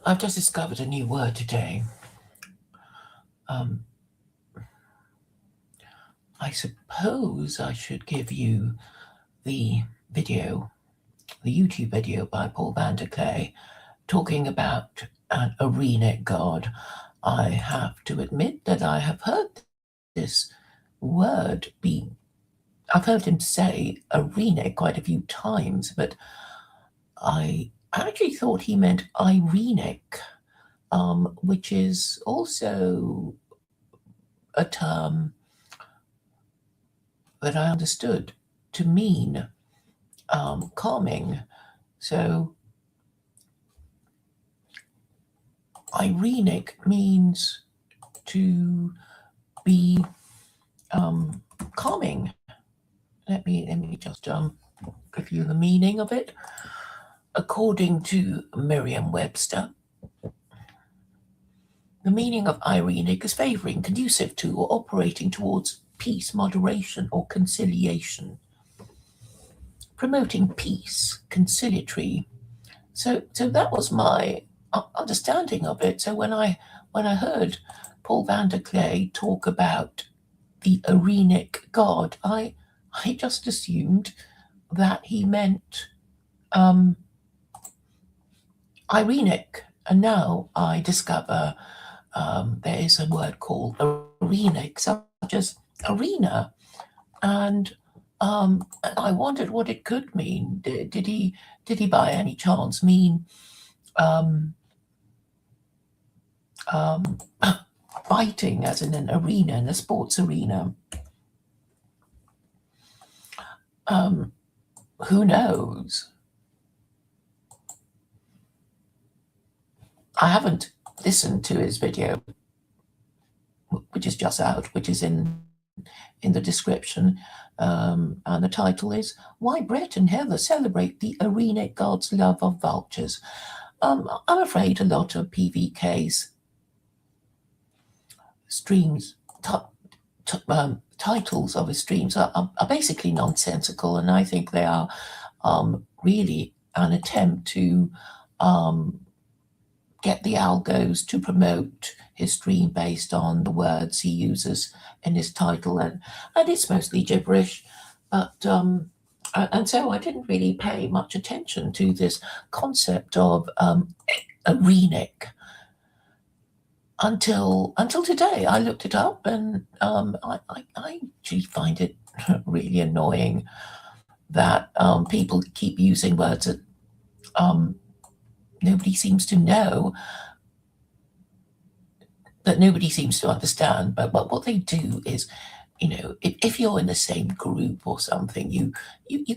I've just discovered a new word today. I suppose I should give you the video, the YouTube video by Paul Vanderklay talking about an Arenic God. I have to admit that I have heard this word I've heard him say Arenic quite a few times, but I actually thought he meant Irenic, which is also a term that I understood to mean calming. So Irenic means to be calming. Let me just give you the meaning of it. According to Merriam-Webster, the meaning of Irenic is favoring, conducive to, or operating towards peace, moderation, or conciliation. Promoting peace, conciliatory. So that was my understanding of it. So when I heard Paul Vanderklay talk about the Arenic God, I just assumed that he meant Irenic, and now I discover there is a word called Arenic, such as arena, and I wondered what it could mean. Did he by any chance mean fighting, as in an arena, in a sports arena? Who knows? I haven't listened to his video, which is just out, which is in the description, and the title is "Why Brett and Heather Celebrate the Arenic God's Love of Vultures." I'm afraid a lot of PVK's streams, titles of his streams are basically nonsensical, and I think they are really an attempt to get the algos to promote his stream based on the words he uses in his title, and it's mostly gibberish. But and so I didn't really pay much attention to this concept of Arenic until today. I looked it up, and I actually find it really annoying that people keep using words that nobody seems to know, that nobody seems to understand. But what they do is, if you're in the same group or something, you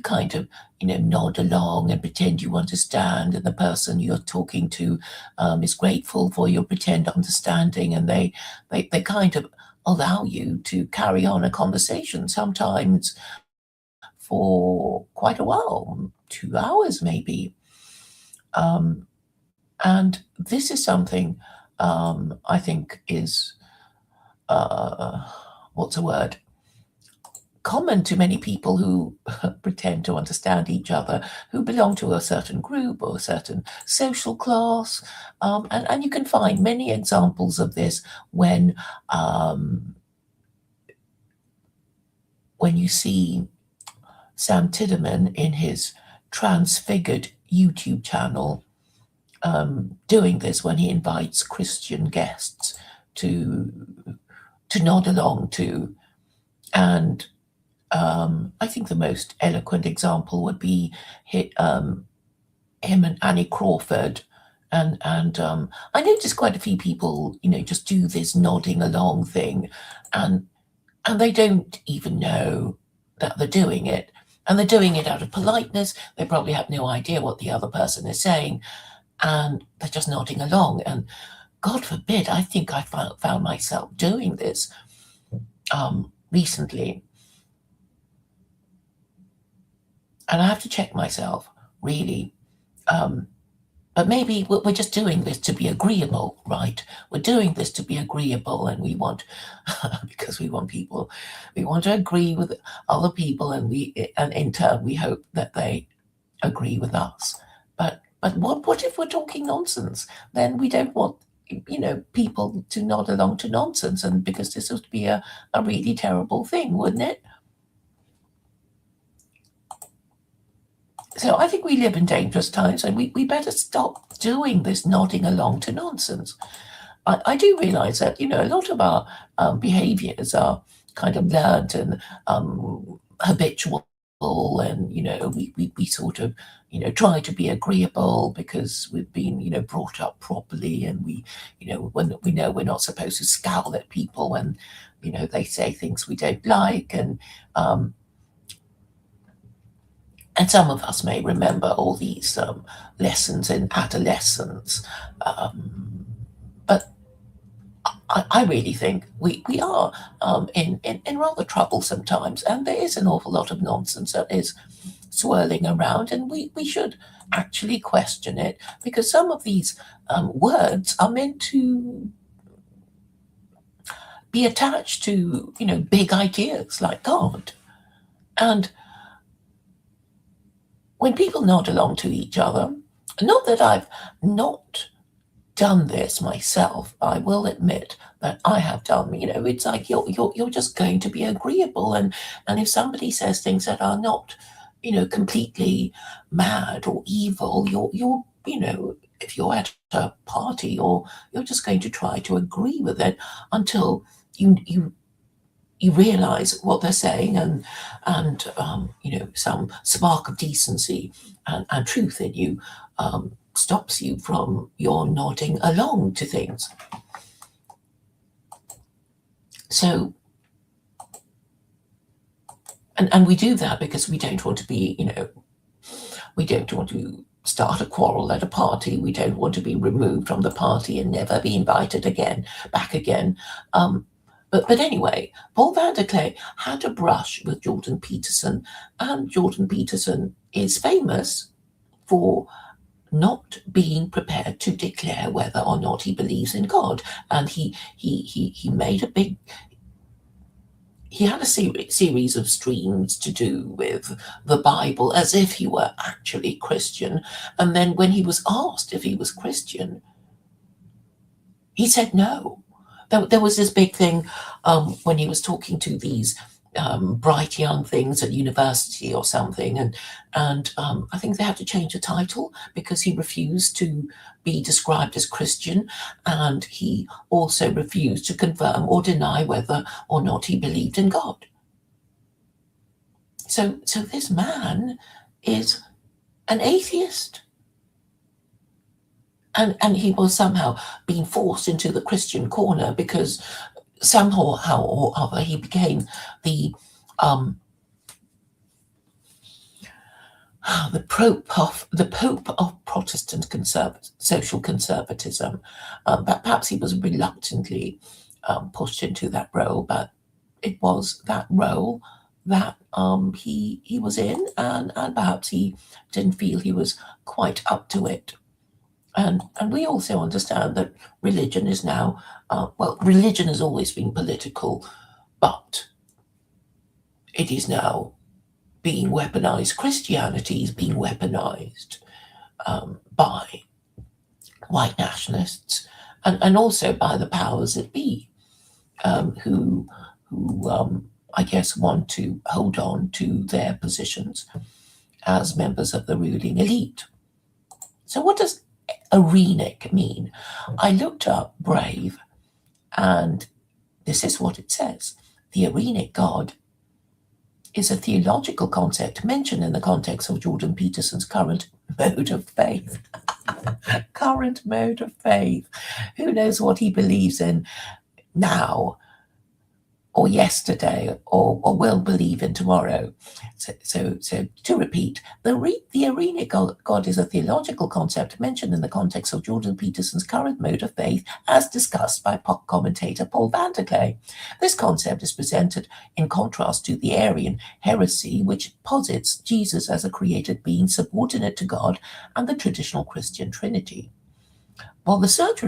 kind of, nod along and pretend you understand, and the person you're talking to is grateful for your pretend understanding, and they kind of allow you to carry on a conversation, sometimes for quite a while, 2 hours maybe. And this is something I think is, what's the word? Common to many people who pretend to understand each other, who belong to a certain group or a certain social class. And you can find many examples of this when you see Sam Tideman in his Transfigured YouTube channel doing this, when he invites Christian guests to nod along to. And I think the most eloquent example would be him and Annie Crawford. And I noticed quite a few people, just do this nodding along thing, and they don't even know that they're doing it. And they're doing it out of politeness. They probably have no idea what the other person is saying, and they're just nodding along. And God forbid, I think I found myself doing this recently. And I have to check myself, really. But maybe we're just doing this to be agreeable, right? We're doing this to be agreeable, and we want, because we want to agree with other people, and in turn we hope that they agree with us. But But what if we're talking nonsense? Then we don't want, people to nod along to nonsense, and because this would be a really terrible thing, wouldn't it? So I think we live in dangerous times, and we better stop doing this nodding along to nonsense. I do realize that, a lot of our behaviors are kind of learned and habitual, and, we sort of, try to be agreeable because we've been, brought up properly, and when we know we're not supposed to scowl at people when, they say things we don't like, and some of us may remember all these lessons in adolescence, but I really think we are in rather troublesome times, and there is an awful lot of nonsense that is swirling around, and we should actually question it, because some of these words are meant to be attached to, big ideas like God. And when people nod along to each other, not that I've not done this myself, I will admit that I have done, it's like you're just going to be agreeable, and if somebody says things that are not, completely mad or evil, you're if you're at a party, or you're just going to try to agree with it until you realize what they're saying, and some spark of decency and truth in you stops you from your nodding along to things. So, and we do that because we don't want to be, we don't want to start a quarrel at a party. We don't want to be removed from the party and never be invited back again. But anyway, Paul Vanderklay had a brush with Jordan Peterson, and Jordan Peterson is famous for not being prepared to declare whether or not he believes in God. And he made a big, he had a series of streams to do with the Bible as if he were actually Christian. And then when he was asked if he was Christian, he said no. There was this big thing when he was talking to these bright young things at university or something, and I think they had to change the title because he refused to be described as Christian, and he also refused to confirm or deny whether or not he believed in God. So this man is an atheist. And he was somehow being forced into the Christian corner because somehow or other he became the Pope of Protestant social conservatism. But perhaps he was reluctantly pushed into that role, but it was that role that he was in, and perhaps he didn't feel he was quite up to it. And we also understand that religion is now, religion has always been political, but it is now being weaponized. Christianity is being weaponized by white nationalists, and also by the powers that be, who I guess want to hold on to their positions as members of the ruling elite. So what does Arenic mean? I looked up Brave, and this is what it says. The Arenic God is a theological concept mentioned in the context of Jordan Peterson's current mode of faith. Current mode of faith. Who knows what he believes in now, or yesterday, or will believe in tomorrow. So to repeat, the Arenic God is a theological concept mentioned in the context of Jordan Peterson's current mode of faith, as discussed by commentator Paul Vanderklay. This concept is presented in contrast to the Arian heresy, which posits Jesus as a created being subordinate to God and the traditional Christian Trinity. While the search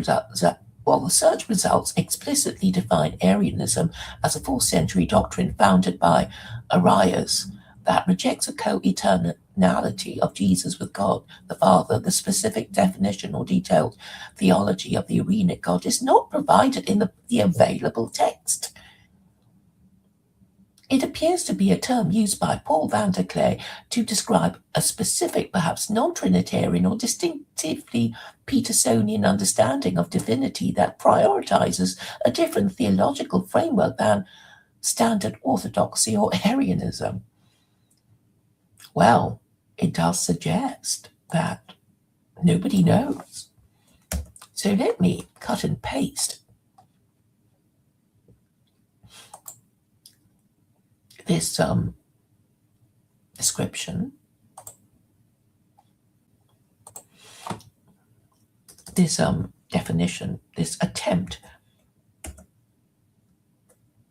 results explicitly define Arianism as a 4th century doctrine founded by Arius, that rejects a co-eternality of Jesus with God the Father, the specific definition or detailed theology of the Arenic God is not provided in the available text. It appears to be a term used by Paul Vanderklay to describe a specific, perhaps non-trinitarian or distinctively Petersonian understanding of divinity that prioritizes a different theological framework than standard orthodoxy or Arianism. Well, it does suggest that nobody knows. So let me cut and paste this description, this definition, this attempt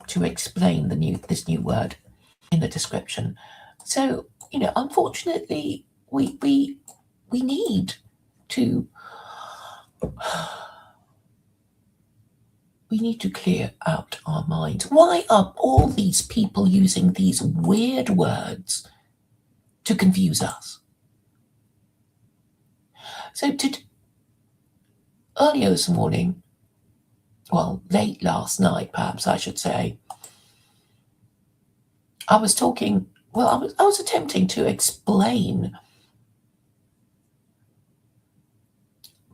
to explain this new word in the description. So, unfortunately, we need to clear out our minds. Why are all these people using these weird words to confuse us? So earlier this morning, well, late last night, perhaps I should say, I was attempting to explain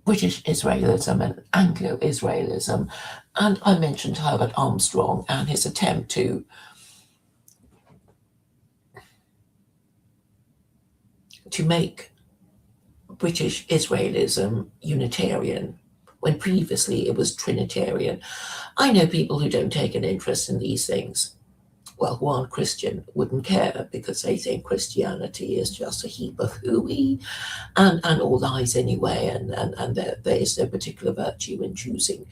British Israelism and Anglo-Israelism, and I mentioned Herbert Armstrong and his attempt to make British Israelism Unitarian when previously it was Trinitarian. I know people who don't take an interest in these things, well, who aren't Christian, wouldn't care because they think Christianity is just a heap of hooey and all lies anyway, and there is no particular virtue in choosing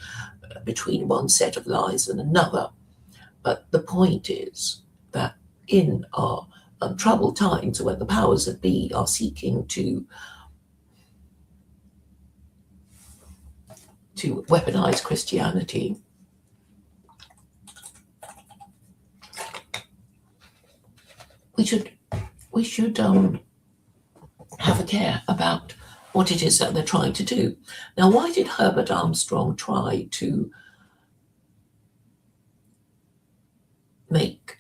between one set of lies and another. But the point is that in our troubled times, when the powers that be are seeking to weaponize Christianity, we should have a care about what it is that they're trying to do. Now, why did Herbert Armstrong try to make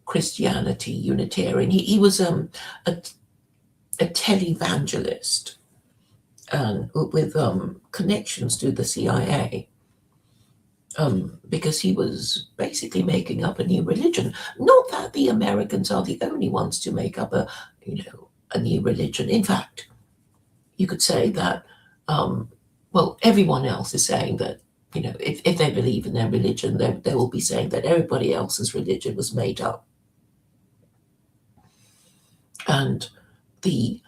Christianity Unitarian? He was a televangelist with connections to the CIA. Because he was basically making up a new religion. Not that the Americans are the only ones to make up a new religion. In fact, you could say that, everyone else is saying that, if they believe in their religion, they will be saying that everybody else's religion was made up. And the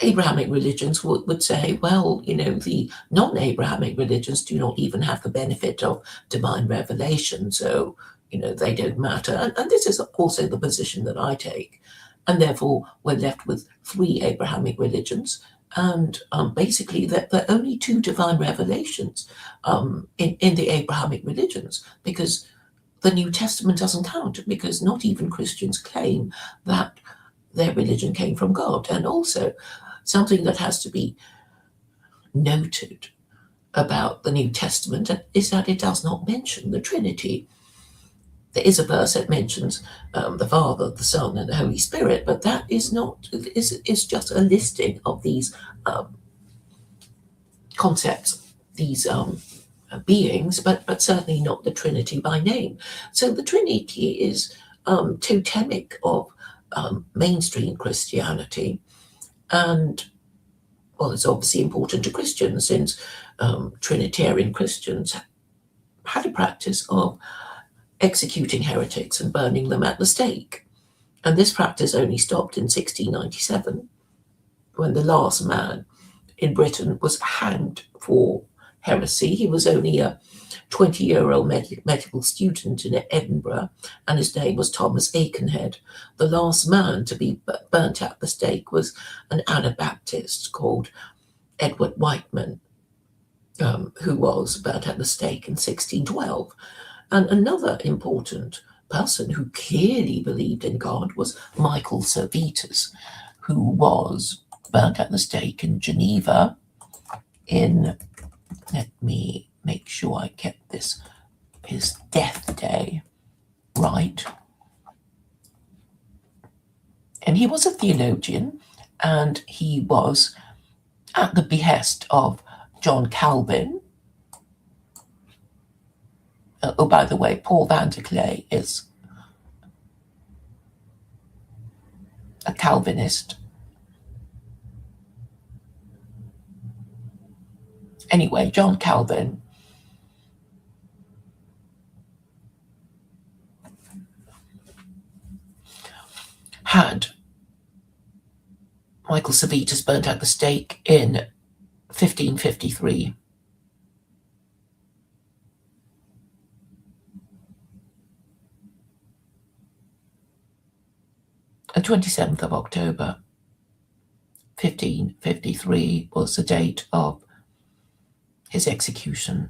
Abrahamic religions would say, well, the non-Abrahamic religions do not even have the benefit of divine revelation, so, they don't matter. And this is also the position that I take. And therefore, we're left with 3 Abrahamic religions, and basically there are only 2 divine revelations in the Abrahamic religions, because the New Testament doesn't count, because not even Christians claim that their religion came from God. And also, something that has to be noted about the New Testament is that it does not mention the Trinity. There is a verse that mentions the Father, the Son, and the Holy Spirit, but that is just a listing of these concepts, these beings, but certainly not the Trinity by name. So the Trinity is totemic of mainstream Christianity. And, well, it's obviously important to Christians, since Trinitarian Christians had a practice of executing heretics and burning them at the stake. And this practice only stopped in 1697, when the last man in Britain was hanged for heresy. He was only a 20-year-old medical student in Edinburgh, and his name was Thomas Aikenhead. The last man to be burnt at the stake was an Anabaptist called Edward Whiteman, who was burnt at the stake in 1612. And another important person who clearly believed in God was Michael Servetus, who was burnt at the stake in Geneva in, let me make sure I get this, his death day right. And he was a theologian, and he was at the behest of John Calvin. Oh, by the way, Paul Vanderklay is a Calvinist. Anyway, John Calvin had Michael Servetus burnt at the stake in 1553. The 27th of October, 1553 was the date of his execution.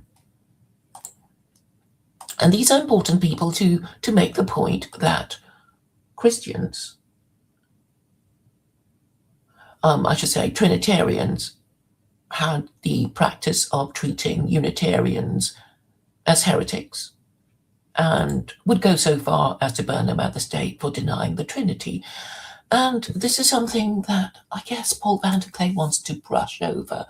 And these are important people to make the point that Christians, I should say Trinitarians, had the practice of treating Unitarians as heretics and would go so far as to burn them at the stake for denying the Trinity. And this is something that I guess Paul Vanderklay wants to brush over,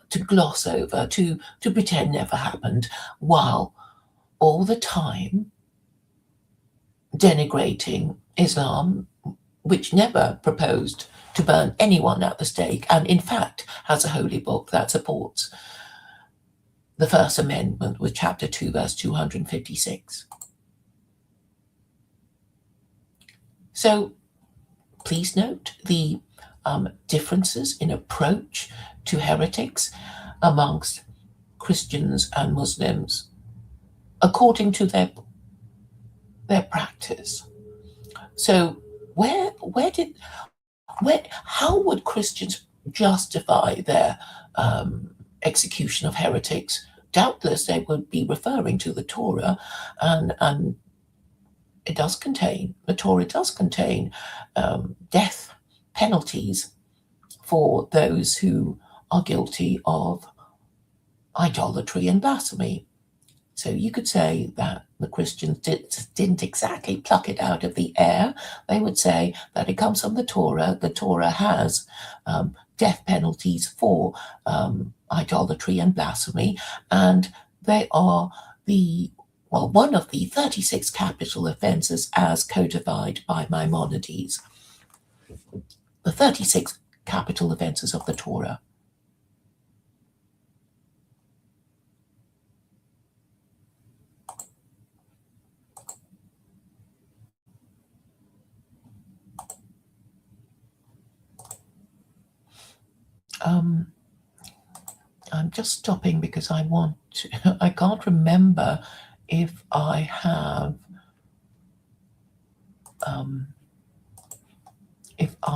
to gloss over, to pretend never happened, while all the time denigrating Islam, which never proposed to burn anyone at the stake, and in fact has a holy book that supports the First Amendment with chapter 2, verse 256. So please note the differences in approach to heretics amongst Christians and Muslims according to their practice. So how would Christians justify their execution of heretics? Doubtless they would be referring to the Torah, and the Torah does contain death penalties for those who are guilty of idolatry and blasphemy. So you could say that the Christians didn't exactly pluck it out of the air. They would say that it comes from the Torah. The Torah has death penalties for idolatry and blasphemy, and they are one of the 36 capital offenses as codified by Maimonides. The 36 capital offenses of the Torah. I'm just stopping because I can't remember if I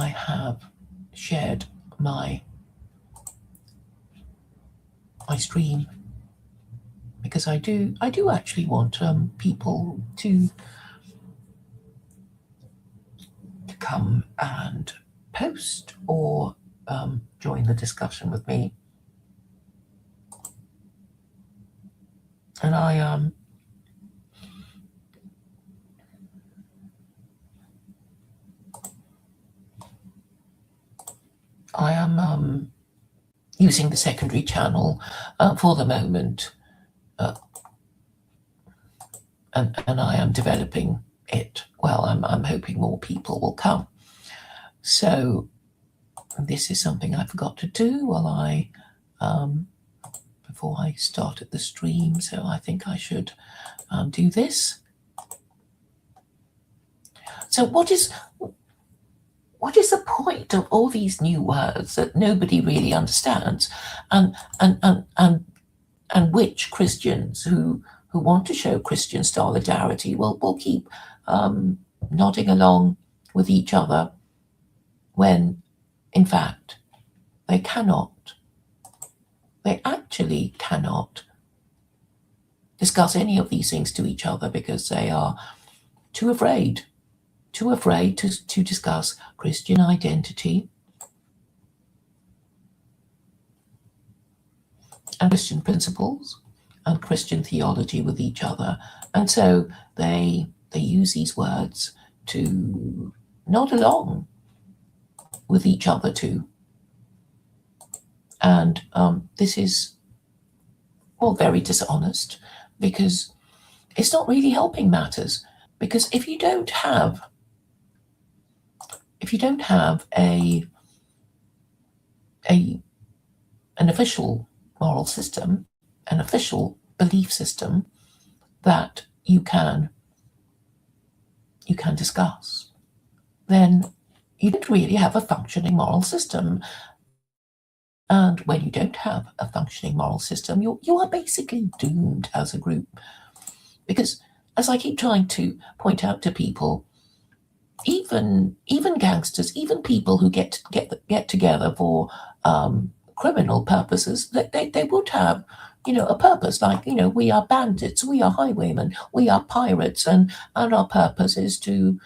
have shared my stream, because I do actually want people to come and post or join the discussion with me. And I am using the secondary channel for the moment, and I am developing it. Well, I'm hoping more people will come. So this is something I forgot to do while before I started the stream. So I think I should do this. So what is the point of all these new words that nobody really understands, and which Christians who want to show Christian solidarity will keep nodding along with each other, when in fact they actually cannot discuss any of these things to each other, because they are too afraid to discuss Christian identity and Christian principles and Christian theology with each other. And so they use these words to nod along with each other too. And this is all very dishonest, because it's not really helping matters. Because if you don't have an official moral system, an official belief system that you can discuss, then you don't really have a functioning moral system. And when you don't have a functioning moral system, you are basically doomed as a group. Because, as I keep trying to point out to people, even gangsters, even people who get together for criminal purposes, they would have, a purpose. Like, we are bandits, we are highwaymen, we are pirates, and our purpose is to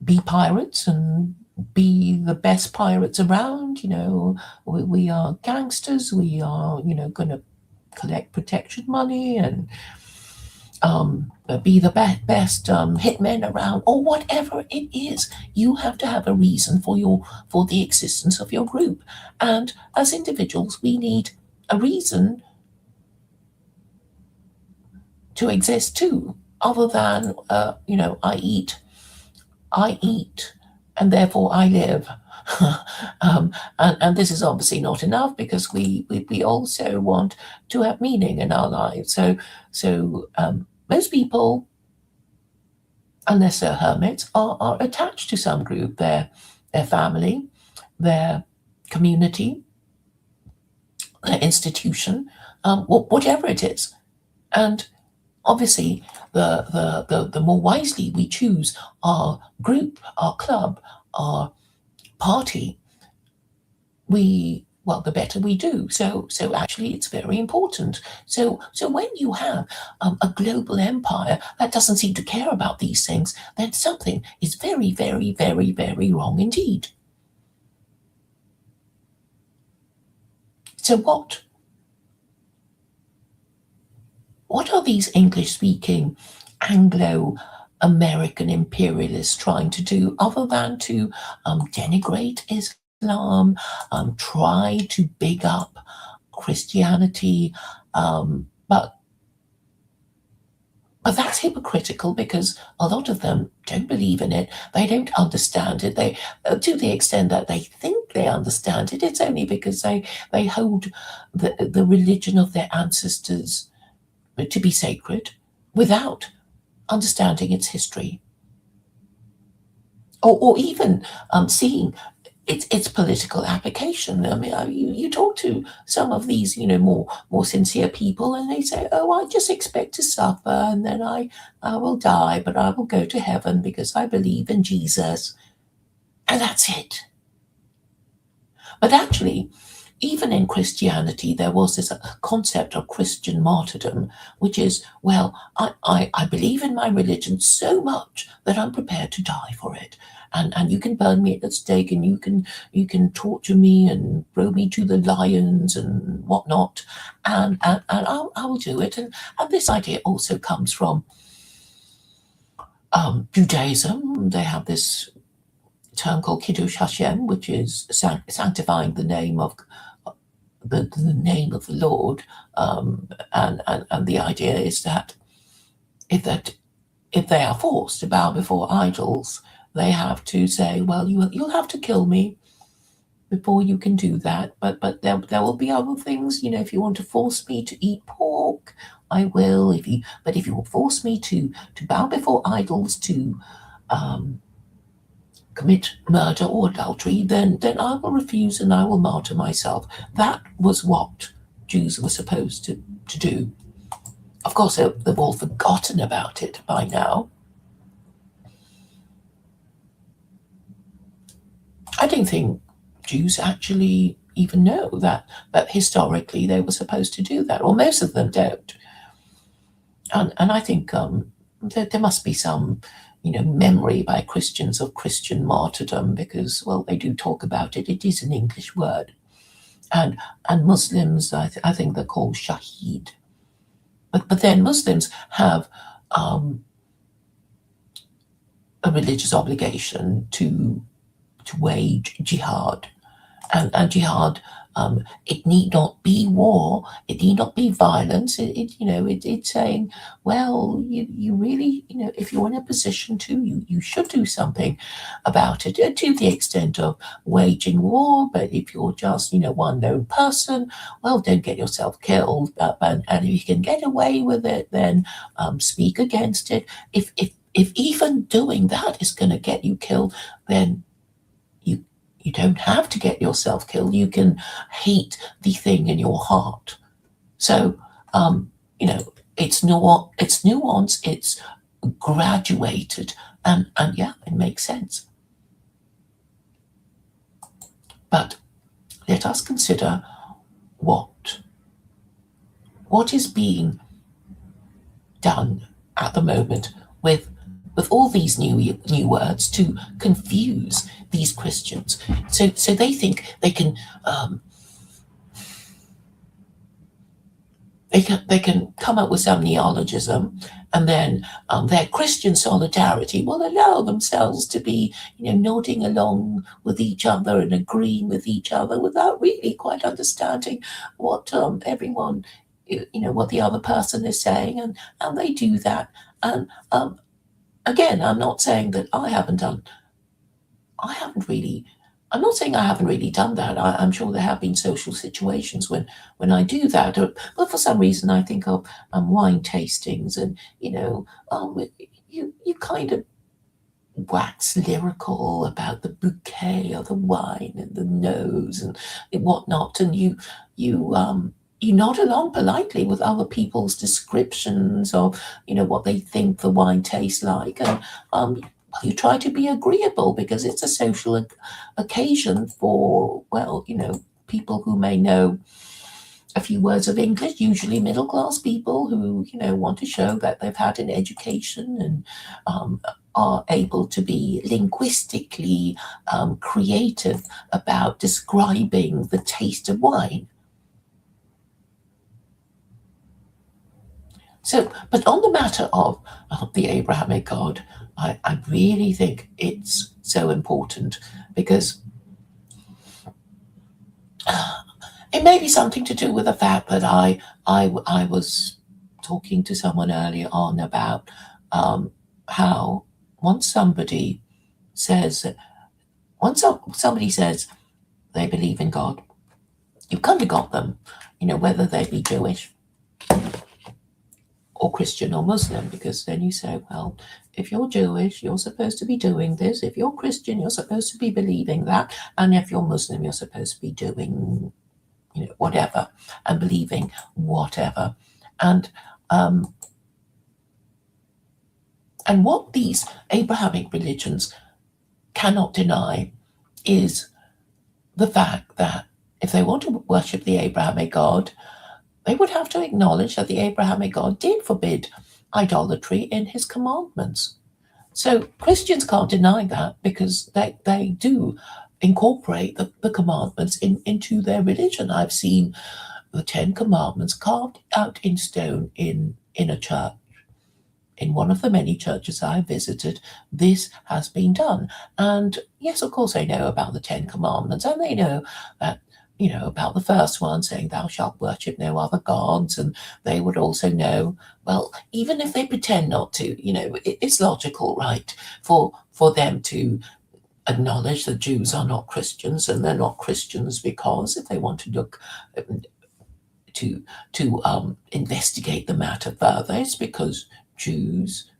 be pirates and be the best pirates around. We are gangsters, we are, going to collect protection money and be the best hitmen around, or whatever it is. You have to have a reason for the existence of your group. And as individuals, we need a reason to exist too, other than I eat, and therefore I live. And this is obviously not enough, because we also want to have meaning in our lives. So most people, unless they're hermits, are attached to some group, their family, their community, their institution, whatever it is. And obviously, the more wisely we choose our group, our club, our party, the better we do. So actually, it's very important. So when you have a global empire that doesn't seem to care about these things, then something is very, very, very, very wrong indeed. So what are these English-speaking Anglo-American imperialists trying to do, other than to denigrate Islam, try to big up Christianity, but that's hypocritical, because a lot of them don't believe in it. They don't understand it. They, to the extent that they think they understand it, it's only because they hold the religion of their ancestors to be sacred, without understanding its history, or even seeing its political application. I mean, you talk to some of these, more sincere people, and they say, "Oh, I just expect to suffer, and then I will die, but I will go to heaven because I believe in Jesus," and that's it. But actually, even in Christianity, there was this concept of Christian martyrdom, which is, well, I believe in my religion so much that I'm prepared to die for it. And you can burn me at the stake, and you can torture me and throw me to the lions and whatnot, and I will do it. And this idea also comes from Judaism. They have this term called Kiddush Hashem, which is sanctifying the name of the name of the Lord, and the idea is that if they are forced to bow before idols, they have to say, "Well, you'll have to kill me before you can do that." But there will be other things. If you want to force me to eat pork, I will. If you will force me to bow before idols, to commit murder or adultery, then I will refuse, and I will martyr myself. That was what Jews were supposed to do. Of course, they've all forgotten about it by now. I don't think Jews actually even know that historically they were supposed to do that, or most of them don't. And I think there must be some, memory by Christians of Christian martyrdom, because, well, they do talk about it. It is an English word. And Muslims, I think they're called shaheed. But then Muslims have a religious obligation to wage jihad. And jihad, it need not be war, it need not be violence. It's saying, well, you really, if you're in a position to, you should do something about it, to the extent of waging war. But if you're just, one lone person, well, don't get yourself killed. And if you can get away with it, then speak against it. If even doing that is going to get you killed, then you don't have to get yourself killed. You can hate the thing in your heart. So, it's nuanced, it's graduated, and yeah, it makes sense. But let us consider what is being done at the moment with all these new words to confuse these Christians. So they think they can come up with some neologism, and then their Christian solidarity will allow themselves to be, nodding along with each other and agreeing with each other without really quite understanding what everyone, what the other person is saying, and they do that. And again, I'm not saying that I'm not saying I haven't really done that. I'm sure there have been social situations when I do that. But for some reason, I think of wine tastings, and you kind of wax lyrical about the bouquet of the wine and the nose and whatnot, and you nod along politely with other people's descriptions of what they think the wine tastes like, and you try to be agreeable because it's a social occasion for, well, people who may know a few words of English, usually middle-class people who, want to show that they've had an education and are able to be linguistically creative about describing the taste of wine. So, but on the matter of the Abrahamic God, I really think it's so important, because it may be something to do with the fact that I was talking to someone earlier on about how once somebody says they believe in God, you've kind of got them, whether they be Jewish or Christian or Muslim, because then you say, well, if you're Jewish, you're supposed to be doing this. If you're Christian, you're supposed to be believing that. And if you're Muslim, you're supposed to be doing, whatever, and believing whatever. And what these Abrahamic religions cannot deny is the fact that if they want to worship the Abrahamic God, they would have to acknowledge that the Abrahamic God did forbid idolatry in his commandments. So Christians can't deny that, because they do incorporate the commandments into their religion. I've seen the 10 Commandments carved out in stone in a church. In one of the many churches I visited, this has been done. And yes, of course, they know about the 10 Commandments, and they know that, about the first one saying, thou shalt worship no other gods. And they would also know, well, even if they pretend not to, it's logical, right, for them to acknowledge that Jews are not Christians, and they're not Christians because, if they want to look to investigate the matter further, it's because Jews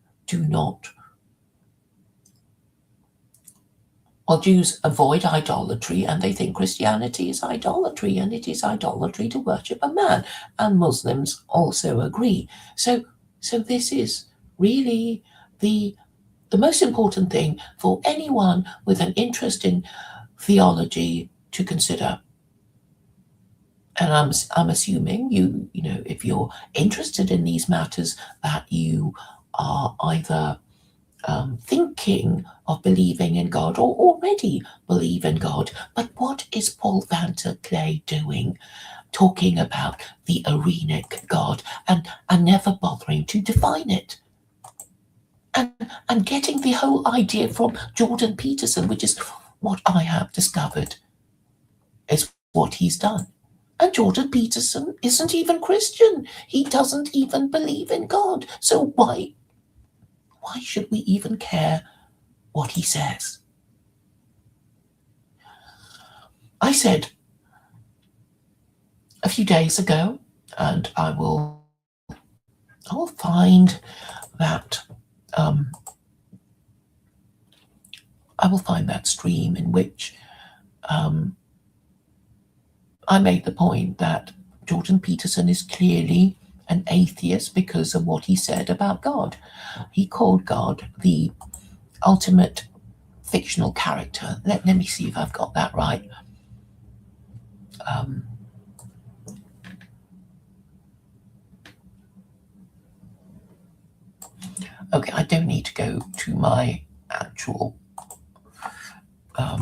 Jews avoid idolatry, and they think Christianity is idolatry, and it is idolatry to worship a man, and Muslims also agree. So this is really the most important thing for anyone with an interest in theology to consider. And I'm assuming if you're interested in these matters, that you are either thinking of believing in God or already believe in God. But what is Paul Vanderklay doing, talking about the Arenic God and never bothering to define it? And getting the whole idea from Jordan Peterson, which is what I have discovered is what he's done. And Jordan Peterson isn't even Christian. He doesn't even believe in God. So why should we even care what he says? I said a few days ago, and I will find that I will find that stream in which I made the point that Jordan Peterson is clearly an atheist because of what he said about God. He called God the ultimate fictional character. Let me see if I've got that right. Okay, I don't need to go to my actual I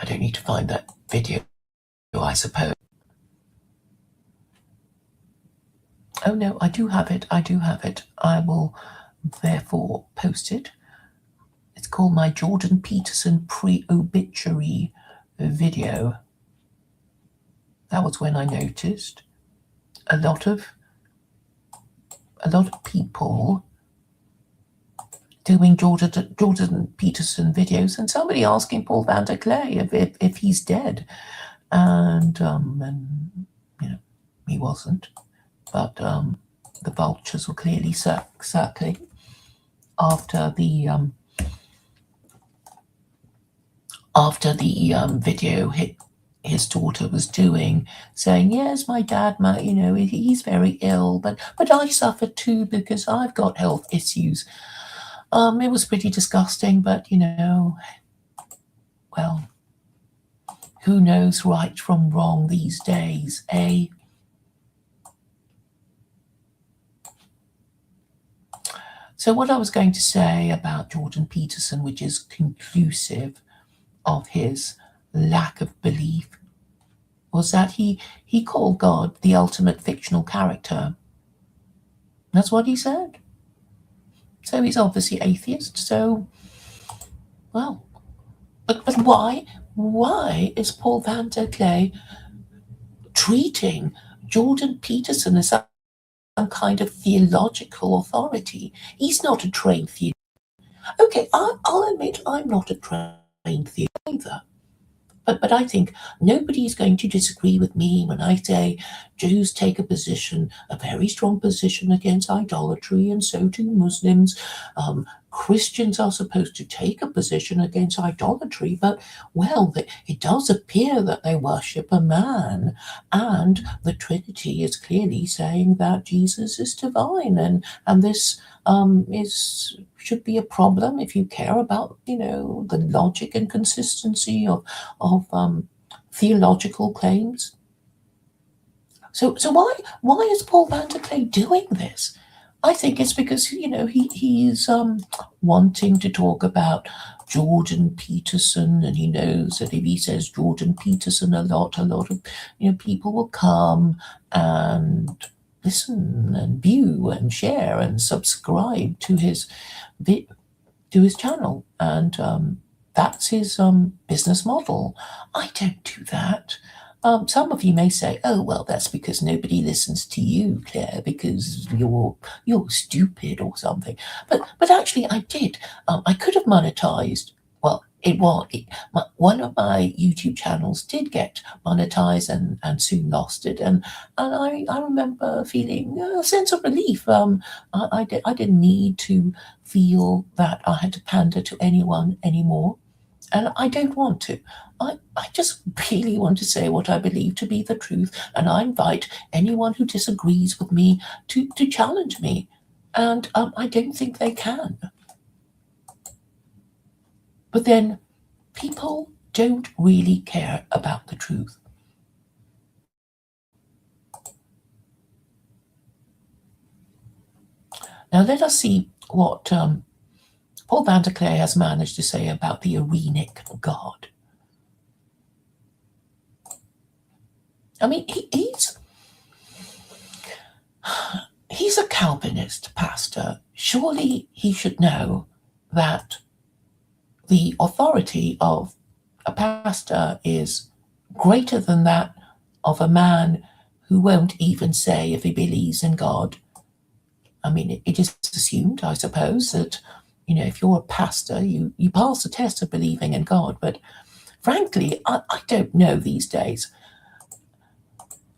don't need to find that video, I suppose. Oh no, I do have it. I will therefore post it. It's called my Jordan Peterson pre-obituary video. That was when I noticed a lot of people doing Jordan Peterson videos, and somebody asking Paul Vanderklay if he's dead, and you know, he wasn't, but the vultures were clearly circling after the video his daughter was doing, saying, yes, my dad, he's very ill, but I suffer too because I've got health issues. It was pretty disgusting, but well, who knows right from wrong these days, eh? So what I was going to say about Jordan Peterson, which is conclusive of his lack of belief, was that he called God the ultimate fictional character. That's what he said. So he's obviously atheist. So, well, but why is Paul Vanderklay treating Jordan Peterson as some kind of theological authority? He's not a trained theologian. Okay, I'll admit I'm not a trained theologian either. But I think nobody is going to disagree with me when I say Jews take a very strong position against idolatry, and so do Muslims. Christians are supposed to take a position against idolatry, but, well, it does appear that they worship a man, and the Trinity is clearly saying that Jesus is divine, and this should be a problem if you care about the logic and consistency of theological claims. So why is Paul Vanderklay doing this? I think it's because he's wanting to talk about Jordan Peterson, and he knows that if he says Jordan Peterson a lot of people will come and listen and view and share and subscribe to his channel, and that's his business model. I don't do that. Some of you may say, "Oh, well, that's because nobody listens to you, Claire, because you're stupid or something." But actually, I did. I could have monetized. Well, one of my YouTube channels did get monetized and soon lost it, and I remember feeling a sense of relief. I didn't need to feel that I had to pander to anyone anymore. And I don't want to. I just really want to say what I believe to be the truth, and I invite anyone who disagrees with me to challenge me. And I don't think they can. But then people don't really care about the truth. Now let us see what Paul Vanderklay has managed to say about the Arenic God. I mean, he's a Calvinist pastor. Surely he should know that the authority of a pastor is greater than that of a man who won't even say if he believes in God. I mean, it is assumed, I suppose, that, if you're a pastor, you pass the test of believing in God. But frankly, I don't know these days.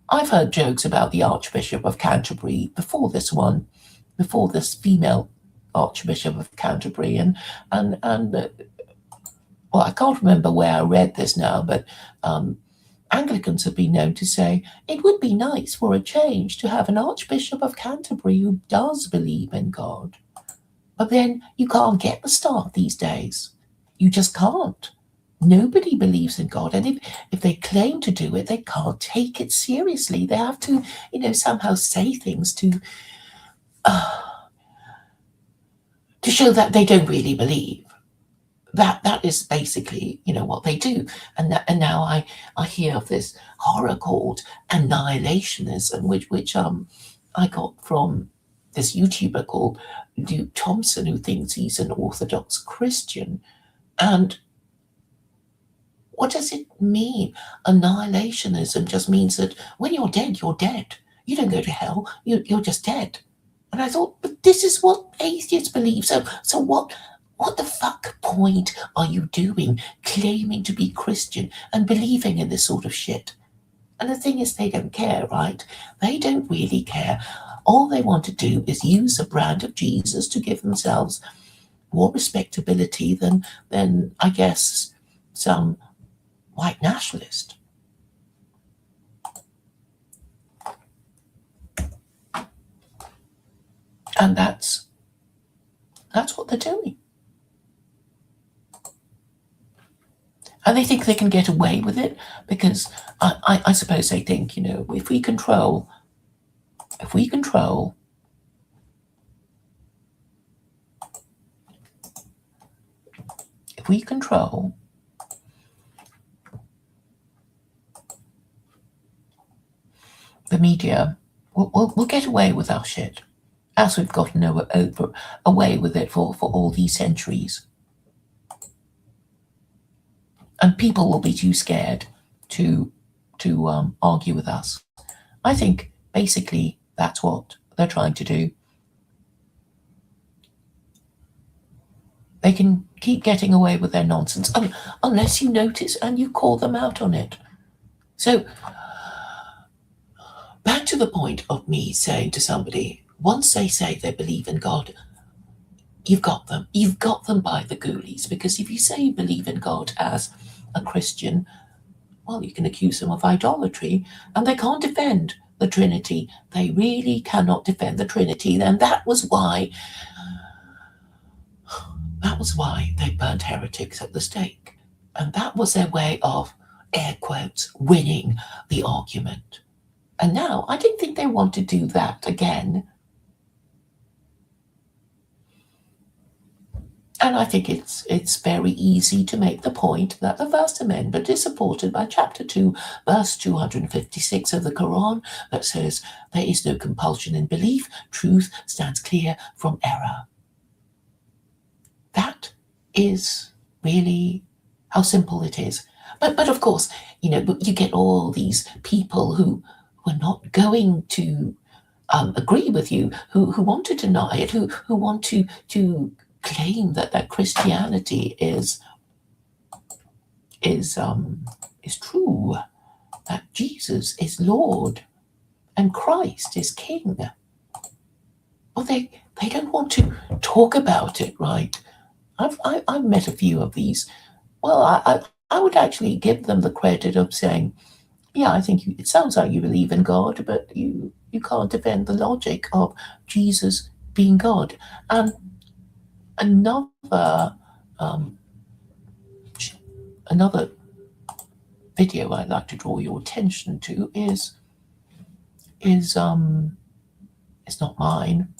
I've heard jokes about the Archbishop of Canterbury before this female Archbishop of Canterbury, and well, I can't remember where I read this now, but Anglicans have been known to say it would be nice for a change to have an Archbishop of Canterbury who does believe in God. But then you can't get the staff these days. You just can't. Nobody believes in God, and if they claim to do it, they can't take it seriously. They have to, somehow say things to show that they don't really believe. That is basically, what they do. And now I hear of this horror called annihilationism, which I got from this YouTuber called Duke Thompson, who thinks he's an Orthodox Christian. And what does it mean? Annihilationism just means that when you're dead, you're dead. You don't go to hell. You're just dead. And I thought, but this is what atheists believe. So what the fuck point are you doing claiming to be Christian and believing in this sort of shit? And the thing is, they don't care, right? They don't really care. All they want to do is use the brand of Jesus to give themselves more respectability than I guess, some white nationalist. And that's what they're doing. And they think they can get away with it because I suppose they think, if we control the media, we'll get away with our shit, as we've gotten away with it for all these centuries. And people will be too scared to argue with us. I think basically that's what they're trying to do. They can keep getting away with their nonsense unless you notice and you call them out on it. So back to the point of me saying to somebody, once they say they believe in God, you've got them. You've got them by the ghoulies, because if you say you believe in God as a Christian, well, you can accuse them of idolatry, and they can't defend the Trinity. They really cannot defend the Trinity. And that was why they burned heretics at the stake. And that was their way of, air quotes, winning the argument. And now I don't think they want to do that again. And I think it's very easy to make the point that the First Amendment is supported by Chapter 2, verse 256 of the Koran, that says, there is no compulsion in belief, truth stands clear from error. That is really how simple it is. But of course, you get all these people who are not going to agree with you, who want to deny it, who want to claim that Christianity is true, that Jesus is Lord and Christ is King. Well, they don't want to talk about it, right? I've met a few of these. Well, I would actually give them the credit of saying, yeah, I think it sounds like you believe in God, but you can't defend the logic of Jesus being God. And another video I'd like to draw your attention to is it's not mine,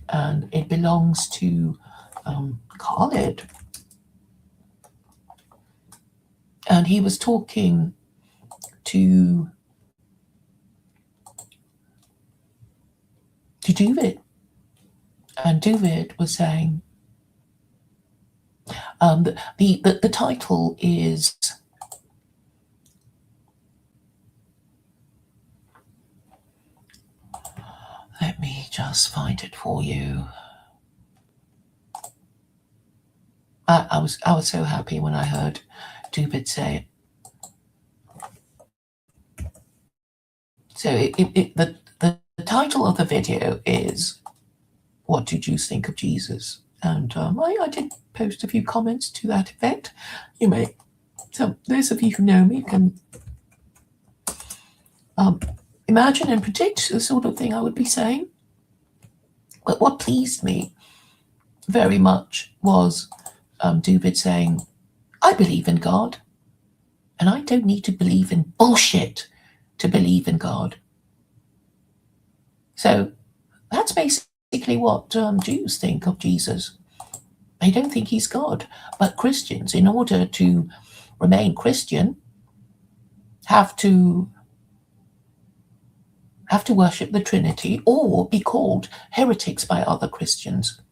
and it belongs to Khalid. And he was talking to David, and David was saying the title is let me just find it for you. I was so happy when I heard David say it. So the title of the video is "What do Jews think of Jesus?" And I did post a few comments to that effect. You may, so those of you who know me can imagine and predict the sort of thing I would be saying. But what pleased me very much was David saying, "I believe in God, and I don't need to believe in bullshit to believe in God." So that's basically what Jews think of Jesus. They don't think he's God. But Christians, in order to remain Christian, have to worship the Trinity or be called heretics by other Christians.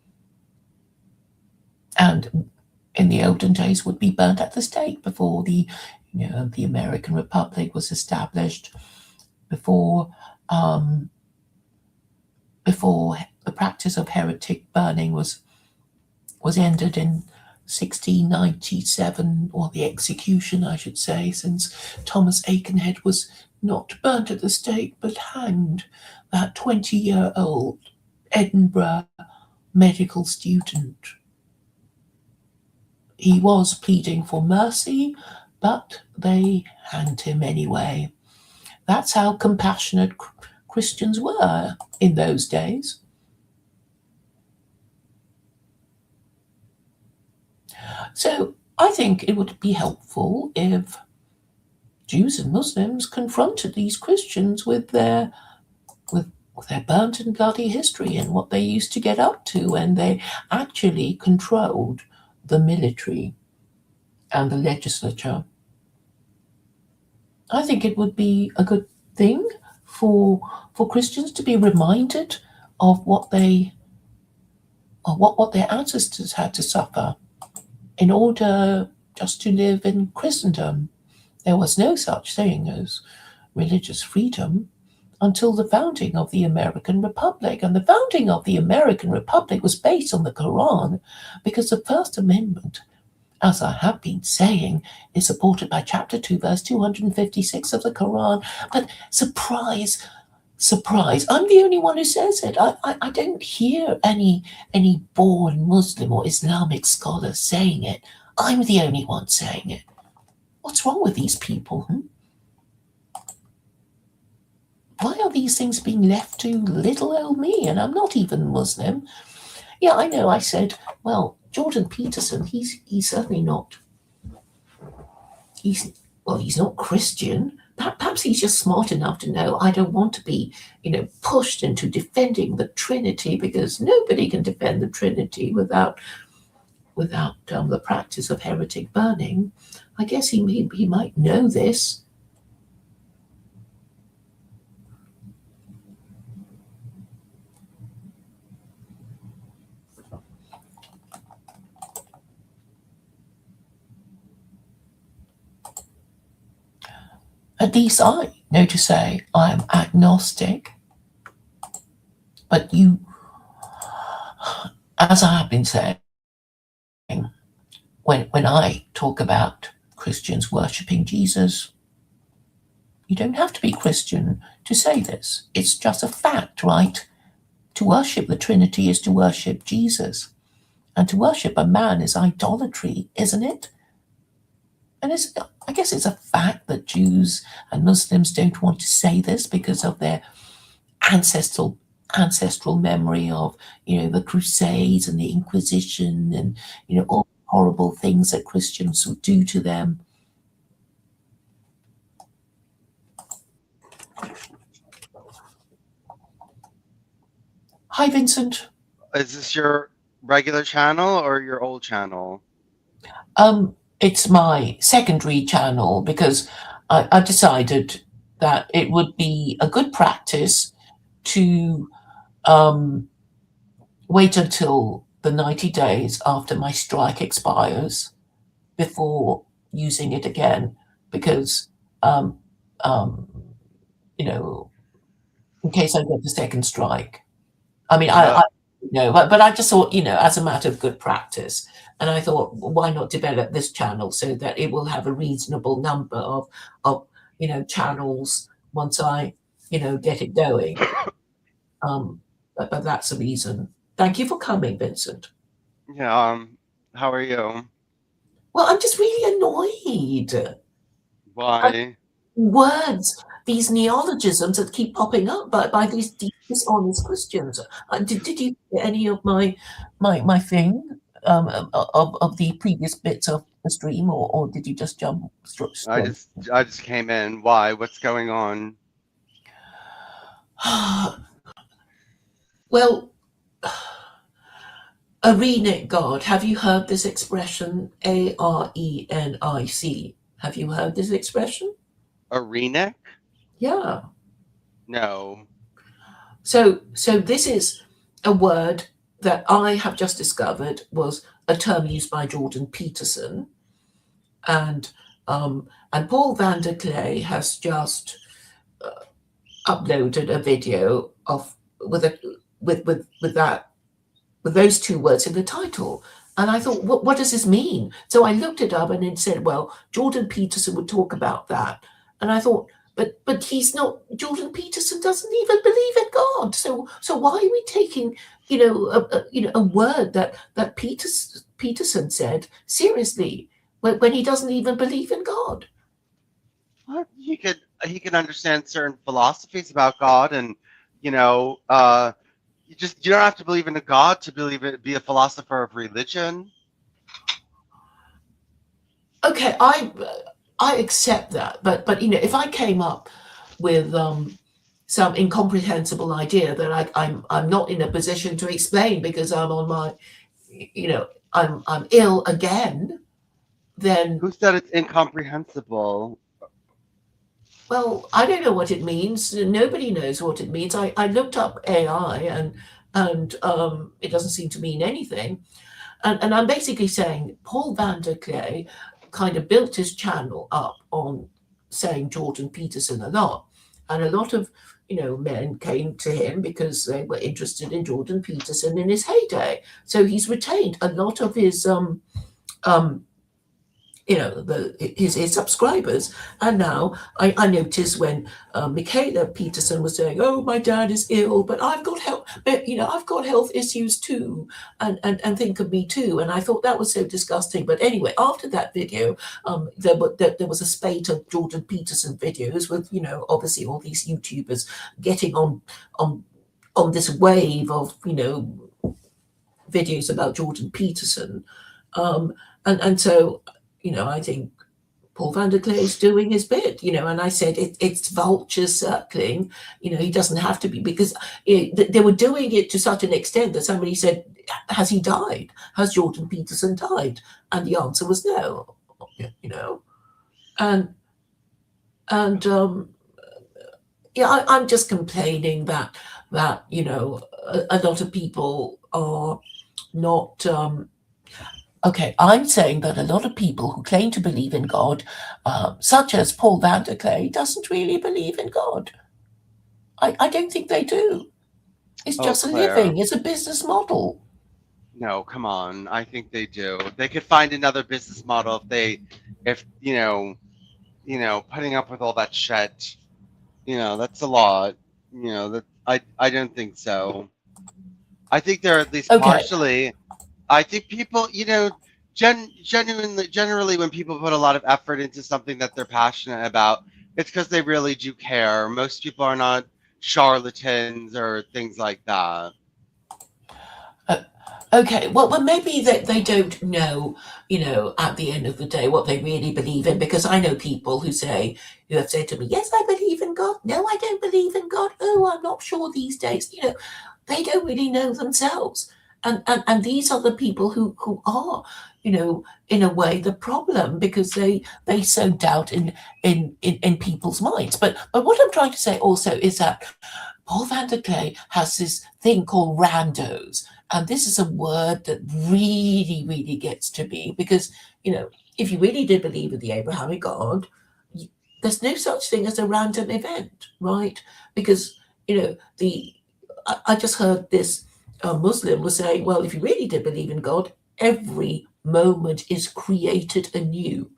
And in the olden days would be burnt at the stake before the American Republic was established, before the practice of heretic burning was ended in 1697, or the execution, I should say, since Thomas Aikenhead was not burnt at the stake but hanged, that 20-year-old Edinburgh medical student. He was pleading for mercy, but they hanged him anyway. That's how compassionate Christians were in those days. So I think it would be helpful if Jews and Muslims confronted these Christians with their burnt and bloody history and what they used to get up to when they actually controlled the military and the legislature. I think it would be a good thing for Christians to be reminded of what their ancestors had to suffer in order just to live in Christendom. There was no such thing as religious freedom until the founding of the American Republic. And the founding of the American Republic was based on the Koran, because the First Amendment, as I have been saying, is supported by chapter 2, verse 256 of the Koran. But surprise, I'm the only one who says it. I don't hear any born Muslim or Islamic scholar saying it. I'm the only one saying it. What's wrong with these people? Why are these things being left to little old me? And I'm not even Muslim. Yeah, I know, I said, well, Jordan Peterson, he's certainly not, he's not Christian. Perhaps he's just smart enough to know I don't want to be, pushed into defending the Trinity, because nobody can defend the Trinity without the practice of heretic burning. I guess he might know this. At least I know to say I am agnostic. But you, as I have been saying, when I talk about Christians worshipping Jesus, you don't have to be Christian to say this. It's just a fact, right? To worship the Trinity is to worship Jesus. And to worship a man is idolatry, isn't it? And I guess it's a fact that Jews and Muslims don't want to say this because of their ancestral memory of, the Crusades and the Inquisition and, all horrible things that Christians would do to them. Hi, Vincent. Is this your regular channel or your old channel? It's my secondary channel because I decided that it would be a good practice to um, wait until the 90 days after my strike expires before using it again because, um, um, you know, in case I get the second strike. I mean, Uh, but I just thought, as a matter of good practice, and I thought, why not develop this channel so that it will have a reasonable number of channels once I, get it going. Um, but that's the reason. Thank you for coming, Vincent. yeah, how are you? Well, I'm just really annoyed. I, Why? words, these neologisms that keep popping up by these dishonest Christians. Did you get any of my thing of the previous bits of the stream, or did you just jump I straight? just I just came in. Why? What's going on? Well, Arenic God. Have you heard this expression? Arenic. Have you heard this expression? Arenic? Yeah. No. So this is a word that I have just discovered was a term used by Jordan Peterson, and Paul Vanderklay has just uploaded a video of with a with those two words in the title. And I thought, what does this mean? So I looked it up and it said, well, Jordan Peterson would talk about that. And I thought, but he's not. Jordan Peterson doesn't even believe in God. So why are we taking a word that Peterson said seriously when he doesn't even believe in God? What? He can understand certain philosophies about God, and you know, uh, you don't have to believe in a God to be a philosopher of religion. Okay, I accept that, but if I came up with some incomprehensible idea that I'm not in a position to explain because I'm on my, I'm ill again, then Who said it's incomprehensible? well, I don't know what it means. Nobody knows what it means. I looked up AI and it doesn't seem to mean anything. And I'm basically saying Paul Vanderklay kind of built his channel up on saying Jordan Peterson a lot. And a lot of, men came to him because they were interested in Jordan Peterson in his heyday. So he's retained a lot of his um, his subscribers. And now I noticed when Michaela Peterson was saying, "Oh, my dad is ill, but I've got health, but I've got health issues too, and think of me too." And I thought that was so disgusting. But anyway, after that video, there was a spate of Jordan Peterson videos with obviously all these YouTubers getting on on this wave of videos about Jordan Peterson. And so, I think Paul Vanderklay is doing his bit, and I said it's vultures circling. He doesn't have to be because they were doing it to such an extent that somebody said, "Has he died? Has Jordan Peterson died?" And the answer was no. And and yeah, I'm just complaining that a lot of people are not. Okay, I'm saying that a lot of people who claim to believe in God, such as Paul Vanderklay, doesn't really believe in God. I don't think they do. It's Oh, just a Claire. living. It's a business model. No, come on. I think they do. They could find another business model if putting up with all that shit. That's a lot. That I don't think so. I think they're at least Okay, partially. I think people, generally, when people put a lot of effort into something that they're passionate about, it's because they really do care. Most people are not charlatans or things like that. uh, okay. Well, maybe they don't know, at the end of the day, what they really believe in. Because I know people who have said to me, "Yes, I believe in God. No, I don't believe in God. Oh, I'm not sure these days." they don't really know themselves. And these are the people who are, in a way, the problem, because they sow doubt in people's minds. But what I'm trying to say also is that Paul Vanderklay has this thing called randos. And this is a word that really, really gets to me because, if you really did believe in the Abrahamic God, there's no such thing as a random event, right? Because, I just heard this Muslim was saying, well, if you really did believe in God, every moment is created anew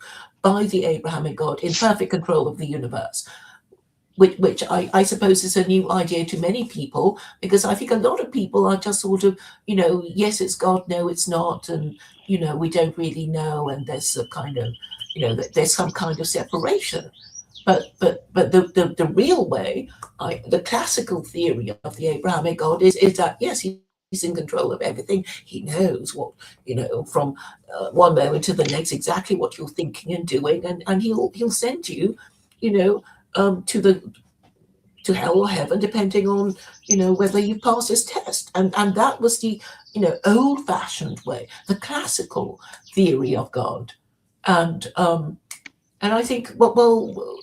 by the Abrahamic God in perfect control of the universe. Which I suppose is a new idea to many people, because I think a lot of people are just sort of, yes, it's God, no, it's not, and we don't really know, and there's a kind of, there's some kind of separation. But the real way, the classical theory of the Abrahamic God is that yes, he's in control of everything. He knows what, from one moment to the next, exactly what you're thinking and doing, and he'll send you, to hell or heaven, depending on whether you pass this test. And that was the old-fashioned way, the classical theory of God. And I think well,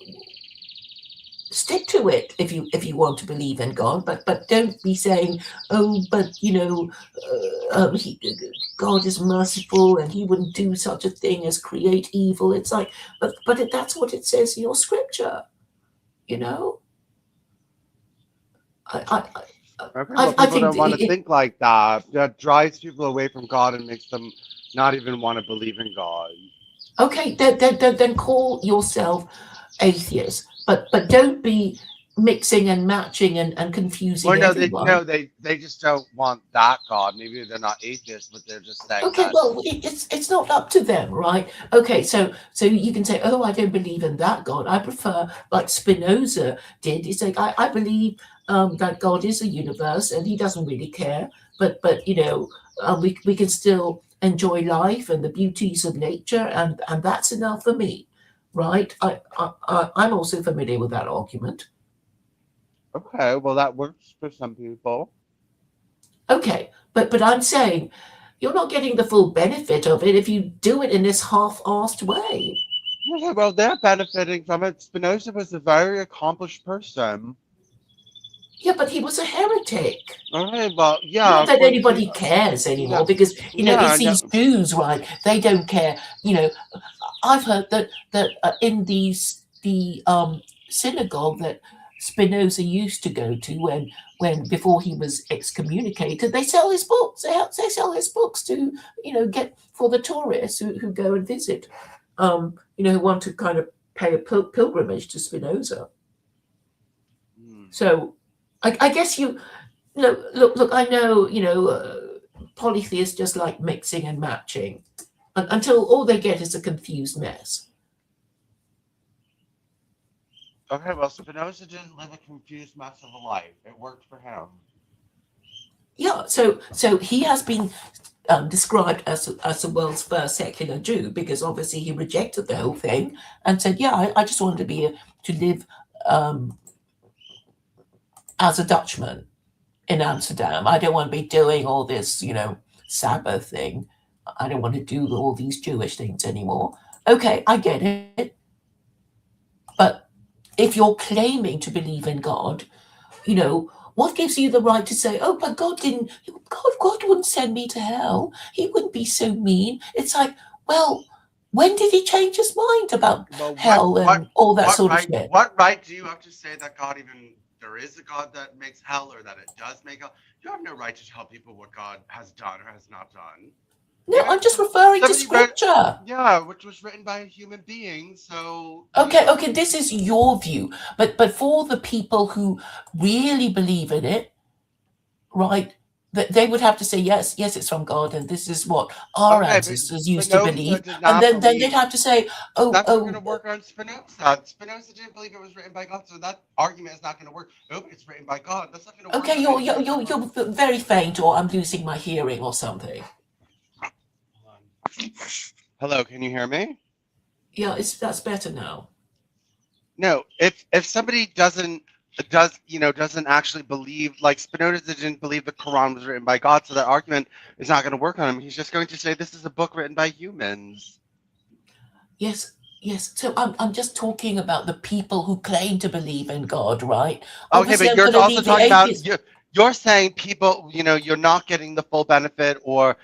stick to it if you want to believe in God, but don't be saying, oh, but God is merciful and he wouldn't do such a thing as create evil. It's like, but that's what it says in your scripture, Okay, well, I people think don't want to think like that. That drives people away from God and makes them not even want to believe in God. Okay, then call yourself atheist, but don't be mixing and matching and confusing Or no, everyone. they just don't want that God. Maybe they're not atheists, but they're just saying Okay, that. well, it's not up to them, right? Okay, so you can say, oh, I don't believe in that God. I prefer, like Spinoza did. He's like, I believe that God is a universe and he doesn't really care, but we can still enjoy life and the beauties of nature, and that's enough for me, right? I'm also familiar with that argument. Okay, well, that works for some people. Okay, but I'm saying you're not getting the full benefit of it if you do it in this half-assed way. Yeah, well, they're benefiting from it. Spinoza was a very accomplished person. Yeah, but he was a heretic. Okay, well, yeah, Not that according to anybody cares yeah, anymore, because yeah, it's no, these Jews, right? They don't care. I've heard that in the synagogue that Spinoza used to go to when before he was excommunicated, they sell his books. They sell his books to get for the tourists who go and visit, who want to kind of pay a pilgrimage to Spinoza. hmm, So I guess look. I know polytheists just like mixing and matching until all they get is a confused mess. okay, well, Spinoza didn't live a confused mess of a life. It worked for him. Yeah, so he has been described as the world's first secular Jew because obviously he rejected the whole thing and said, "Yeah, I just wanted to live um, as a Dutchman in Amsterdam. I don't want to be doing all this, Sabbath thing. I don't want to do all these Jewish things anymore." Okay, I get it, but if you're claiming to believe in God, what gives you the right to say, "Oh, but God wouldn't send me to hell. He wouldn't be so mean." It's like, well, when did he change his mind about Well, hell and all that sort of shit? what right do you have to say that God even there is a God that makes hell or that it does make hell? You have no right to tell people what God has done or has not done. No, I'm just referring to Somebody wrote, scripture. yeah, which was written by a human being. So Okay, this is your view, but for the people who really believe in it, right? That they would have to say yes, it's from God, and this is what our okay, but ancestors used to Spinoza believe, did and not then they'd believe. have to say, oh, That's not going to oh, work on Spinoza. Spinoza didn't believe it was written by God, so that argument is not going to work. Oh, it's written by God. That's not going to work okay, on anything that's written by you're very faint, or I'm losing my hearing, or something. Hello, can you hear me? Yeah, that's better now. No, if somebody doesn't doesn't actually believe, like Spinoza didn't believe the Quran was written by God, so that argument is not going to work on him. He's just going to say this is a book written by humans. Yes, yes. So I'm just talking about the people who claim to believe in God, right? Okay, Obviously, but I'm you're going to also leave the talking about atheists. you're saying people, you're not getting the full benefit, or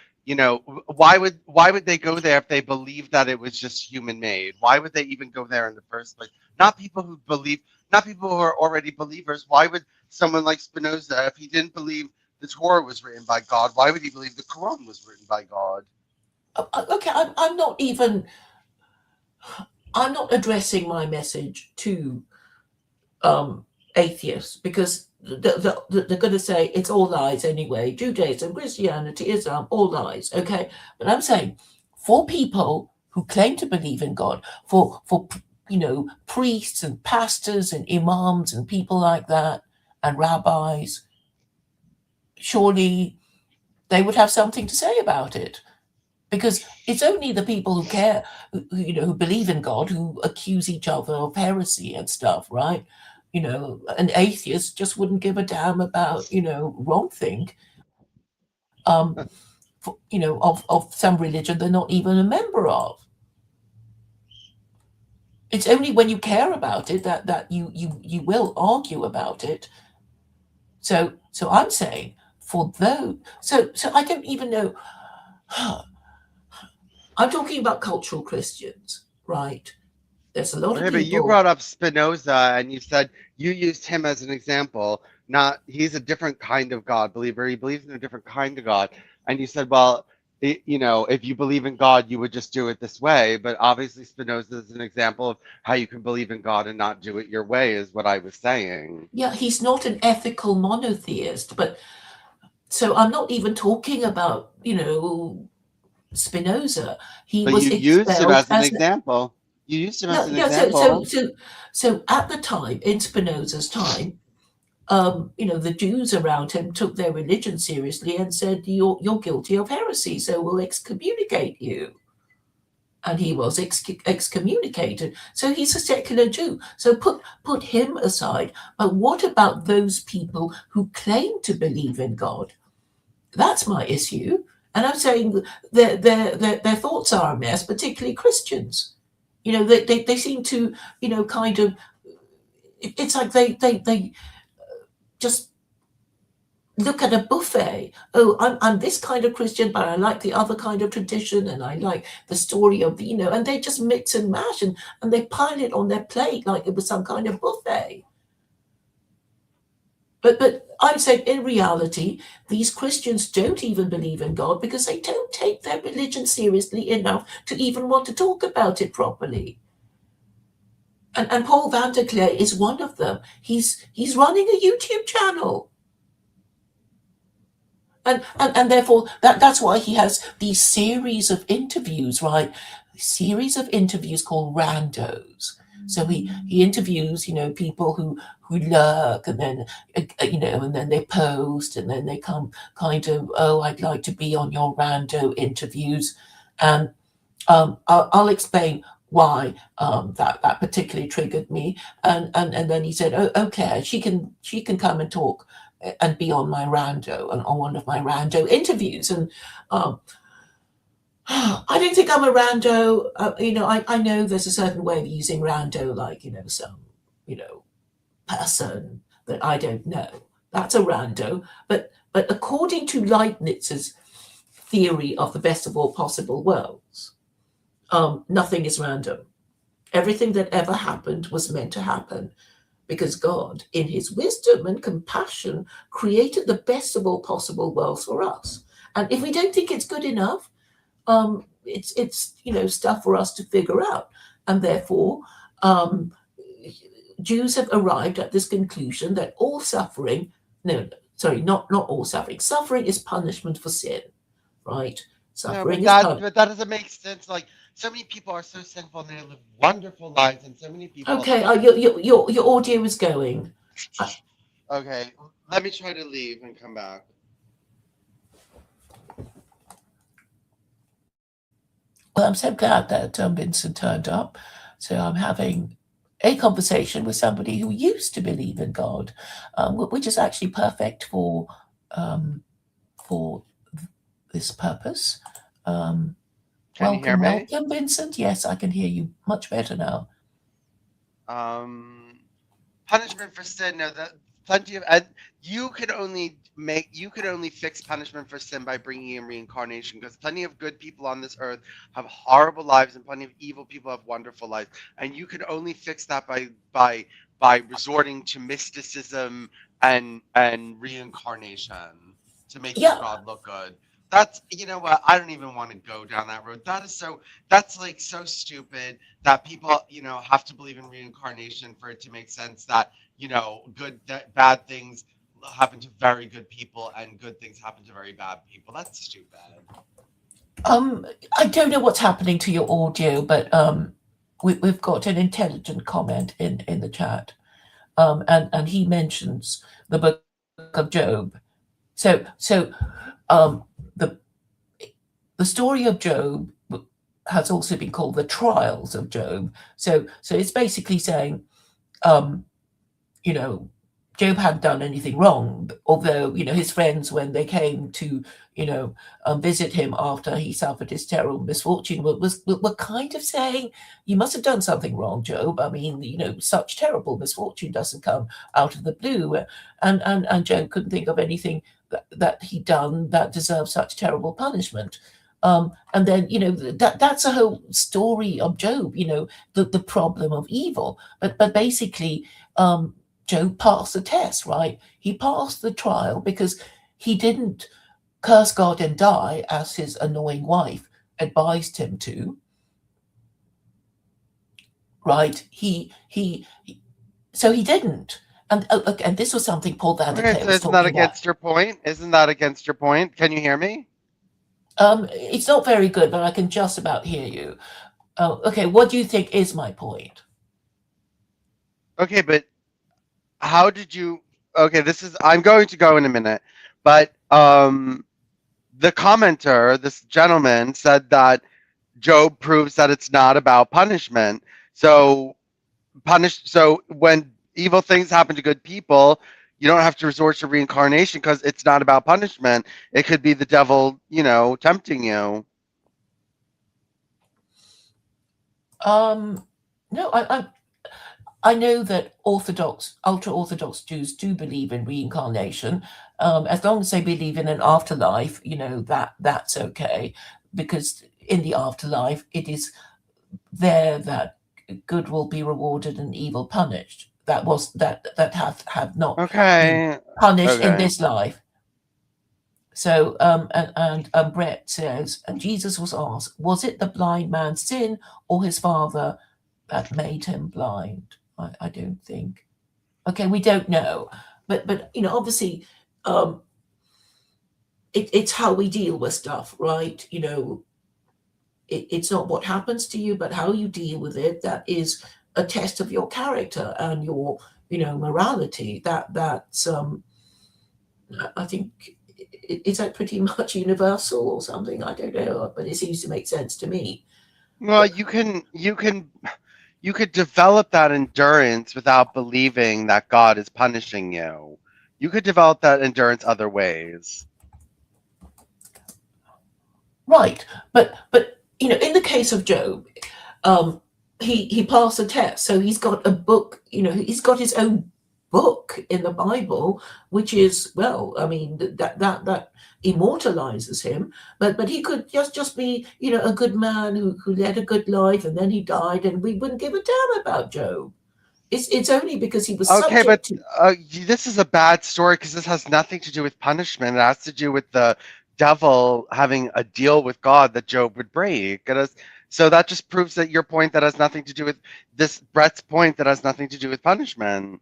why would they go there if they believe that it was just human made? Why would they even go there in the first place? Not people who believe, not people who are already believers. Why would someone like Spinoza, if he didn't believe the Torah was written by God, why would he believe the Quran was written by God? Okay, I'm not addressing my message to atheists, because they're going to say it's all lies anyway. Judaism, Christianity, Islam, all lies. Okay, but I'm saying for people who claim to believe in God, for priests and pastors and imams and people like that and rabbis, surely they would have something to say about it. Because it's only the people who care, who believe in God, who accuse each other of heresy and stuff, right? An atheist just wouldn't give a damn about, wrongthink, of some religion they're not even a member of. It's only when you care about it that you will argue about it. So I'm saying for those, so I don't even know. I'm talking about cultural Christians, right? There's a lot of Okay, but you people. brought up Spinoza and you said you used him as an example. Not, he's a different kind of God believer. He believes in a different kind of God. And you said, well, if you believe in God, you would just do it this way. But obviously, Spinoza is an example of how you can believe in God and not do it your way, is what I was saying. Yeah, he's not an ethical monotheist, but so I'm not even talking about, Spinoza. He But was you used him expelled as an as example. You used him as no, an no. So at the time, in Spinoza's time, the Jews around him took their religion seriously and said, "You're guilty of heresy, so we'll excommunicate you." And he was excommunicated. So he's a secular Jew. So put him aside. But what about those people who claim to believe in God? That's my issue. And I'm saying their thoughts are a mess, particularly Christians. They seem to, kind of, it's like they just look at a buffet. Oh, I'm this kind of Christian, but I like the other kind of tradition, and I like the story of and they just mix and mash, and they pile it on their plate like it was some kind of buffet. But I'm saying in reality, these Christians don't even believe in God because they don't take their religion seriously enough to even want to talk about it properly. And Paul Vanderklay is one of them. He's running a YouTube channel. And therefore that's why he has these series of interviews, right? Series of interviews called randos. So he interviews, people who lurk, and then and then they post, and then they come kind of, oh, I'd like to be on your rando interviews. And I'll explain why that particularly triggered me. And then he said, oh, okay, she can come and talk and be on my rando and on one of my rando interviews. And I don't think I'm a rando. I know there's a certain way of using rando, like some person that I don't know. That's a rando. But according to Leibniz's theory of the best of all possible worlds, nothing is random. Everything that ever happened was meant to happen, because God, in his wisdom and compassion, created the best of all possible worlds for us. And if we don't think it's good enough, it's stuff for us to figure out. And therefore, Jews have arrived at this conclusion that all suffering, no, sorry, not all suffering. Suffering is punishment for sin, right? No, but Suffering is that punishment. but that doesn't make sense. Like, so many people are so sinful and they live wonderful lives, and so many people. Okay, your audio is going. Okay, let me try to leave and come back. Well, I'm so glad that Vincent turned up. So I'm having a conversation with somebody who used to believe in God, which is actually perfect for this purpose. Can you hear Welcome, me? welcome, Vincent. Yes, I can hear you much better now. Punishment for sin. No, that plenty of, and you can only fix punishment for sin by bringing in reincarnation, because plenty of good people on this earth have horrible lives and plenty of evil people have wonderful lives, and you can only fix that by resorting to mysticism and reincarnation to make your Yeah, God look good. That's, you know what, I don't even want to go down that road. That's like so stupid that people, have to believe in reincarnation for it to make sense that, bad things happen to very good people and good things happen to very bad people. That's stupid. I don't know what's happening to your audio, but we've got an intelligent comment in the chat, and he mentions the book of Job. So the story of Job has also been called the trials of Job. So it's basically saying, Job hadn't done anything wrong, although, his friends, when they came to, visit him after he suffered his terrible misfortune, were kind of saying, you must have done something wrong, Job. I mean, such terrible misfortune doesn't come out of the blue. And Job couldn't think of anything that he'd done that deserved such terrible punishment. And then, that's a whole story of Job, the problem of evil. But basically, Job passed the test, right? He passed the trial because he didn't curse God and die as his annoying wife advised him to, right? So he didn't. And this was something Paul Okay, Vanderklay so was isn't that talking about. against your point? Isn't that against your point? Can you hear me? It's not very good, but I can just about hear you. Okay, what do you think is my point? Okay, but how did you? Okay, I'm going to go in a minute, but the commenter, this gentleman, said that Job proves that it's not about punishment. So when evil things happen to good people, you don't have to resort to reincarnation because it's not about punishment. It could be the devil, tempting you. No, I know that ultra-Orthodox Jews do believe in reincarnation. As long as they believe in an afterlife, that's okay, because in the afterlife, it is there that good will be rewarded and evil punished. That have not been Okay. punished in Okay. this life. So, and Brett says, and Jesus was asked, was it the blind man's sin or his father that made him blind? I don't think. Okay, we don't know, but obviously, it's how we deal with stuff, right? It's not what happens to you, but how you deal with it. That is a test of your character and your morality. That's I think, is that pretty much universal or something? I don't know, but it seems to make sense to me. Well, you could develop that endurance without believing that God is punishing you. You could develop that endurance other ways. Right, but in the case of Job, he passed the test, so he's got a book. He's got his own book in the Bible, which is, well, I mean, that immortalizes him. But he could just be a good man who led a good life, and then he died, and we wouldn't give a damn about Job. It's only because he was Okay, subject but to. this is a bad story because this has nothing to do with punishment. It has to do with the devil having a deal with God that Job would break. So that just proves that your point that has nothing to do with this Brett's point that has nothing to do with punishment.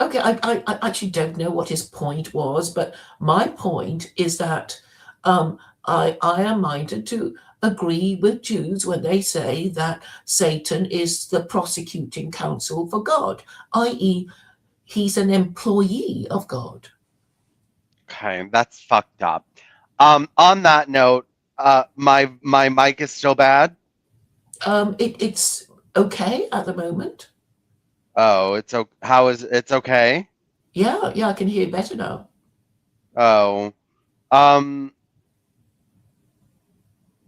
Okay, I actually don't know what his point was, but my point is that I am minded to agree with Jews when they say that Satan is the prosecuting counsel for God, i.e., he's an employee of God. Okay, that's fucked up. On that note, my mic is still bad. It's okay at the moment. Oh, it's okay? Yeah, yeah, I can hear you better now. Oh, um,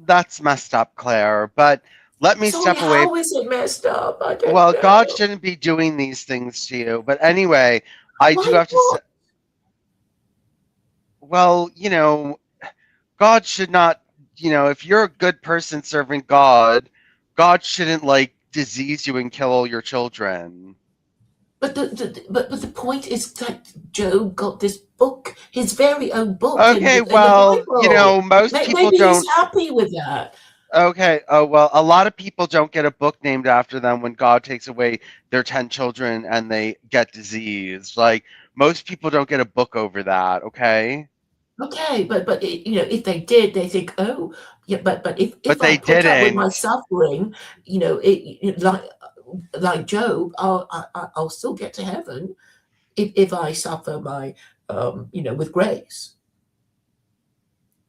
that's messed up, Claire. But let me Sorry, step away. how is it messed up? I don't Well, God know. shouldn't be doing these things to you. But anyway, I do Why have to say, not? well, God should not, if you're a good person serving God, God shouldn't like disease you and kill all your children. But the point is that Job got this book, his very own book Okay, in the well, Bible. most people Maybe he's don't. happy with that. Okay, oh, well, a lot of people don't get a book named after them when God takes away their 10 children and they get diseased. Like, most people don't get a book over that, okay? Okay, but if they did, they think, oh, yeah, but But if I they put up with my didn't. suffering, like Job, I'll still get to heaven if I suffer my with grace.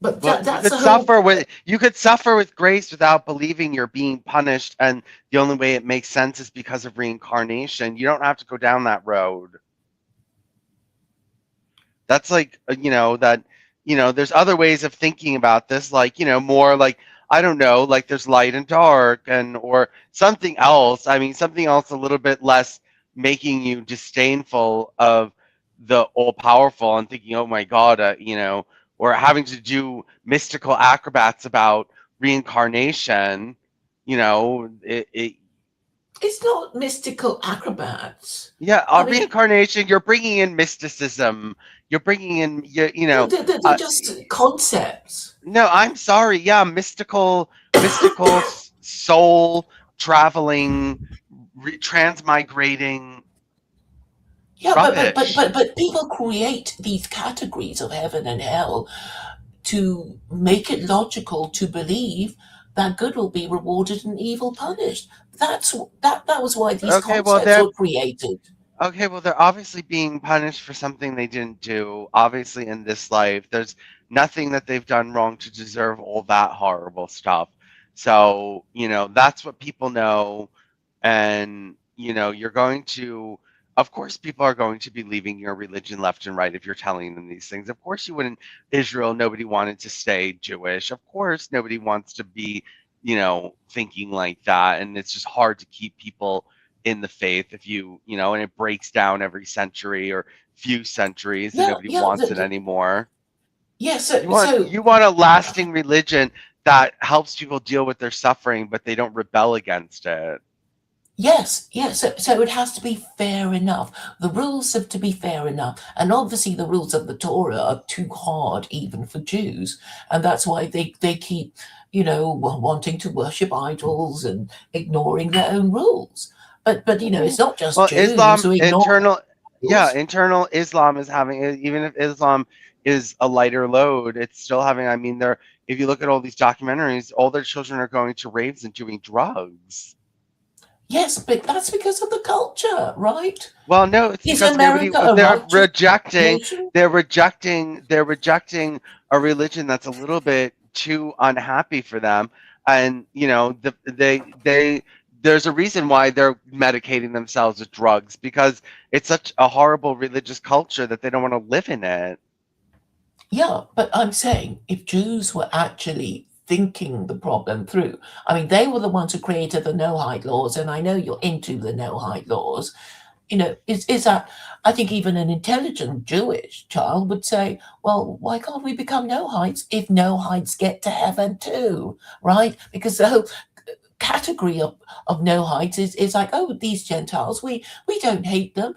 But Well, that's the whole. you could suffer with grace without believing you're being punished, and the only way it makes sense is because of reincarnation. You don't have to go down that road. That's like, there's other ways of thinking about this, like, more like, I don't know, like there's light and dark and or something else. I mean, something else a little bit less making you disdainful of the all powerful and thinking, oh my God, or having to do mystical acrobats about reincarnation. It It's not mystical acrobats. Yeah, I mean, reincarnation. You're bringing in mysticism. You're bringing in, no, they're just concepts. no, I'm sorry. Yeah, mystical soul traveling, transmigrating Yeah, rubbish. but people create these categories of heaven and hell to make it logical to believe that good will be rewarded and evil punished. That was why these Okay, well concepts they're were created. okay, well they're obviously being punished for something they didn't do. Obviously, in this life, there's nothing that they've done wrong to deserve all that horrible stuff. So, that's what people know. And you're going to, of course, people are going to be leaving your religion left and right if you're telling them these things. Of course, you wouldn't. Israel, nobody wanted to stay Jewish. Of course, nobody wants to be thinking like that, and it's just hard to keep people in the faith if and it breaks down every century or few centuries, and Yeah, nobody yeah, wants it anymore. yeah. you want you want a lasting religion that helps people deal with their suffering, but they don't rebel against it. Yes, yes. So it has to be fair enough. The rules have to be fair enough. And obviously, the rules of the Torah are too hard even for Jews. And that's why they keep, wanting to worship idols and ignoring their own rules. But Okay. it's not just Well, Jews who ignore Yeah, rules. internal Islam is having, even if Islam is a lighter load, it's still having, I mean, if you look at all these documentaries, all their children are going to raves and doing drugs. Yes, but that's because of the culture, right? Well, no, it's Is because America a righteous nation? they're rejecting a religion that's a little bit too unhappy for them. And, there's a reason why they're medicating themselves with drugs, because it's such a horrible religious culture that they don't want to live in it. Yeah, but I'm saying if Jews were actually thinking the problem through, I mean, they were the ones who created the no-hide laws, and I know you're into the no-hide laws. Is that I think even an intelligent Jewish child would say, well, why can't we become no-hides if no-hides get to heaven too, right? Because the whole category of no-hides is like, oh, these Gentiles, we don't hate them.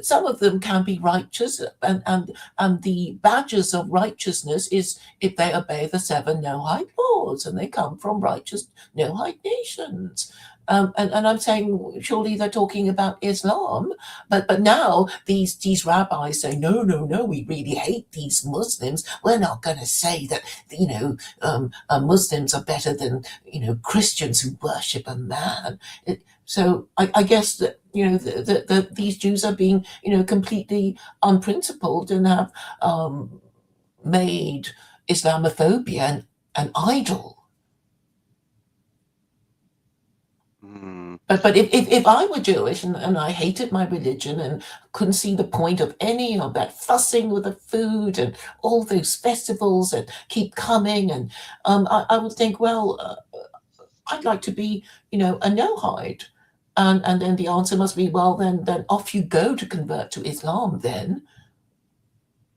Some of them can be righteous, and the badges of righteousness is if they obey the seven no-hide laws, and they come from righteous no-hide nations. And I'm saying surely they're talking about Islam, but now these rabbis say no, no, no, we really hate these Muslims. We're not going to say that Muslims are better than Christians who worship a man. So I guess that these Jews are being completely unprincipled and have made Islamophobia an idol. But if I were Jewish and I hated my religion and couldn't see the point of any of that fussing with the food and all those festivals and keep coming, and I would think, well, I'd like to be, a no-hide. And then the answer must be, well, then off you go to convert to Islam then.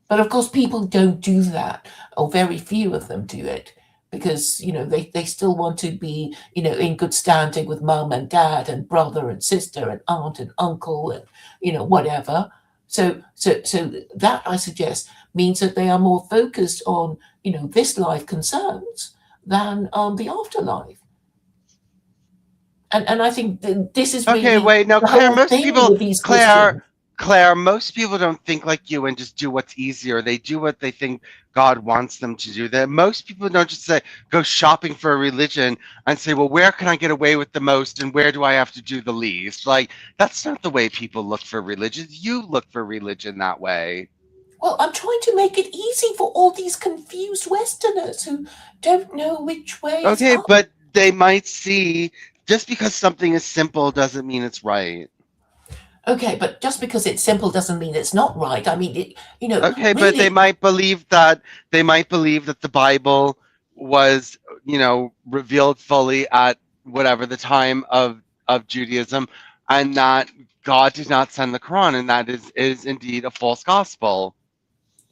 But of course, people don't do that, or very few of them do it, because they still want to be in good standing with mum and dad and brother and sister and aunt and uncle and whatever. So that, I suggest, means that they are more focused on this life concerns than the afterlife. And I think this is really wait, no, the Claire. whole Most thing people, with these Christians. Claire, most people don't think like you and just do what's easier. They do what they think God wants them to do. That most people don't just go shopping for a religion and say, well, where can I get away with the most and where do I have to do the least? Like, that's not the way people look for religion. You look for religion that way. Well, I'm trying to make it easy for all these confused Westerners who don't know which way is up. But they might see, just because something is simple doesn't mean it's right. Okay, but just because it's simple doesn't mean it's not right. I mean, Okay, really, but they might believe that the Bible was, revealed fully at whatever the time of Judaism, and that God did not send the Quran, and that is indeed a false gospel.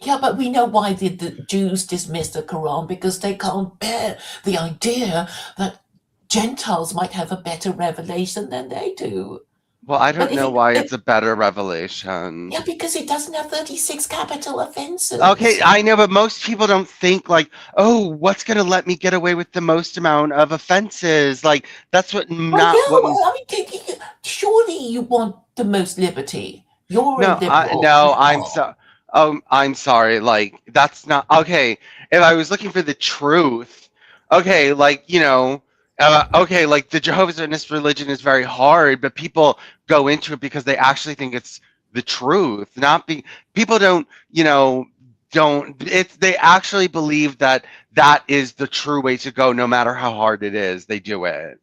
Yeah, but we know why the Jews dismissed the Quran, because they can't bear the idea that Gentiles might have a better revelation than they do. Well, I don't know why it's a better revelation. Yeah, because it doesn't have 36 capital offenses. Okay, I know, but most people don't think like, oh, what's going to let me get away with the most amount of offenses? Like, that's what surely you want the most liberty. You're a liberal. I'm sorry. Like, that's not okay. If I was looking for the truth, okay, like, like the Jehovah's Witness religion is very hard, but people go into it because they actually think it's the truth. People don't, they actually believe that is the true way to go, no matter how hard it is. They do it.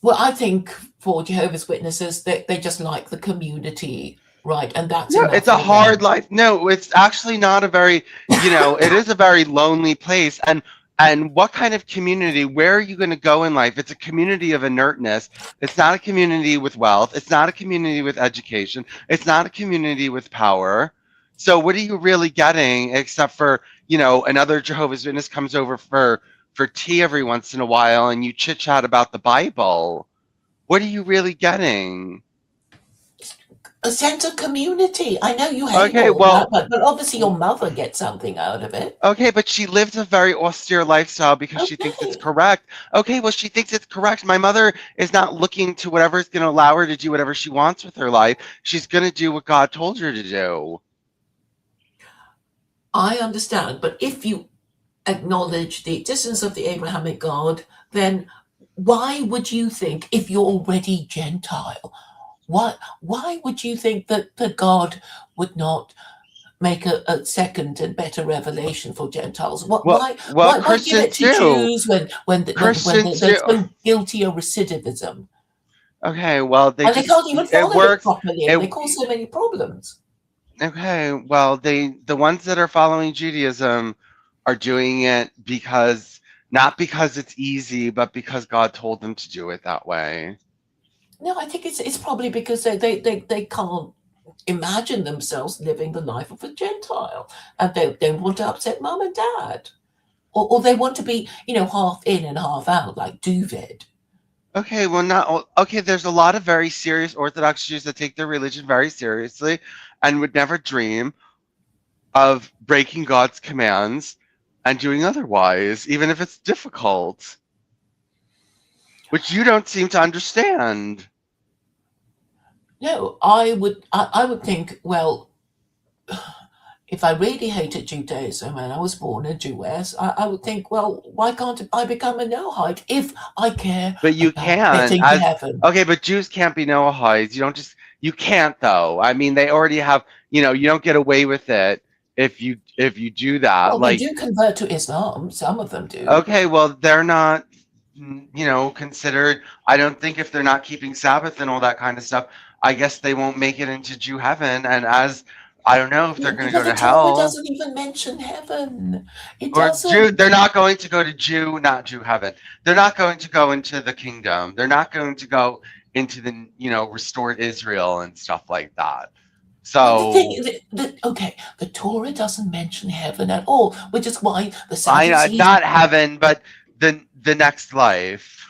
Well, I think for Jehovah's Witnesses, they just like the community, right? And that's it's a hard life. No, it's actually not a very, it is a very lonely place. And what kind of community? Where are you going to go in life? It's a community of inertness. It's not a community with wealth. It's not a community with education. It's not a community with power. So what are you really getting, except for, another Jehovah's Witness comes over for tea every once in a while and you chit chat about the Bible? What are you really getting? A sense of community. I know you hate that, but obviously your mother gets something out of it. Okay, but she lives a very austere lifestyle because she thinks it's correct. Okay, well, she thinks it's correct. My mother is not looking to whatever is going to allow her to do whatever she wants with her life. She's going to do what God told her to do. I understand, but if you acknowledge the existence of the Abrahamic God, then why would you think, if you're already Gentile, why would you think that God would not make a second and better revelation for Gentiles? Why give it to Jews when they're so guilty of recidivism? Okay, well, they can't even follow it properly, and they cause so many problems. Okay, well, the ones that are following Judaism are doing it not because it's easy, but because God told them to do it that way. No, I think it's probably because they can't imagine themselves living the life of a Gentile, and they don't want to upset mum and dad, or they want to be half in and half out like Duvid. Okay, well, there's a lot of very serious Orthodox Jews that take their religion very seriously and would never dream of breaking God's commands and doing otherwise, even if it's difficult. Which you don't seem to understand. No, I would think, well, if I really hated Judaism and I was born a Jewess, I would think, well, why can't I become a Noahide if I care? But you can. Okay, but Jews can't be Noahides. You can't though. I mean, they already have. You don't get away with it if you do that. Well, they do convert to Islam. Some of them do. Okay, well, they're not. considered. I don't think if they're not keeping Sabbath and all that kind of stuff, I guess they won't make it into Jew heaven. And as I don't know if they're Yeah, going to go because the to Torah hell doesn't even mention heaven. It or Jew. doesn't. They're not going to go to Jew, not Jew heaven. They're not going to go into the kingdom. They're not going to go into the restored Israel and stuff like that. Well, the thing So is, okay, the Torah doesn't mention heaven at all, which is why the Sadducees. not heaven, but the next life.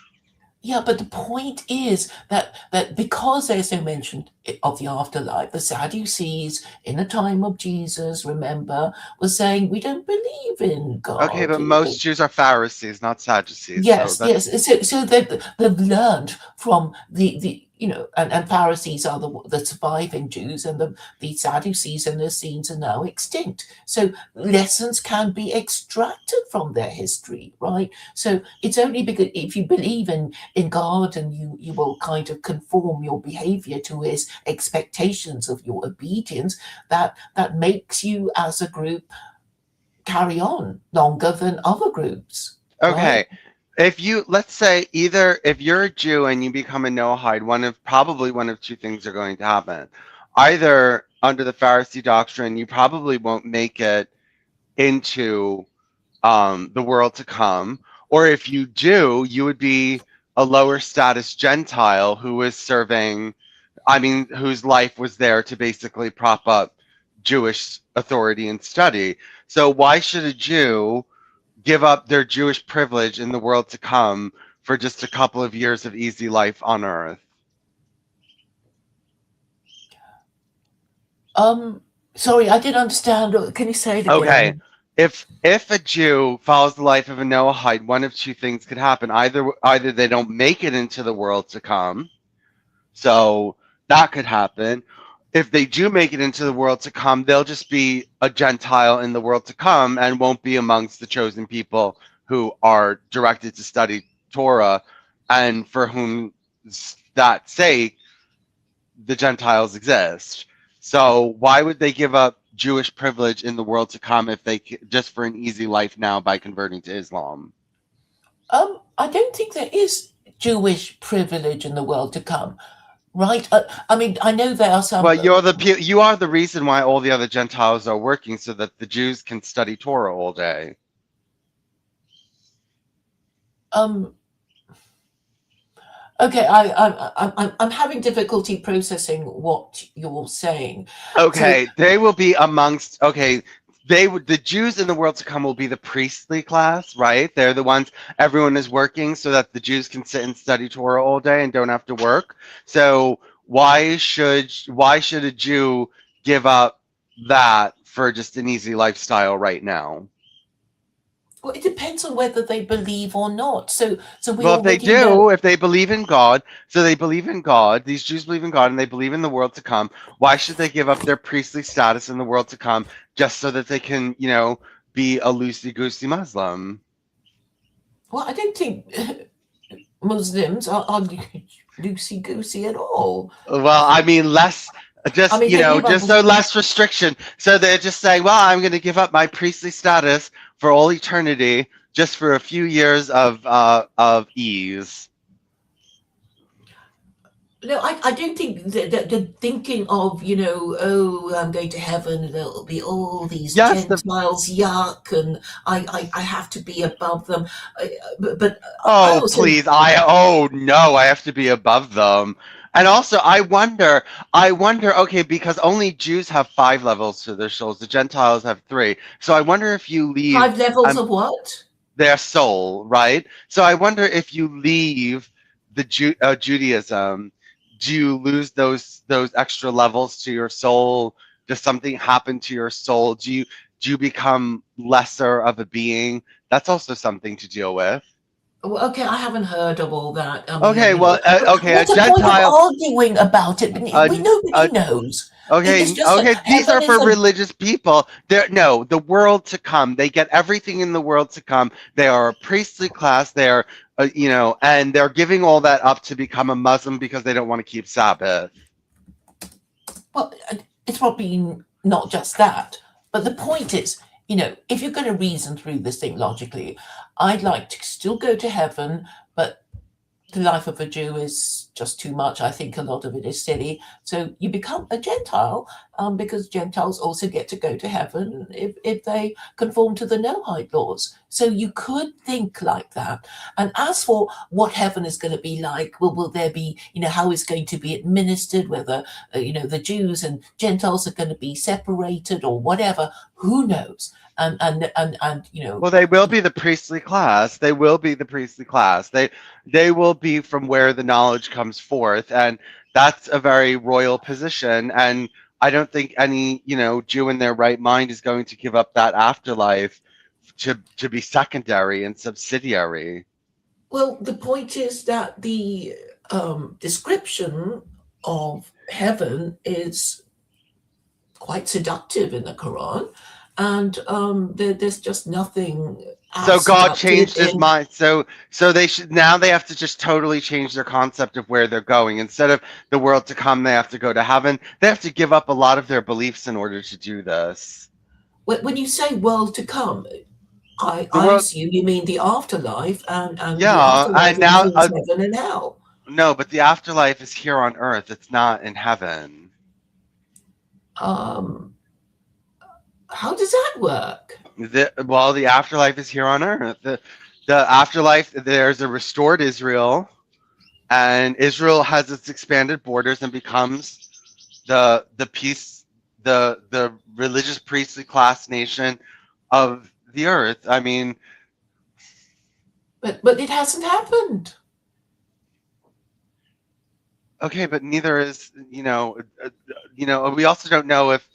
Yeah, but the point is that because there's no mention of the afterlife, the Sadducees in the time of Jesus, remember, were saying we don't believe in Okay, God. but most Jews are Pharisees, not Sadducees. So Yes, that's yes. So they've learned from and Pharisees are the surviving Jews, and the Sadducees and the Essenes are now extinct. So lessons can be extracted from their history, right? So it's only because if you believe in God and you will kind of conform your behavior to his expectations of your obedience, that makes you as a group carry on longer than other groups, right? okay. If you let's say either if you're a Jew and you become a Noahide, probably one of two things are going to happen. Either under the Pharisee doctrine, you probably won't make it into the world to come, or if you do, you would be a lower status Gentile who was serving, whose life was there to basically prop up Jewish authority and study. So why should a Jew give up their Jewish privilege in the world to come for just a couple of years of easy life on earth? Sorry, I didn't understand. Can you say it Okay. again? If a Jew follows the life of a Noahide, one of two things could happen. Either they don't make it into the world to come, so that could happen. If they do make it into the world to come, they'll just be a Gentile in the world to come and won't be amongst the chosen people who are directed to study Torah, and for whom that sake the Gentiles exist. So why would they give up Jewish privilege in the world to come if they just for an easy life now by converting to Islam? I don't think there is Jewish privilege in the world to come, right? I mean, I know there are some. Well, you are the reason why all the other Gentiles are working so that the Jews can study Torah all day. Okay, I'm having difficulty processing what you're saying. Okay, they will be amongst. Okay, the Jews in the world to come will be the priestly class, right? They're the ones everyone is working so that the Jews can sit and study Torah all day and don't have to work. So why should a Jew give up that for just an easy lifestyle right now? Well, it depends on whether they believe or not. So we Well, if they already know. do, if they believe in God, so they believe in God, these Jews believe in God and they believe in the world to come, why should they give up their priestly status in the world to come just so that they can, be a loosey-goosey Muslim? Well, I don't think Muslims are loosey goosey at all. Well, less, I just, mean, they give up. just so less restriction. So they're just saying, well, I'm going to give up my priestly status for all eternity just for a few years of ease. No, I don't think that the thinking of, oh, I'm going to heaven, and there'll be all these Yes, Gentiles, yuck, and I have to be above them. But I oh, also, please. Oh, no, I have to be above them. And also, I wonder, okay, because only Jews have 5 levels to their souls, the Gentiles have 3. So I wonder if you leave 5 levels of what? their soul, right? So I wonder if you leave the Judaism, do you lose those extra levels to your soul? Does something happen to your soul? Do you become lesser of a being? That's also something to deal with. Well, okay, I haven't heard of all that. Okay, well, okay, a What's the point of Gentile, arguing about it? a, Nobody a knows. It's okay, just that okay, these heaven are is for a. religious people. No, the world to come. They get everything in the world to come. They are a priestly class. They are, and they're giving all that up to become a Muslim because they don't want to keep Sabbath. Well, it's probably not just that. But the point is, if you're going to reason through this thing logically, I'd like to still go to heaven, but the life of a Jew is just too much. I think a lot of it is silly. So you become a Gentile, because Gentiles also get to go to heaven if they conform to the Noahide laws. So you could think like that. And as for what heaven is going to be like, will there be, how it's going to be administered, whether, the Jews and Gentiles are going to be separated or whatever, who knows? And Well, they will be the priestly class. They will be the priestly class. They will be from where the knowledge comes forth, and that's a very royal position. And I don't think any Jew in their right mind is going to give up that afterlife to be secondary and subsidiary. Well, the point is that the description of heaven is quite seductive in the Quran, and there's just nothing. So God changed his mind. So they have to just totally change their concept of where they're going. Instead of the world to come, they have to go to heaven. They have to give up a lot of their beliefs in order to do this. When you say world to come, I assume you mean the afterlife, and yeah, the afterlife and now heaven and hell. No, but the afterlife is here on earth. It's not in heaven. How does that work? The afterlife is here on earth. The afterlife, there's a restored Israel, and Israel has its expanded borders and becomes the religious priestly class nation of the earth. I mean, but it hasn't happened. Okay, but neither is we also don't know if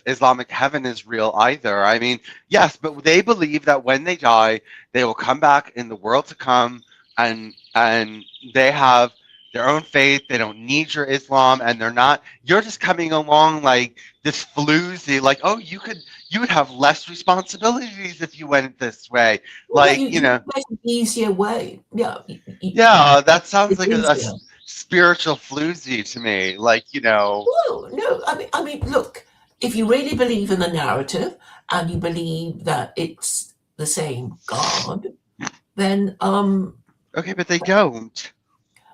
Islamic heaven is real either. I mean, yes, but they believe that when they die, they will come back in the world to come, and they have their own faith. They don't need your Islam, and you're just coming along like this floozy, like, oh, you would have less responsibilities if you went this way. Well, like, an easier way. Yeah. Yeah, that sounds like a spiritual floozy to me. Like, Well, no, I mean, look, if you really believe in the narrative and you believe that it's the same God, then okay, but they don't.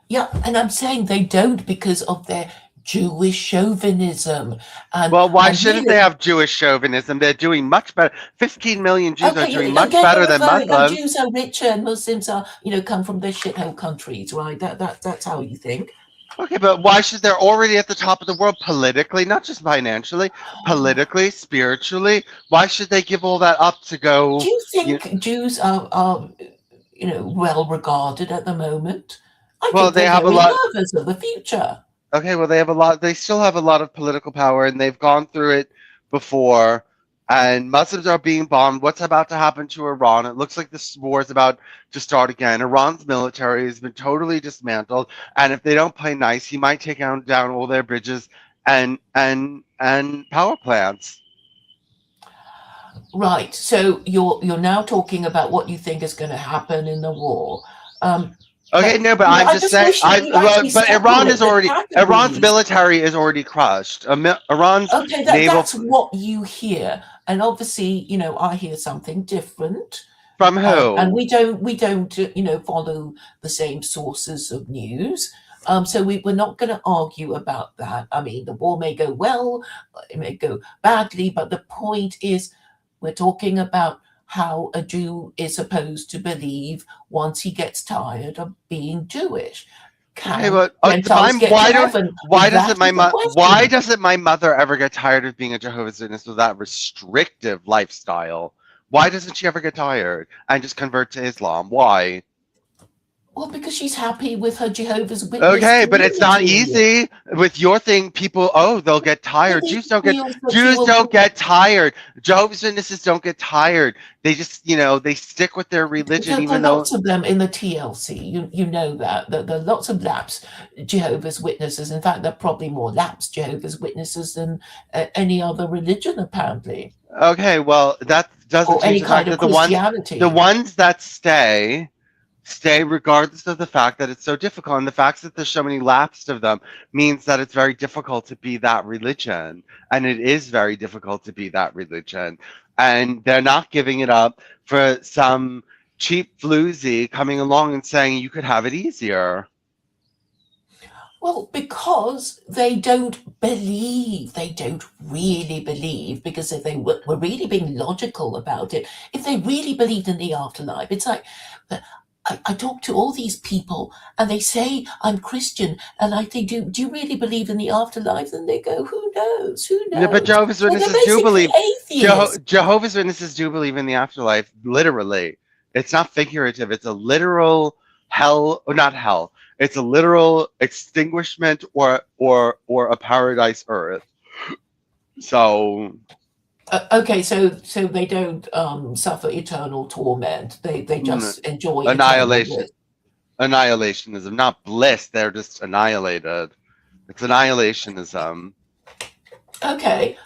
Yeah, and I'm saying they don't because of their Jewish chauvinism. Well, why shouldn't they have Jewish chauvinism? They're doing much better. 15 million Jews are doing much better than Muslims. Jews are richer and Muslims are, come from the shithole countries, right? That's how you think. Okay, but why should they're already at the top of the world politically, not just financially, politically, spiritually? Why should they give all that up to go? Do you think Jews are well regarded at the moment? I think they have a lot nervous of the future. Okay, well, they still have a lot of political power, and they've gone through it before, and Muslims are being bombed. What's about to happen to Iran? It looks like this war is about to start again. Iran's military has been totally dismantled, and if they don't play nice, he might take down all their bridges and power plants. Right, so you're now talking about what you think is going to happen in the war. Okay, no, but I'm just saying. But Iran's military is already crushed. Iran's that's what you hear, and obviously, I hear something different. From who? And we don't, follow the same sources of news. So we're not going to argue about that. I mean, the war may go well, it may go badly, but the point is, we're talking about how a Jew is supposed to believe once he gets tired of being Jewish. Why doesn't my mother ever get tired of being a Jehovah's Witness with that restrictive lifestyle? Why doesn't she ever get tired and just convert to Islam? Why? Well, because she's happy with her Jehovah's Witness. Okay, but it's not easy. With your thing, people, they'll get tired. Jews don't get tired. Jehovah's Witnesses don't get tired. They just, they stick with their religion. There are lots of them in the TLC. You know that. There are lots of lapsed Jehovah's Witnesses. In fact, there are probably more lapsed Jehovah's Witnesses than any other religion, apparently. Okay, well, that doesn't change the fact that the ones that stay regardless of the fact that it's so difficult, and the fact that there's so many lapsed of them means that it's very difficult to be that religion, and it is very difficult to be that religion, and they're not giving it up for some cheap floozy coming along and saying you could have it easier. Well, because they don't believe, they don't really believe, because if they were really being logical about it, if they really believed in the afterlife, it's like, I talk to all these people and they say, I'm Christian, and I think, do you really believe in the afterlife? And they go, who knows? Who knows? Yeah, but Jehovah's Well, Witnesses they're do basically believe. atheists. Jehovah's Witnesses do believe in the afterlife, literally. It's not figurative. It's a literal hell, or not hell. It's a literal extinguishment or a paradise earth. So Okay, so they don't suffer eternal torment. They just enjoy eternal bliss. Annihilationism, not bliss. They're just annihilated. It's annihilationism. Okay.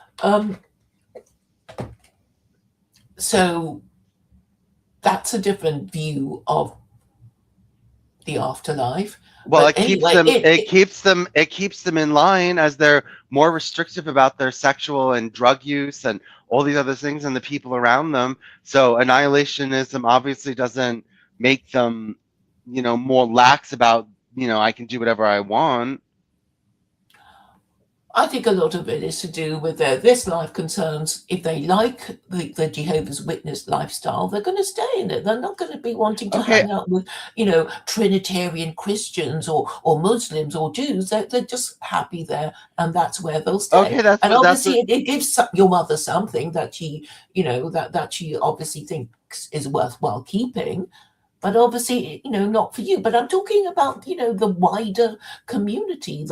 So that's a different view of the afterlife. Well, But it keeps them in line as they're more restrictive about their sexual and drug use and all these other things and the people around them. So annihilationism obviously doesn't make them, more lax about, I can do whatever I want. I think a lot of it is to do with this life concerns. If they like the Jehovah's Witness lifestyle, they're going to stay in it. They're not going to be wanting to hang out with, Trinitarian Christians or Muslims or Jews. They're just happy there, and that's where they'll stay. Okay, obviously it gives your mother something that she, that she obviously thinks is worthwhile keeping. But obviously, not for you. But I'm talking about, the wider community.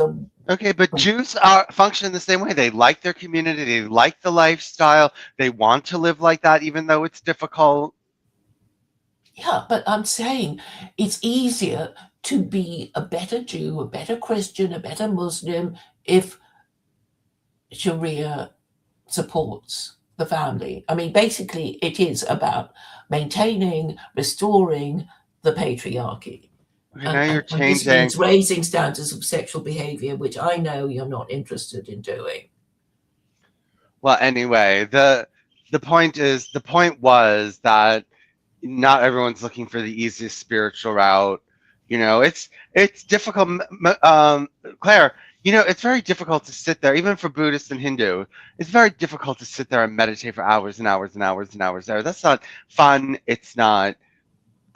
Okay, but Jews function the same way. They like their community. They like the lifestyle. They want to live like that, even though it's difficult. Yeah, but I'm saying it's easier to be a better Jew, a better Christian, a better Muslim if Sharia supports the family. I mean, basically, it is about maintaining, restoring the patriarchy. Okay, now you're And this changing. means raising standards of sexual behavior, which I know you're not interested in doing. Well, anyway, the point was that not everyone's looking for the easiest spiritual route. It's difficult. Claire, it's very difficult to sit there, even for Buddhists and Hindu. It's very difficult to sit there and meditate for hours and hours and hours and hours there. That's not fun. It's not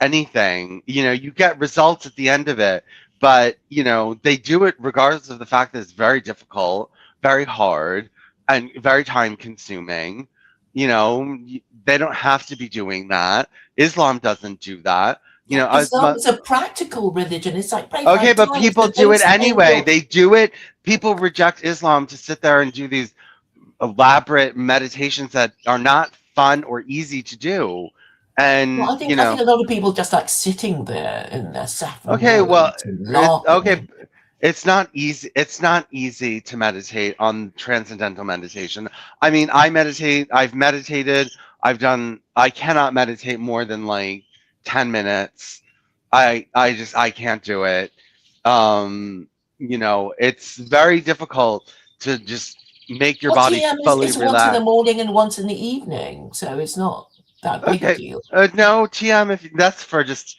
anything. You get results at the end of it, but they do it regardless of the fact that it's very difficult, very hard, and very time consuming. They don't have to be doing that. Islam doesn't do that. Islam is a practical religion. It's like okay, but people do it anyway. They do it. People reject Islam to sit there and do these elaborate meditations that are not fun or easy to do. And I think a lot of people just like sitting there in their saffron. Okay, well, it's not easy. It's not easy to meditate on transcendental meditation. I mean, I meditate. I've meditated. I cannot meditate more than like 10 minutes. I can't do it. It's very difficult to just make your body fully it's relax. Once in the morning and once in the evening, so it's not that big a deal. No, TM, if that's for just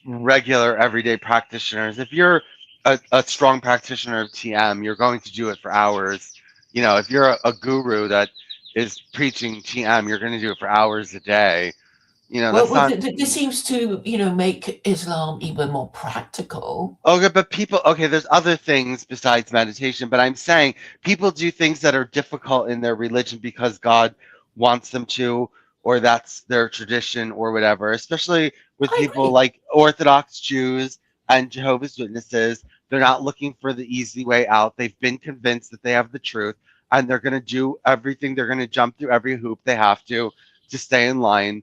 regular everyday practitioners. If you're a strong practitioner of TM, you're going to do it for hours. If you're a guru that is preaching TM, you're going to do it for hours a day. This seems to, make Islam even more practical. Okay, but there's other things besides meditation, but I'm saying people do things that are difficult in their religion because God wants them to, or that's their tradition or whatever, especially with people like Orthodox Jews and Jehovah's Witnesses. They're not looking for the easy way out. They've been convinced that they have the truth, and they're going to do everything. They're going to jump through every hoop they have to stay in line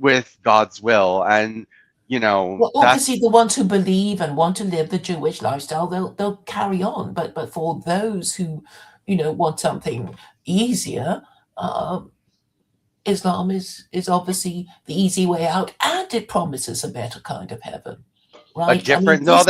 with God's will. And obviously the ones who believe and want to live the Jewish lifestyle, they'll carry on. But for those who want something easier, Islam is obviously the easy way out, and it promises a better kind of heaven. Right? They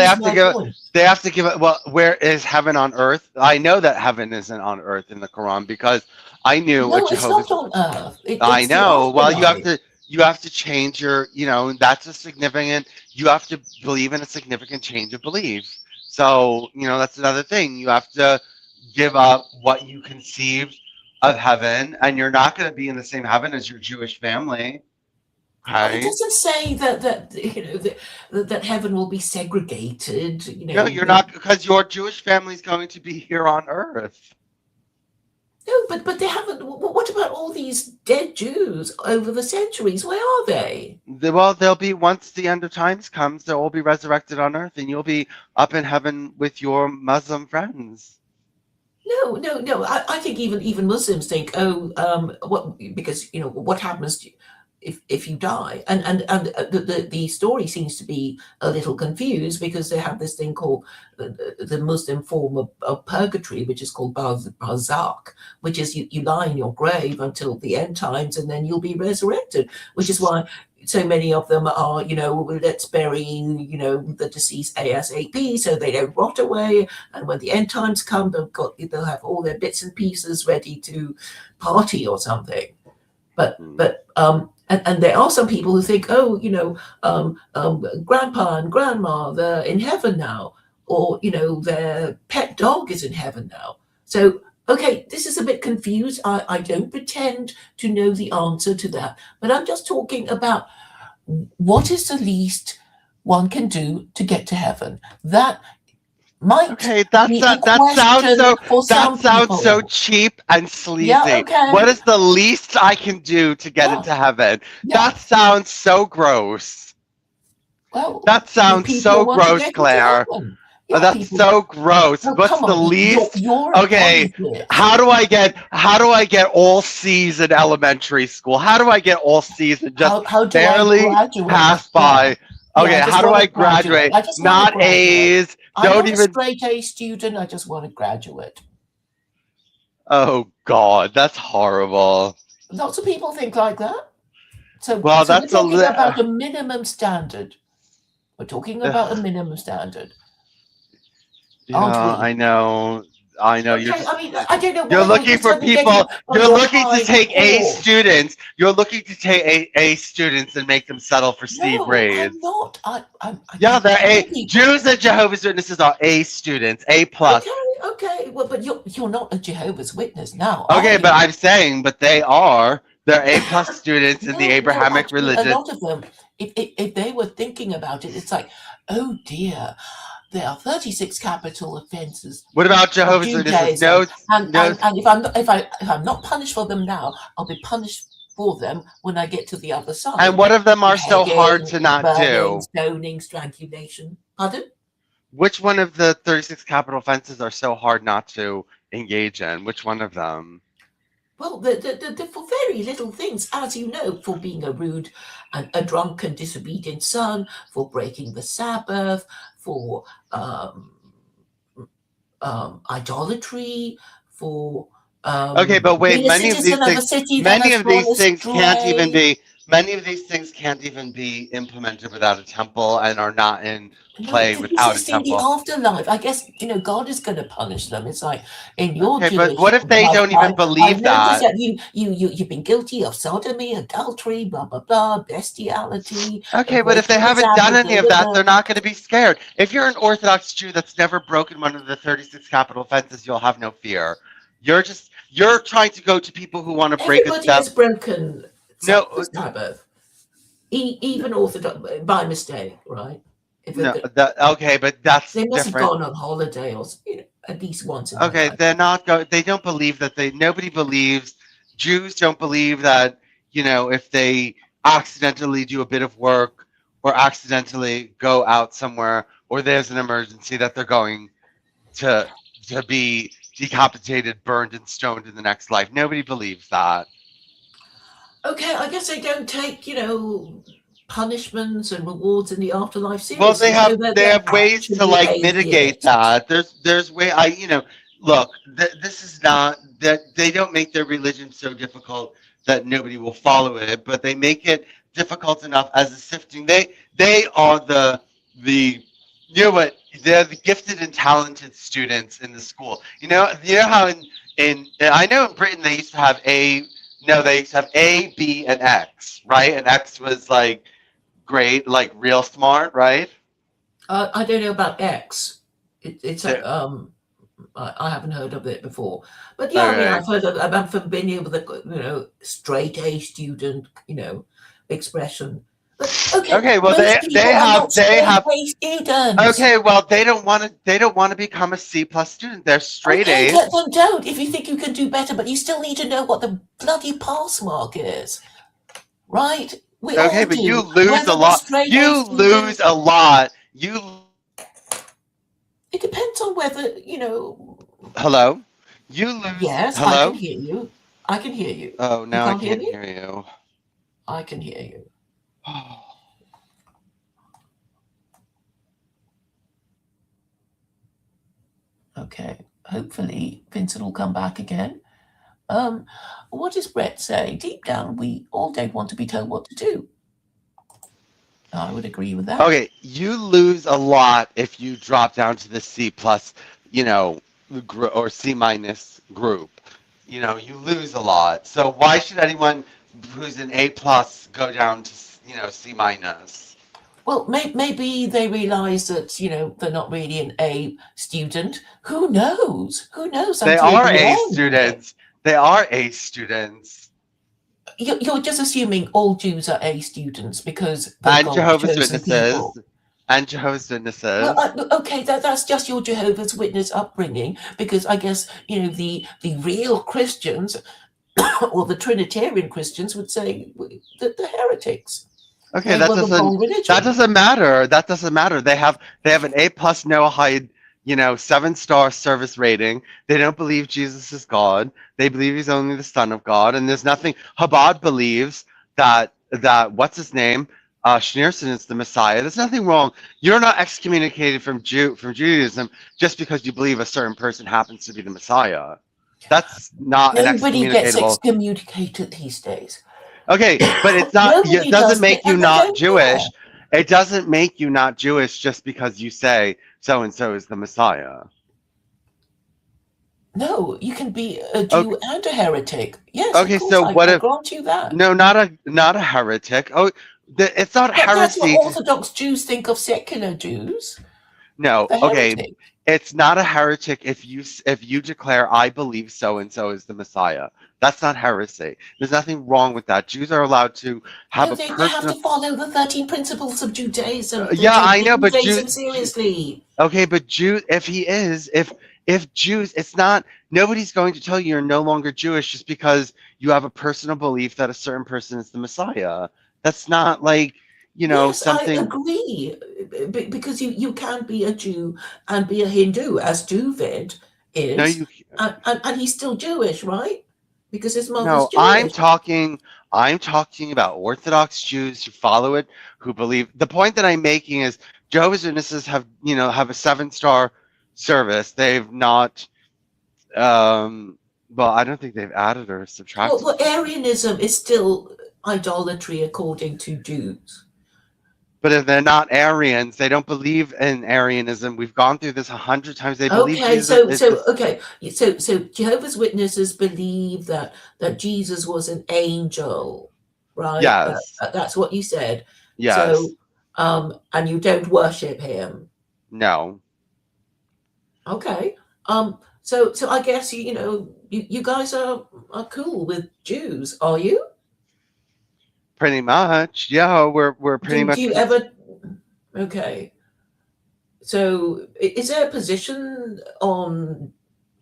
have to give it. Well, where is heaven on earth? I know that heaven isn't on earth in the Quran because I knew it's not on earth. I know. Well, you have to. you have to change your, that's a significant, you have to believe in a significant change of belief. So, that's another thing. You have to give up what you conceived of heaven, and you're not going to be in the same heaven as your Jewish family. Well, it Okay? doesn't say that heaven will be segregated. No, you're not, because your Jewish family is going to be here on earth. No, but they haven't. What about all these dead Jews over the centuries? Where are they? Well, they'll be, once the end of times comes, they'll all be resurrected on earth, and you'll be up in heaven with your Muslim friends. No. I think even Muslims think, what, because what happens if you die, and the story seems to be a little confused because they have this thing called the Muslim form of purgatory, which is called barzakh, which is you lie in your grave until the end times, and then you'll be resurrected, which is why so many of them are, let's bury, the deceased ASAP so they don't rot away. And when the end times come, they'll have all their bits and pieces ready to party or something. But and there are some people who think, grandpa and grandma, they're in heaven now, or their pet dog is in heaven now. So okay, this is a bit confused. I don't pretend to know the answer to that, but I'm just talking about what is the least one can do to get to heaven. That might that sounds so cheap and sleazy. Yeah, okay. What is the least I can do to get into heaven? Yeah. That sounds so gross. Well, that sounds so gross, Claire. Yeah, that's so gross. Oh, what's the least? Okay, how do I get all C's in elementary school? How do I get all C's and just barely pass by? Yeah. Okay, how do I graduate? Not A's. I'm not a straight A student. I just want to graduate. Oh God, that's horrible. Lots of people think like that. So, well, we're talking about a minimum standard. We're talking about a minimum standard. Yeah, I know. Okay, I don't know. You're looking for people. You're looking to take A students. You're looking to take A students and make them settle for C grades. I'm not. Yeah, they're A. Jews and Jehovah's Witnesses are A students, A plus. Okay. Well, but you're not a Jehovah's Witness now. Okay, but I'm saying, but they are. They're A plus students in the Abrahamic religion. A lot of them, if they were thinking about it, it's like, oh dear. There are 36 capital offences. What about Jehovah's Witnesses? No. And if I'm not punished for them now, I'll be punished for them when I get to the other side. And what of them are so hard to not do? Stoning, strangulation. Pardon? Which one of the 36 capital offences are so hard not to engage in? Which one of them? Well, for very little things, as you know, for being a rude and a drunken, disobedient son, for breaking the Sabbath, for idolatry, for okay, but wait, many of these things can't even be implemented without a temple and are not in play without a temple. The afterlife, I guess, God is going to punish them. It's like in your Jewish, but what if they don't even believe that? You've been guilty of sodomy, adultery, blah blah blah, bestiality. Okay, but if they haven't done any of that, they're not going to be scared. If you're an Orthodox Jew that's never broken one of the 36 capital offenses, you'll have no fear. You're trying to go to people who want to break a Everybody has broken Sabbath. Even Orthodox by mistake, right? Okay, but that's they must different. have gone on holiday or at least once. Okay, they're not going. They don't believe that. Nobody believes. Jews don't believe that. If they accidentally do a bit of work or accidentally go out somewhere or there's an emergency, that they're going to be decapitated, burned, and stoned in the next life. Nobody believes that. Okay, I guess they don't take punishments and rewards in the afterlife seriously. Well, they have ways to mitigate that. There's way look, this is not that they don't make their religion so difficult that nobody will follow it, but they make it difficult enough as a sifting. They are the they're the gifted and talented students in the school. You know how in I know in Britain they used to have A No, they used to have A, B, and X, right? And X was like great, like real smart, right? I don't know about X. It's There- I haven't heard of it before, but yeah, I mean, Okay. I've heard of, I'm familiar with the straight A student expression. But okay, Okay, well most they people are not straight have A students. okay, well they don't want to become a C plus student. They're straight Okay, A's. then don't if you think you can do better, but you still need to know what the bloody pass mark is, right? We Okay, all but you do. lose a Whether the lot. straight A You student, lose a lot. You it depends on whether hello? You lose Yes, I can hello? hear you. I can hear you. Oh, You now I can't hear can't me? hear you. I can hear you. Okay. Hopefully Vincent will come back again. What does Brett say? Deep down, we all don't want to be told what to do. I would agree with that. Okay, you lose a lot if you drop down to the C plus, or C minus group. You lose a lot. So why should anyone who's an A plus go down to C minus? Well, maybe they realise that they're not really an A student. Who knows? Who knows They until are the A end? students. They are A students. You're just assuming all Jews are A students because they're And God's Jehovah's chosen people. Witnesses. And Jehovah's Witnesses. Well, okay, that's just your Jehovah's Witness upbringing, because I guess the real Christians or the Trinitarian Christians would say that the heretics. Okay, They were the wrong religion. that doesn't matter. That doesn't matter. They have an A plus Noahide, 7-star service rating. They don't believe Jesus is God. They believe he's only the Son of God. And there's nothing. Chabad believes that what's his name? Schneerson is the Messiah. There's nothing wrong. You're not excommunicated from Judaism just because you believe a certain person happens to be the Messiah. That's not an Nobody gets excommunicatable. excommunicated these days. Okay, but it's not. Nobody It doesn't does make it, you and they not don't Jewish. care. It doesn't make you not Jewish just because you say so and so is the Messiah. No, you can be a Jew and a heretic. Yes, Okay, of course, so what I if grant you that. no, not a heretic. Oh, it's not But that's what heresy. Orthodox Jews think of secular Jews. No, The okay, heretic. it's not a heretic if you declare I believe so and so is the Messiah. That's not heresy. There's nothing wrong with that. Jews are allowed to have No, a they have personal. to follow the 13 principles of Judaism. They Yeah, take I know, but Judaism seriously. Okay, but Jew, if Jews, it's not. Nobody's going to tell you you're no longer Jewish just because you have a personal belief that a certain person is the Messiah. That's not like Yes, I something. agree. Because you can be a Jew and be a Hindu, as Duvid No, is, and he's still Jewish, right? Because his mother's no. Jewish. I'm talking about Orthodox Jews who follow it, who believe. The point that I'm making is Jehovah's Witnesses have have a 7-star service. They've not. Well, I don't think they've added or subtracted. Well, Arianism is still idolatry according to Jews. But if they're not Arians, they don't believe in Arianism. We've gone through this 100 times. They believe Okay, Jesus. so Jehovah's Witnesses believe that Jesus was an angel, right? Yes. That's what you said. Yes. So, and you don't worship him. No. Okay. So I guess you guys are cool with Jews, are you? Pretty much. Yeah, we're pretty much. Do you ever? Okay. So is there a position on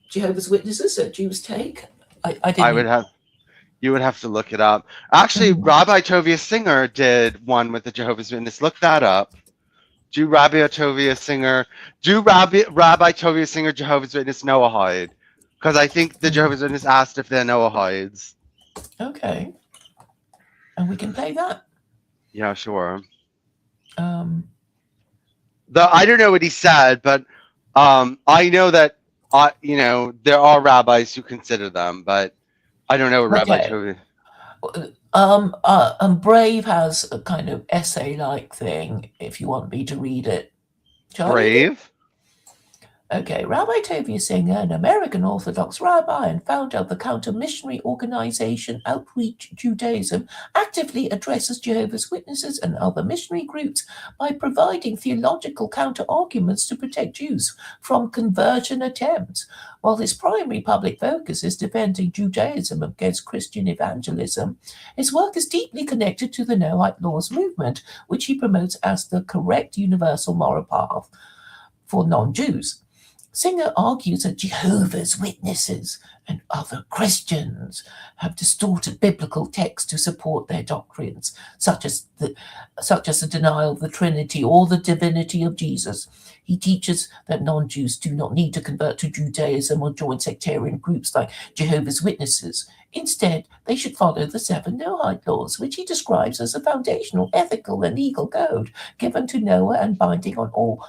Jehovah's Witnesses that Jews take? I would have. You would have to look it up. Actually, Rabbi Tovia Singer did one with the Jehovah's Witness. Look that up. Do Rabbi Tovia Singer Jehovah's Witness Noahide? Because I think the Jehovah's Witness asked if they're Noahides. Okay. And we can play that. Yeah, sure. I don't know what he said, but I know that there are rabbis who consider them, but I don't know what Rabbi Tovia. Brave has a kind of essay-like thing. If you want me to read it, Brave. Okay, Rabbi Tovia Singer, an American Orthodox rabbi and founder of the counter-missionary organization Outreach Judaism, actively addresses Jehovah's Witnesses and other missionary groups by providing theological counter-arguments to protect Jews from conversion attempts. While his primary public focus is defending Judaism against Christian evangelism, his work is deeply connected to the Noahide Laws movement, which he promotes as the correct universal moral path for non-Jews. Singer argues that Jehovah's Witnesses and other Christians have distorted biblical texts to support their doctrines, such as the denial of the Trinity or the divinity of Jesus. He teaches that non-Jews do not need to convert to Judaism or join sectarian groups like Jehovah's Witnesses. Instead, they should follow the 7 Noahide laws, which he describes as a foundational ethical and legal code given to Noah and binding on all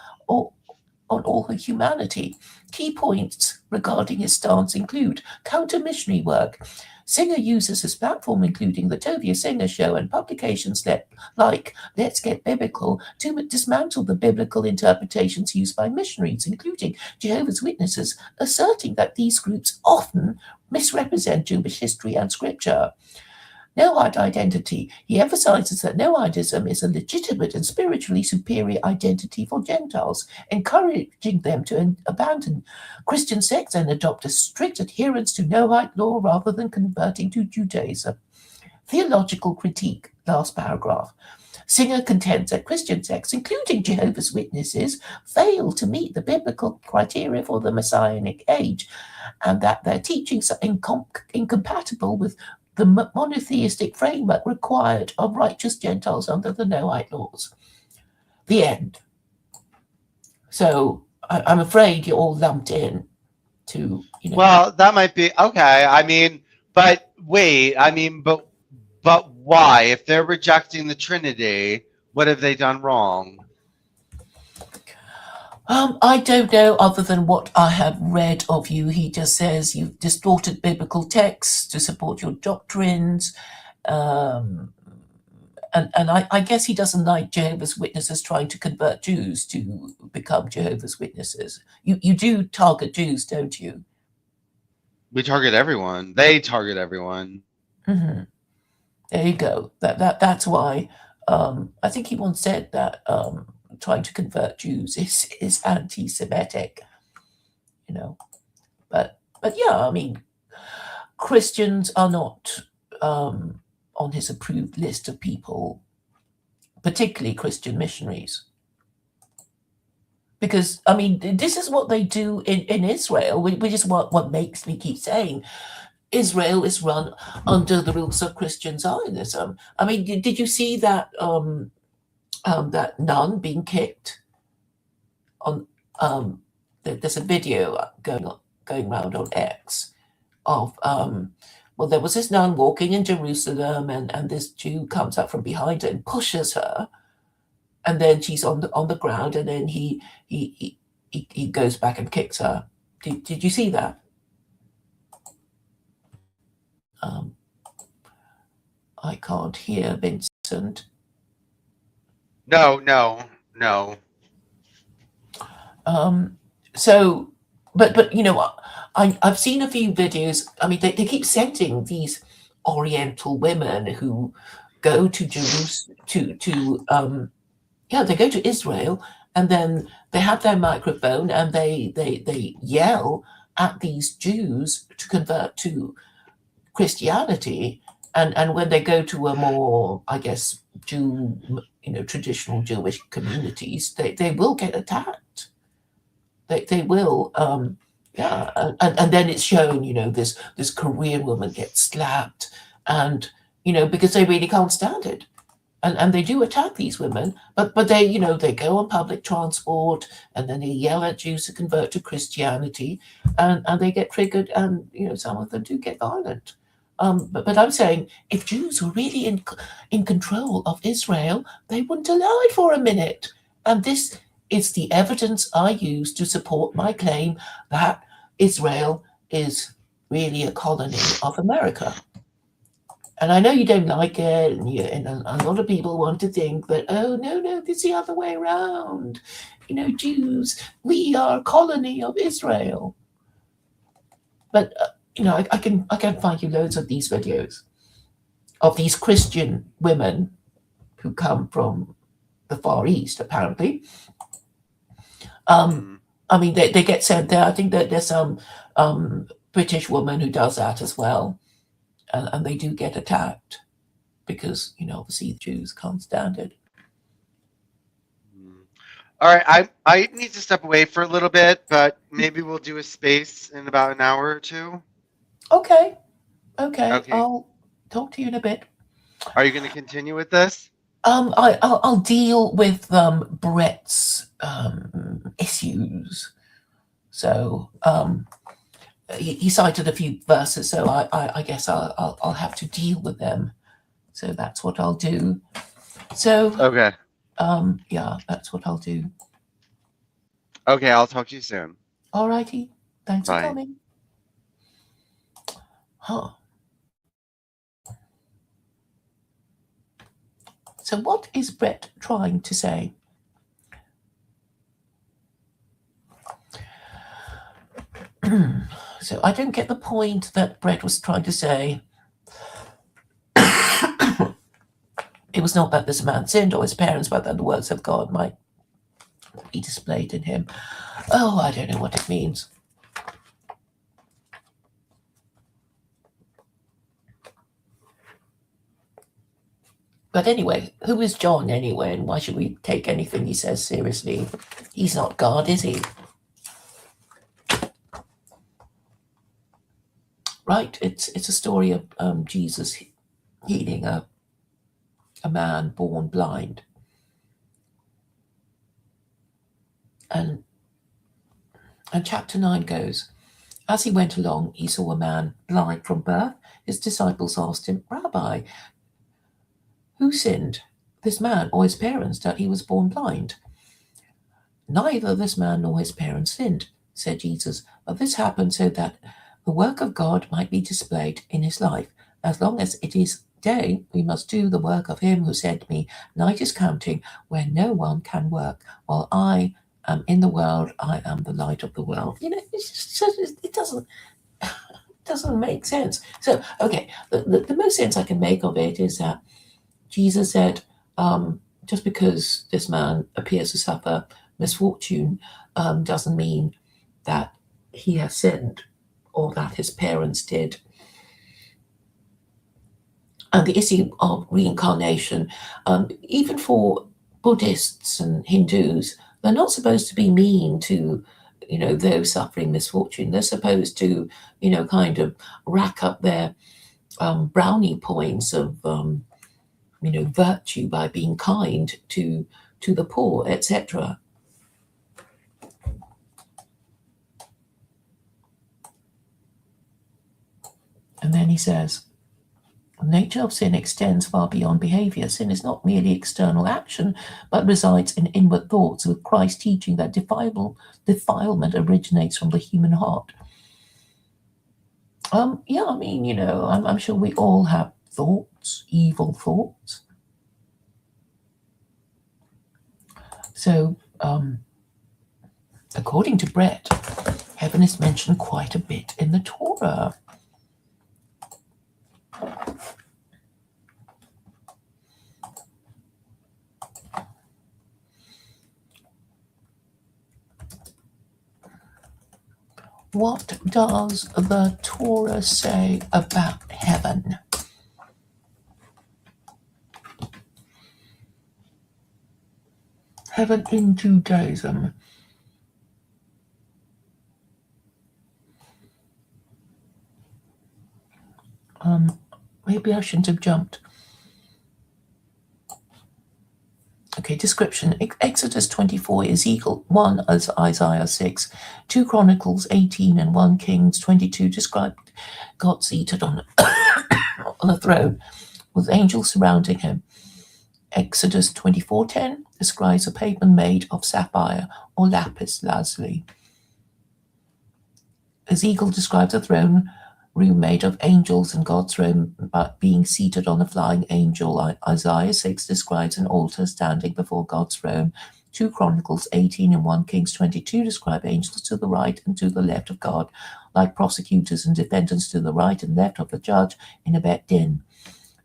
humanity. Key points regarding his stance include counter-missionary work. Singer uses his platform, including the Tovia Singer Show and publications like Let's Get Biblical, to dismantle the biblical interpretations used by missionaries, including Jehovah's Witnesses, asserting that these groups often misrepresent Jewish history and scripture. Noahide identity. He emphasizes that Noahidism is a legitimate and spiritually superior identity for Gentiles, encouraging them to abandon Christian sects and adopt a strict adherence to Noahide law rather than converting to Judaism. Theological critique, last paragraph. Singer contends that Christian sects, including Jehovah's Witnesses, fail to meet the biblical criteria for the Messianic age, and that their teachings are incompatible with the monotheistic framework required of righteous Gentiles under the Noahide laws. The end. So I'm afraid you're all lumped in to, Well, that might be okay. I mean, but wait. I mean, but why? If they're rejecting the Trinity, what have they done wrong? I don't know, other than what I have read of you. He just says you've distorted biblical texts to support your doctrines. And I guess he doesn't like Jehovah's Witnesses trying to convert Jews to become Jehovah's Witnesses. You do target Jews, don't you? We target everyone. They target everyone. Mm-hmm. There you go. That's why I think he once said that trying to convert Jews is anti-Semitic, But yeah, I mean, Christians are not on his approved list of people, particularly Christian missionaries. Because, I mean, this is what they do in Israel, which is what makes me keep saying Israel is run under the rules of Christian Zionism. I mean, did you see that that nun being kicked on? There's a video going around on X of well, there was this nun walking in Jerusalem, and this Jew comes up from behind her and pushes her, and then she's on the ground, and then he goes back and kicks her. Did you see that? I can't hear Vincent. No. So, but I've seen a few videos. I mean, they keep sending these Oriental women who go to Jerusalem they go to Israel, and then they have their microphone and they yell at these Jews to convert to Christianity, and when they go to a more, I guess, traditional Jewish communities, they will get attacked. They will, and then it's shown, this Korean woman gets slapped, and because they really can't stand it, and they do attack these women, but they they go on public transport, and then they yell at Jews to convert to Christianity, and they get triggered, and some of them do get violent. But I'm saying, if Jews were really in control of Israel, they wouldn't allow it for a minute. And this is the evidence I use to support my claim that Israel is really a colony of America. And I know you don't like it, and a lot of people want to think that, oh, no, it's the other way around. Jews, we are a colony of Israel. But, I can find you loads of these videos of these Christian women who come from the Far East, apparently. I mean, they get sent there. I think that there's some British woman who does that as well. And they do get attacked because, obviously the Jews can't stand it. All right, I need to step away for a little bit, but maybe we'll do a space in about an hour or two. Okay. I'll talk to you in a bit. Are you going to continue with this? I'll deal with Brett's issues. So he cited a few verses, so I guess I'll have to deal with them. So that's what I'll do. So okay. Yeah, that's what I'll do. Okay, I'll talk to you soon. All righty. Thanks Bye. for coming. Huh. So what is Brett trying to say? So I don't get the point that Brett was trying to say. It was not that this man sinned or his parents, but that the works of God might be displayed in him. Oh, I don't know what it means. But anyway, who is John anyway, and why should we take anything he says seriously? He's not God, is he? Right, it's a story of Jesus healing a man born blind. And chapter 9 goes, as he went along, he saw a man blind from birth. His disciples asked him, Rabbi, who sinned, this man or his parents, that he was born blind? Neither this man nor his parents sinned, said Jesus, but this happened so that the work of God might be displayed in his life. As long as it is day, we must do the work of him who sent me. Night is counting where no one can work. While I am in the world, I am the light of the world. It doesn't make sense. So, okay, the most sense I can make of it is that Jesus said, just because this man appears to suffer misfortune doesn't mean that he has sinned or that his parents did. And the issue of reincarnation, even for Buddhists and Hindus, they're not supposed to be mean to, those suffering misfortune. They're supposed to, kind of rack up their brownie points of, virtue by being kind to the poor, etc. And then he says, the nature of sin extends far beyond behavior. Sin is not merely external action, but resides in inward thoughts, with Christ teaching that defilement originates from the human heart. Yeah, I mean, I'm sure we all have thoughts, evil thoughts. So, according to Brett, heaven is mentioned quite a bit in the Torah. What does the Torah say about heaven? Heaven in Judaism. Maybe I shouldn't have jumped. Okay, description. Exodus 24, Ezekiel 1, as Isaiah 6, 2 Chronicles 18 and 1 Kings 22 describe God seated on a throne with angels surrounding him. Exodus 24:10 describes a pavement made of sapphire or lapis lazuli. Ezekiel describes a throne room made of angels and God's throne being seated on a flying angel. Isaiah 6 describes an altar standing before God's throne. 2 Chronicles 18 and 1 Kings 22 describe angels to the right and to the left of God, like prosecutors and defendants to the right and left of the judge in a Bet Din.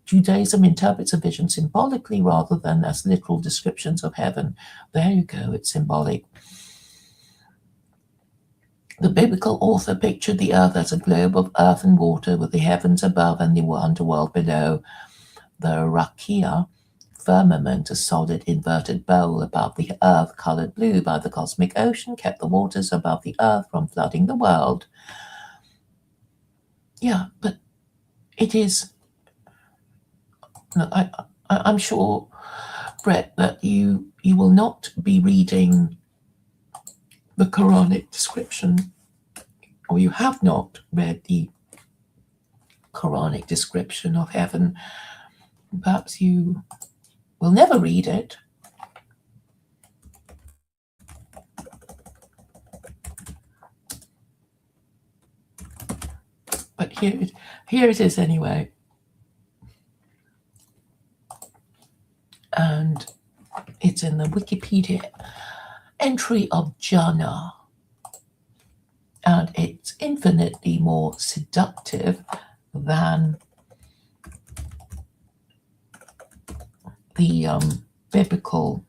Judaism interprets a vision symbolically rather than as literal descriptions of heaven. There you go, it's symbolic. The biblical author pictured the earth as a globe of earth and water with the heavens above and the underworld below. The rakia, firmament, a solid inverted bowl above the earth, colored blue by the cosmic ocean, kept the waters above the earth from flooding the world. Yeah, but it is... I'm sure, Brett, that you will not be reading the Quranic description, or you have not read the Quranic description of heaven. Perhaps you will never read it. But here it is anyway. And it's in the Wikipedia entry of Jannah. And it's infinitely more seductive than the biblical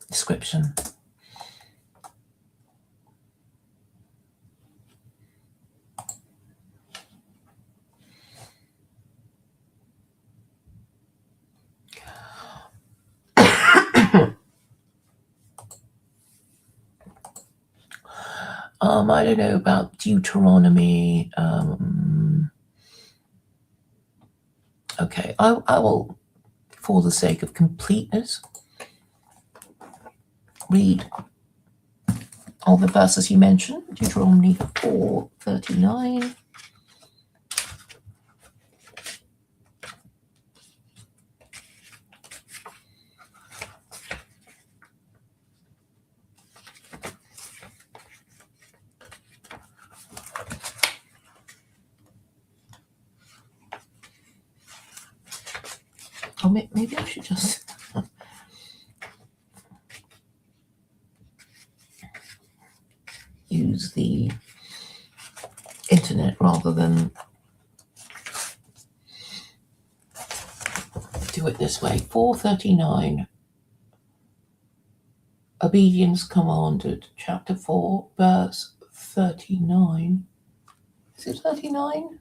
description. I don't know about Deuteronomy. Okay, I will, for the sake of completeness, read all the verses you mentioned. Deuteronomy 4:39. Oh, maybe I should just use the internet rather than do it this way. 4:39. Obedience commanded. Chapter 4, verse 39. Is it 39?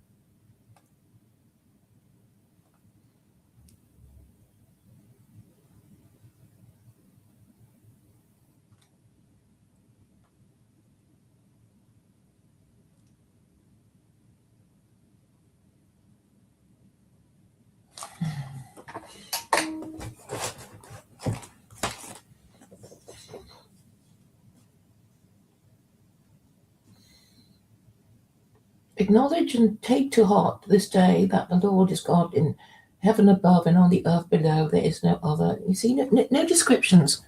Acknowledge and take to heart this day that the Lord is God in heaven above and on the earth below. There is no other. You see, no descriptions.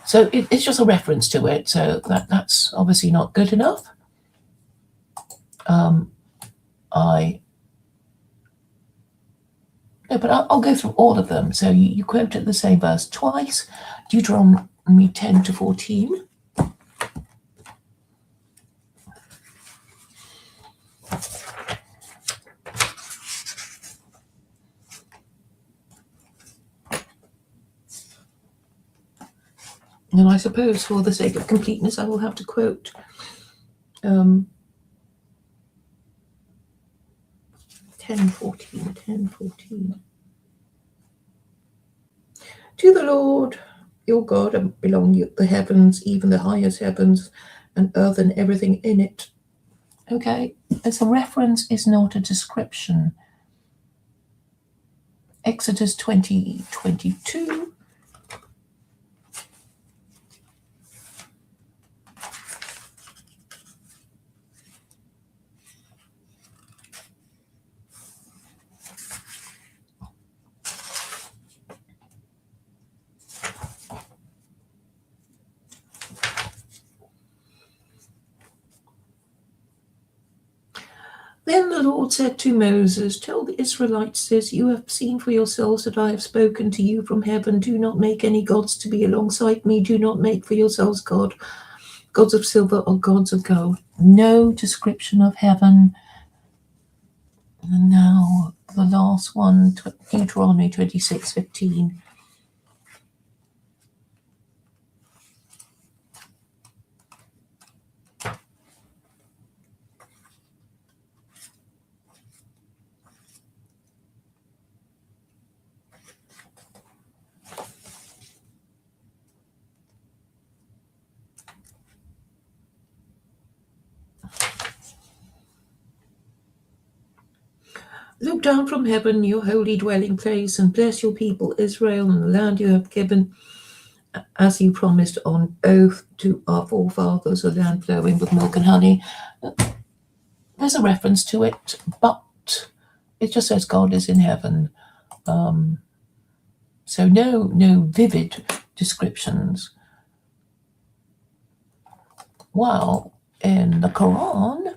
So it's just a reference to it. So that's obviously not good enough. But I'll go through all of them. So you quoted the same verse twice, Deuteronomy 10-14. And I suppose for the sake of completeness, I will have to quote 10:14. To the Lord your God belong the heavens, even the highest heavens, and earth and everything in it. Okay, as a reference is not a description. Exodus 20:22. Then the Lord said to Moses, "Tell the Israelites this, you have seen for yourselves that I have spoken to you from heaven. Do not make any gods to be alongside me. Do not make for yourselves gods of silver or gods of gold." No description of heaven. And now the last one, Deuteronomy 26:15. Look down from heaven, your holy dwelling place, and bless your people Israel and the land you have given, as you promised on oath to our forefathers, a land flowing with milk and honey. There's a reference to it, but it just says God is in heaven. So no vivid descriptions. While in the Koran,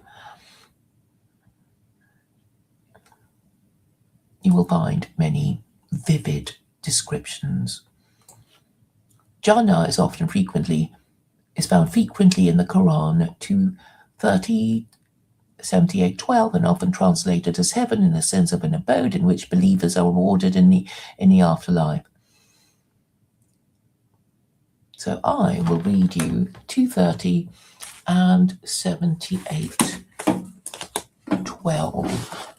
you will find many vivid descriptions. Jannah is found frequently in the Quran, 2:30, 78:12, and often translated as heaven in the sense of an abode in which believers are rewarded in the afterlife. So I will read you 2:30 and 78:12.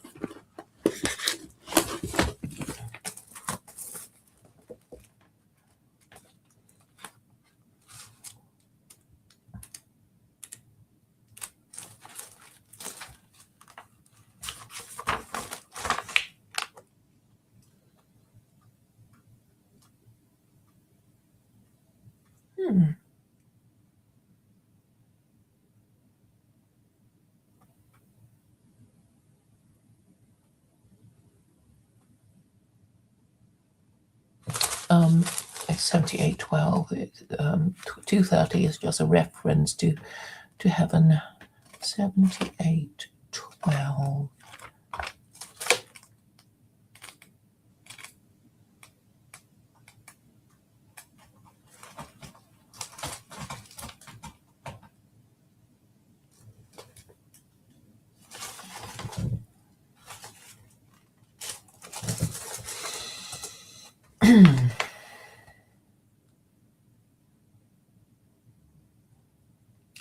It's 78:12. 2:30 is just a reference to heaven. 78:12.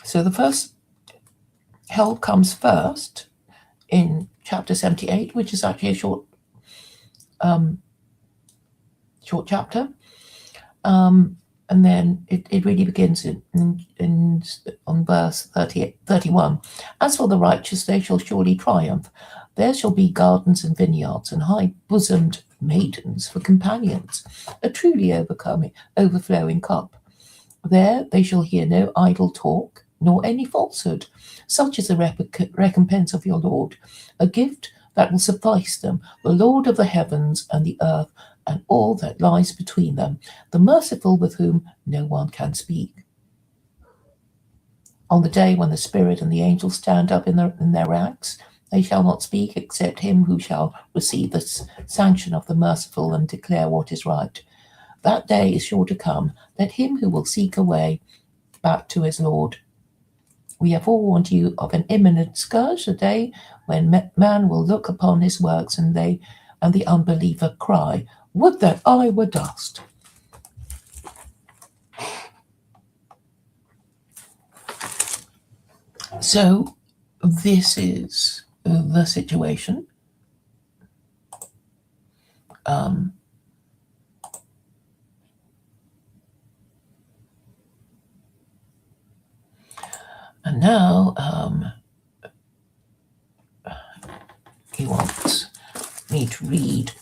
So the first hell comes first in chapter 78, which is actually a short chapter, and then it really begins on verse 31. As for the righteous, they shall surely triumph. There shall be gardens and vineyards and high-bosomed maidens for companions, a truly overflowing cup. There they shall hear no idle talk, nor any falsehood. Such is the recompense of your Lord, a gift that will suffice them, the Lord of the heavens and the earth, and all that lies between them, the merciful with whom no one can speak. On the day when the Spirit and the angels stand up in their ranks, they shall not speak except him who shall receive the sanction of the merciful and declare what is right. That day is sure to come. Let him who will seek a way back to his Lord. We have forewarned you of an imminent scourge, a day when man will look upon his works and the unbeliever cry, "Would that I were dust." So this is the situation. And now he wants me to read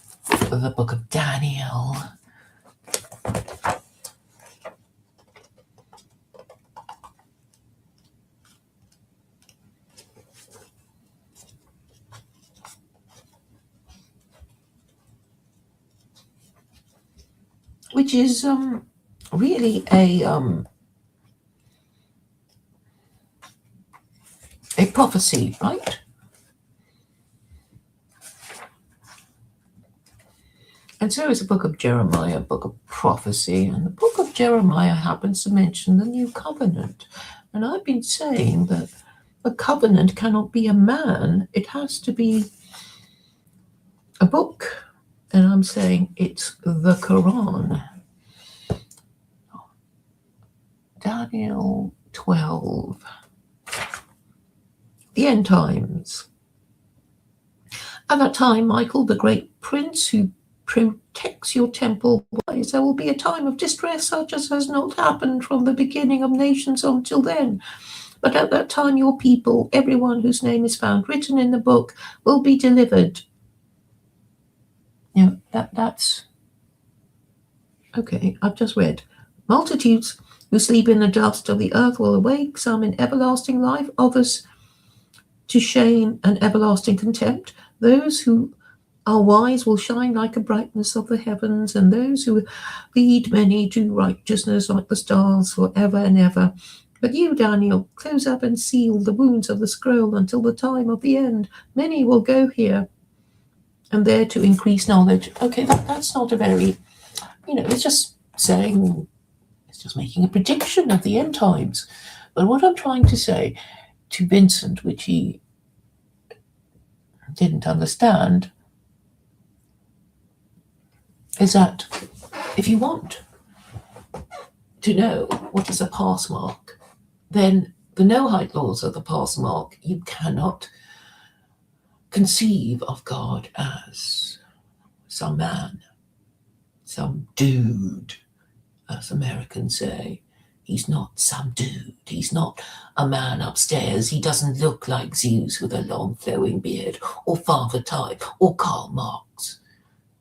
the book of Daniel. Which is really a prophecy, right? And so is the book of Jeremiah, a book of prophecy. And the book of Jeremiah happens to mention the new covenant. And I've been saying that a covenant cannot be a man. It has to be a book. And I'm saying it's the Koran. Daniel 12. The end times. At that time, Michael, the great prince who protects your temple, there will be a time of distress such as has not happened from the beginning of nations until then. But at that time, your people, everyone whose name is found written in the book, will be delivered. You know, that's okay. I've just read. Multitudes who sleep in the dust of the earth will awake, some in everlasting life, others to shame and everlasting contempt. Those who are wise will shine like a brightness of the heavens, and those who lead many to righteousness like the stars forever and ever. But you, Daniel, close up and seal the wounds of the scroll until the time of the end. Many will go here and there to increase knowledge. Okay, that's not a very, it's just saying, it's just making a prediction of the end times. But what I'm trying to say to Vincent, which he didn't understand, is that if you want to know what is a pass mark, then the Noahide laws are the pass mark. You cannot conceive of God as some man, some dude, as Americans say. He's not some dude. He's not a man upstairs. He doesn't look like Zeus with a long flowing beard, or Father Time, or Karl Marx.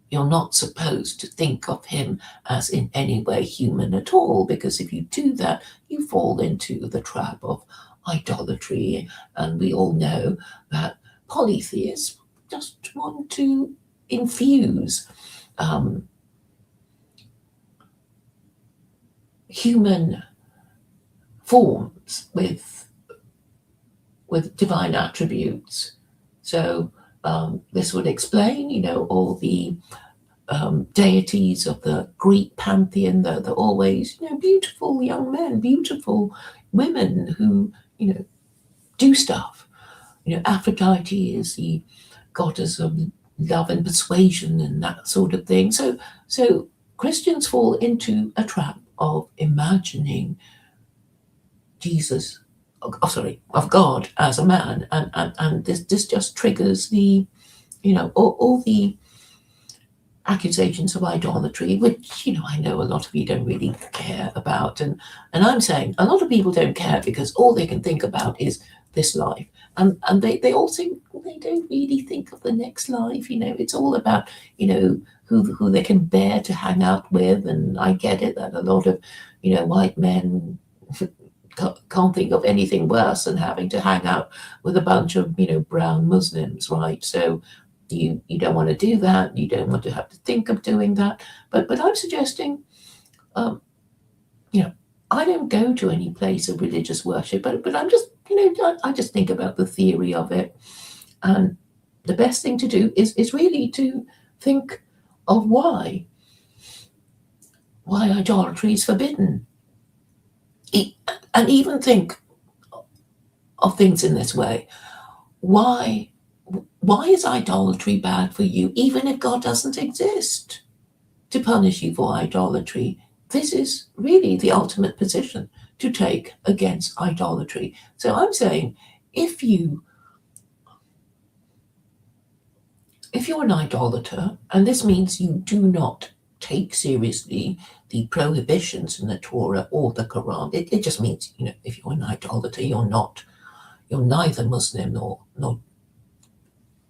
You're not supposed to think of him as in any way human at all, because if you do that, you fall into the trap of idolatry. And we all know that polytheists just want to infuse human forms with divine attributes. So this would explain, all the deities of the Greek pantheon. They're always, beautiful young men, beautiful women who, do stuff. Aphrodite is the goddess of love and persuasion and that sort of thing. So Christians fall into a trap of imagining Jesus, of God as a man, and this just triggers the, all the accusations of idolatry, which I know a lot of you don't really care about, and I'm saying a lot of people don't care because all they can think about is this life, and they all think they don't really think of the next life. It's all about who they can bear to hang out with, and I get it that a lot of white men can't think of anything worse than having to hang out with a bunch of brown Muslims, right? So you don't want to do that. You don't want to have to think of doing that. But I'm suggesting, I don't go to any place of religious worship, but I'm just I just think about the theory of it, and the best thing to do is really to think of why idolatry is forbidden. And even think of things in this way. Why is idolatry bad for you, even if God doesn't exist to punish you for idolatry? This is really the ultimate position to take against idolatry. So I'm saying, if you're an idolater, and this means you do not take seriously the prohibitions in the Torah or the Koran, it just means, if you're an idolater, you're neither Muslim nor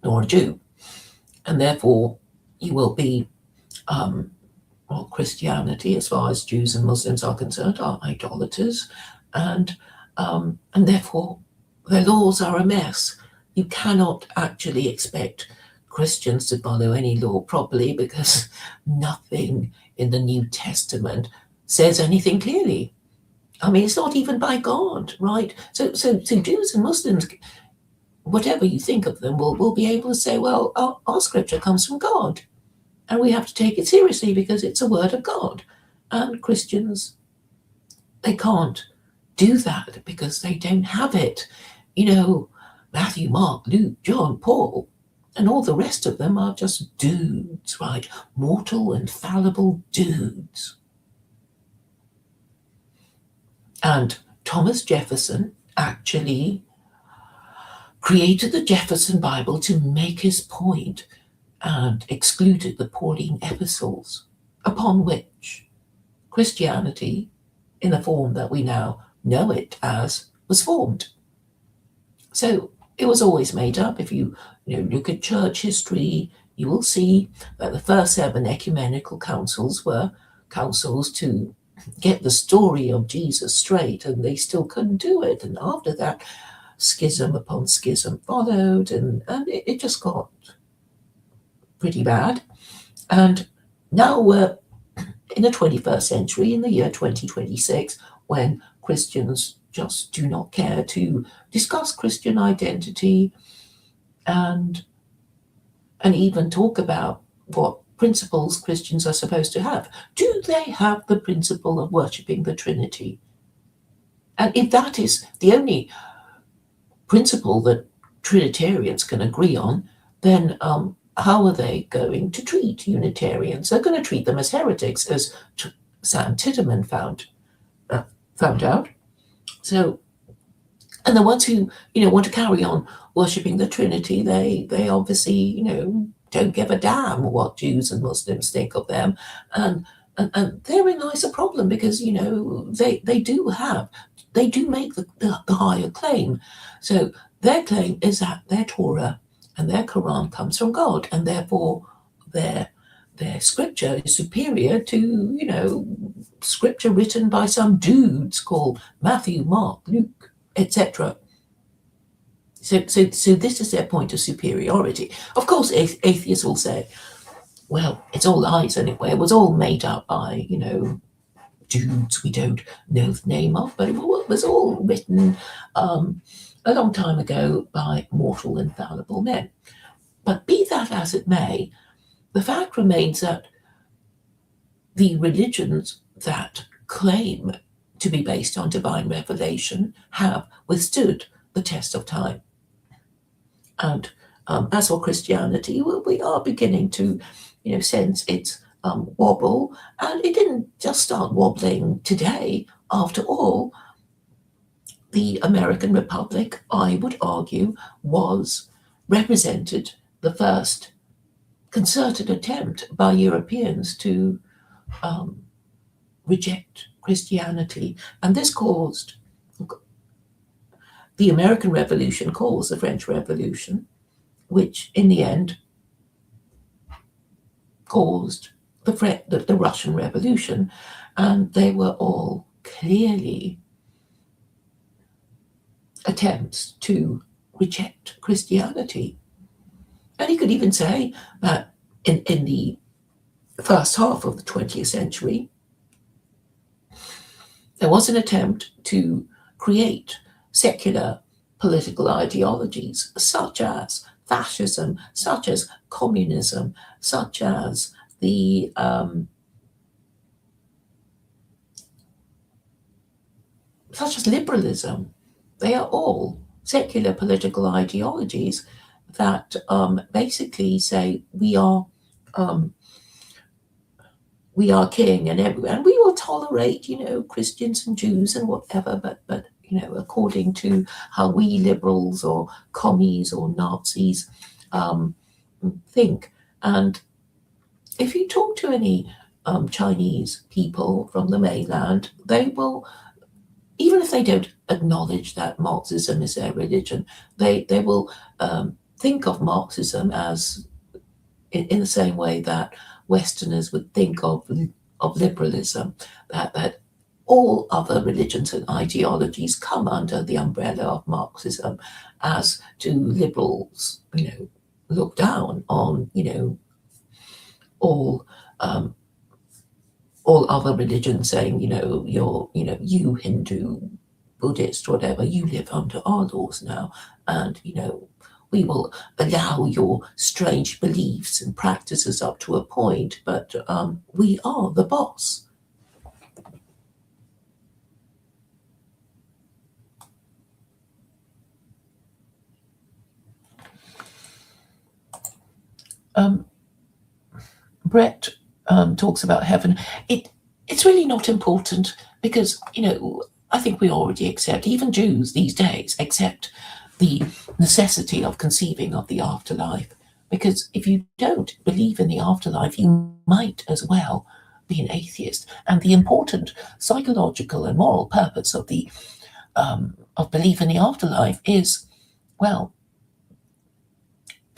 a Jew, and therefore you will be, Christianity, as far as Jews and Muslims are concerned, are idolaters, and therefore their laws are a mess. You cannot actually expect Christians to follow any law properly, because nothing in the New Testament says anything clearly. I mean, it's not even by God, right? So Jews and Muslims, whatever you think of them, will be able to say, well, our scripture comes from God. and we have to take it seriously because it's a word of God. And Christians, they can't do that because they don't have it. Matthew, Mark, Luke, John, Paul, and all the rest of them are just dudes, right? Mortal and fallible dudes. And Thomas Jefferson actually created the Jefferson Bible to make his point and excluded the Pauline epistles, upon which Christianity, in the form that we now know it as, was formed. So it was always made up. If you look at church history, you will see that the first 7 ecumenical councils were councils to get the story of Jesus straight, and they still couldn't do it. And after that, schism upon schism followed, and it just got pretty bad. And now we're in the 21st century, in the year 2026, when Christians just do not care to discuss Christian identity and even talk about what principles Christians are supposed to have. Do they have the principle of worshipping the Trinity? And if that is the only principle that Trinitarians can agree on, then how are they going to treat Unitarians? They're going to treat them as heretics, as Sam Titterman found out. So, and the ones who want to carry on worshipping the Trinity, they obviously don't give a damn what Jews and Muslims think of them, and therein lies a problem, because they do make the higher claim. So their claim is that their Torah and their Koran comes from God, and therefore their scripture is superior to scripture written by some dudes called Matthew, Mark, Luke, etc. So this is their point of superiority. Of course, atheists will say, well, it's all lies anyway. It was all made up by dudes we don't know the name of, but it was all written a long time ago by mortal and fallible men. But be that as it may, the fact remains that the religions that claim to be based on divine revelation have withstood the test of time. And as for Christianity, we are beginning to sense its wobble, and it didn't just start wobbling today. After all, the American Republic, I would argue, represented the first concerted attempt by Europeans to reject Christianity. And this caused the American Revolution, caused the French Revolution, which in the end caused the Russian Revolution. And they were all clearly attempts to reject Christianity. And you could even say that in the first half of the 20th century, there was an attempt to create secular political ideologies, such as fascism, such as communism, such as liberalism. They are all secular political ideologies that basically say we are king and we will tolerate Christians and Jews and whatever, but according to how we liberals or commies or Nazis think. And if you talk to any Chinese people from the mainland, they will, even if they don't acknowledge that Marxism is their religion, they will think of Marxism as in the same way that Westerners would think of liberalism, that all other religions and ideologies come under the umbrella of Marxism, as do liberals, look down on, all other religions, saying, you Hindu, Buddhist, whatever, you live under our laws now, and, we will allow your strange beliefs and practices up to a point, but we are the boss. Brett talks about heaven. It's really not important because, I think we already accept, even Jews these days accept the necessity of conceiving of the afterlife. Because if you don't believe in the afterlife, you might as well be an atheist. And the important psychological and moral purpose of belief in the afterlife is, well,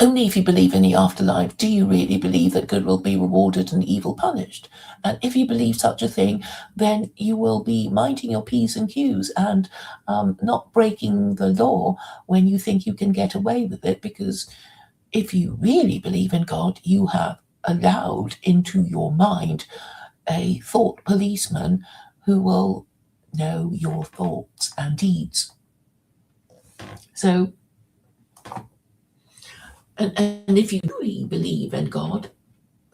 only if you believe in the afterlife do you really believe that good will be rewarded and evil punished. And if you believe such a thing, then you will be minding your P's and Q's and not breaking the law when you think you can get away with it. Because if you really believe in God, you have allowed into your mind a thought policeman who will know your thoughts and deeds. So, and if you really believe in God,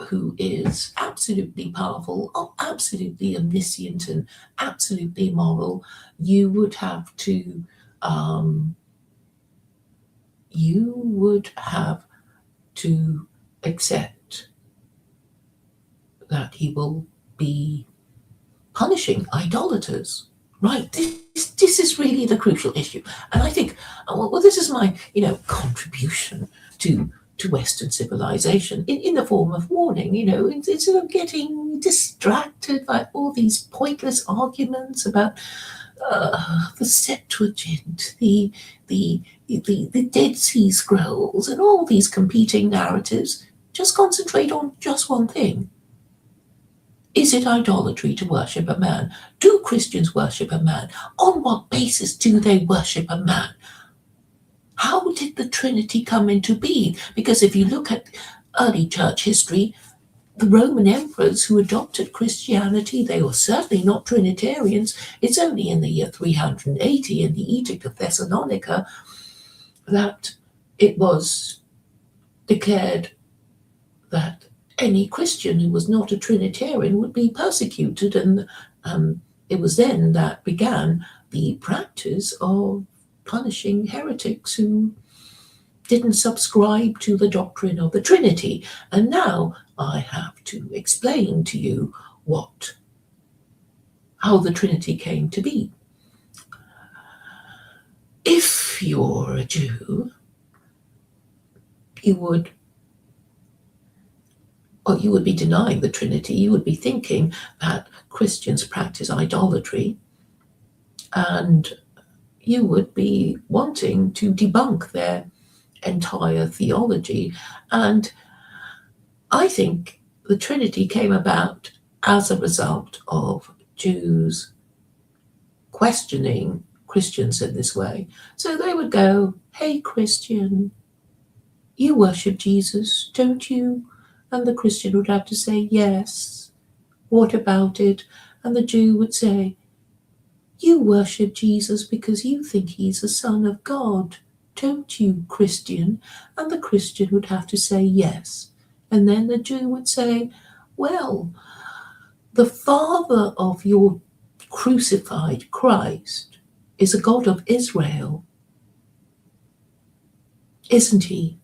who is absolutely powerful, absolutely omniscient, and absolutely moral, you would have to accept that he will be punishing idolaters. Right, this is really the crucial issue. And I think, well, this is my, contribution to Western civilization in the form of warning, instead of getting distracted by all these pointless arguments about the Septuagint, the Dead Sea Scrolls, and all these competing narratives. Just concentrate on just one thing. Is it idolatry to worship a man? Do Christians worship a man? On what basis do they worship a man? How did the Trinity come into being? Because if you look at early church history, the Roman emperors who adopted Christianity, they were certainly not Trinitarians. It's only in the year 380 in the Edict of Thessalonica that it was declared that any Christian who was not a Trinitarian would be persecuted, and it was then that began the practice of punishing heretics who didn't subscribe to the doctrine of the Trinity. And now I have to explain to you how the Trinity came to be. If you're a Jew, you would be denying the Trinity. You would be thinking that Christians practice idolatry, and you would be wanting to debunk their entire theology. And I think the Trinity came about as a result of Jews questioning Christians in this way. So they would go, "Hey, Christian, you worship Jesus, don't you?" And the Christian would have to say, "Yes. What about it?" And the Jew would say, "You worship Jesus because you think he's the Son of God, don't you, Christian?" And the Christian would have to say, "Yes." And then the Jew would say, "Well, the Father of your crucified Christ is a God of Israel, isn't he?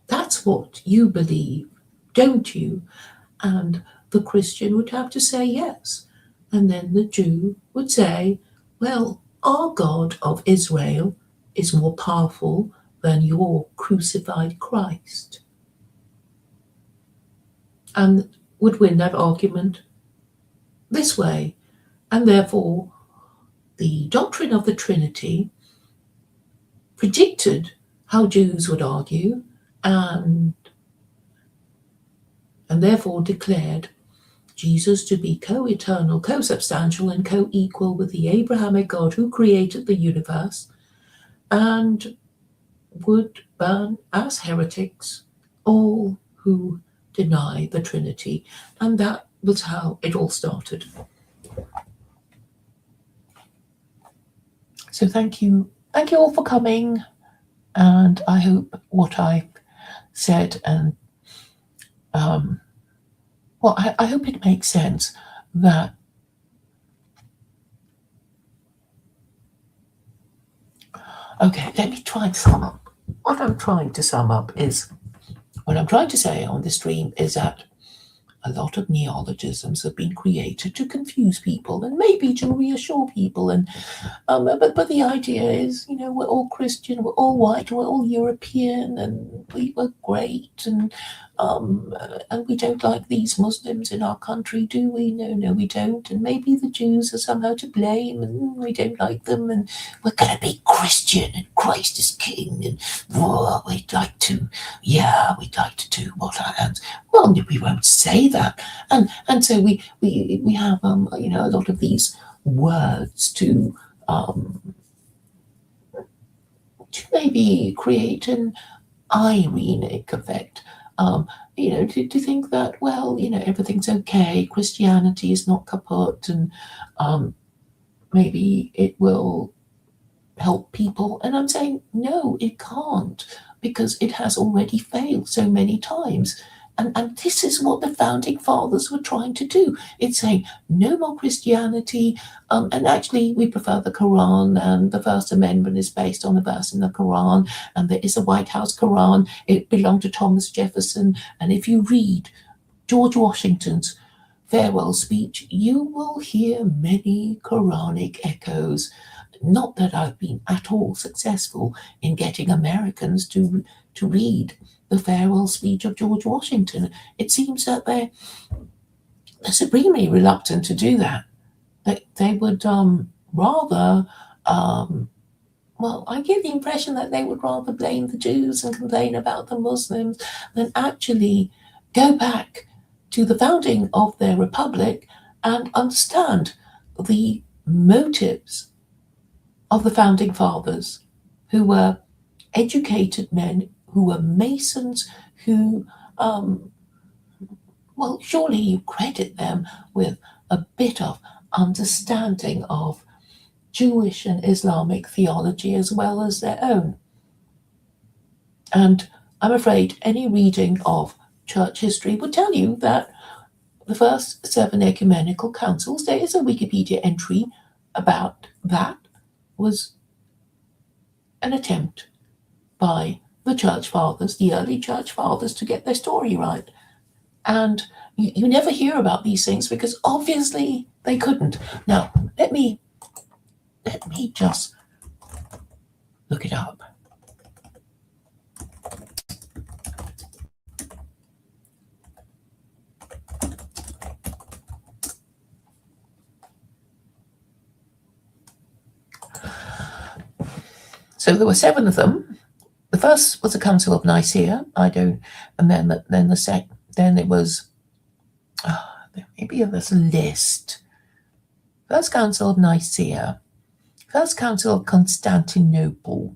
That's what you believe, don't you?" And the Christian would have to say yes. And then the Jew would say, "Well, our God of Israel is more powerful than your crucified Christ." And would win that argument this way. And therefore, the doctrine of the Trinity predicted how Jews would argue, and therefore declared Jesus to be co-eternal, co-substantial, and co-equal with the Abrahamic God who created the universe, and would burn as heretics all who deny the Trinity. And that was how it all started. So thank you all for coming. And I hope what I said and I hope it makes sense that okay, let me try and sum up. What I'm trying to sum up is what I'm trying to say on this stream is that a lot of neologisms have been created to confuse people and maybe to reassure people. And but the idea is, we're all Christian, we're all white, we're all European, and we're great, and we don't like these Muslims in our country, do we? No, we don't. And maybe the Jews are somehow to blame, and we don't like them, and we're going to be Christian, and Christ is King, and we'd like to do what our hands. Well, we won't say that, and so we have a lot of these words to maybe create an ironic effect. To think that, well, everything's okay, Christianity is not kaput, and maybe it will help people. And I'm saying, no, it can't, because it has already failed so many times. And this is what the founding fathers were trying to do. It's saying no more Christianity, and actually we prefer the Koran, and the First Amendment is based on a verse in the Koran, and there is a White House Koran. It belonged to Thomas Jefferson, and if you read George Washington's farewell speech, you will hear many Quranic echoes. Not that I've been at all successful in getting Americans to read the farewell speech of George Washington. It seems that they're supremely reluctant to do that. They would rather, I get the impression that they would rather blame the Jews and complain about the Muslims than actually go back to the founding of their republic and understand the motives of the founding fathers, who were educated men, who were Masons, who, surely you credit them with a bit of understanding of Jewish and Islamic theology as well as their own. And I'm afraid any reading of church history would tell you that the first 7 ecumenical councils, there is a Wikipedia entry about that, was an attempt by the church fathers, the early church fathers, to get their story right. And you never hear about these things because obviously they couldn't. Now, let me just look it up. So there were 7 of them. The first was the Council of Nicaea. Then it was maybe there's a list. First Council of Nicaea, First Council of Constantinople,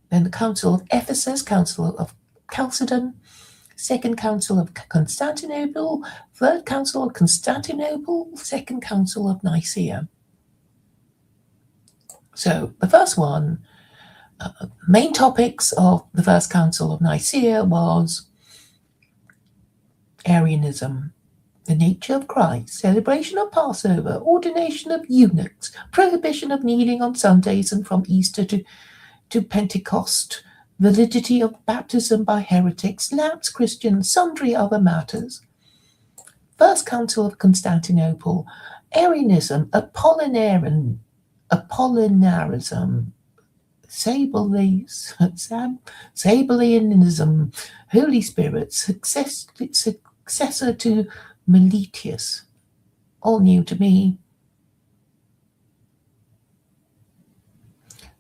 then the Council of Ephesus, Council of Chalcedon, Second Council of Constantinople, Third Council of Constantinople, Second Council of Nicaea. So the first one, main topics of the First Council of Nicaea was Arianism, the nature of Christ, celebration of Passover, ordination of eunuchs, prohibition of kneeling on Sundays and from Easter to Pentecost, validity of baptism by heretics, lapsed Christians, sundry other matters. First Council of Constantinople, Arianism, Apollinarism, Sabellianism, Holy Spirit, successor to Meletius, all new to me.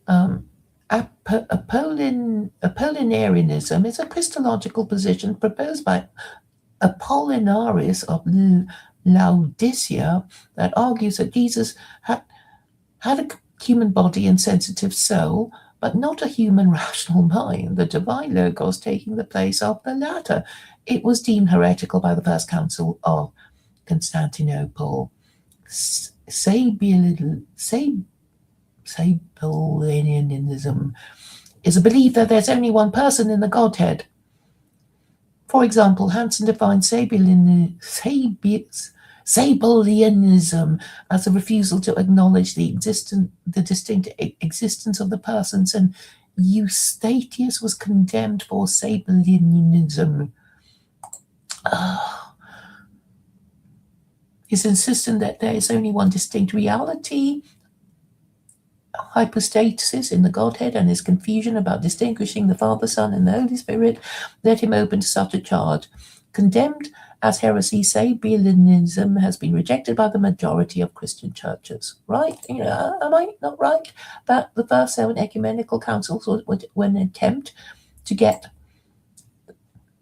Apollinarianism is a Christological position proposed by Apollinaris of Laodicea that argues that Jesus had a human body and sensitive soul, but not a human rational mind, the divine logos taking the place of the latter. It was deemed heretical by the First Council of Constantinople. Sabellianism is a belief that there's only one person in the Godhead. For example, Hansen defines Sabellianism as a refusal to acknowledge the distinct existence of the persons, and Eustathius was condemned for Sabellianism. His insistence that there is only one distinct reality, hypostasis in the Godhead, and his confusion about distinguishing the Father, Son, and the Holy Spirit led him open to such a charge. Condemned as heresy, Sabellianism has been rejected by the majority of Christian churches. Right? Am I not right? That the first 7 ecumenical councils were an attempt to get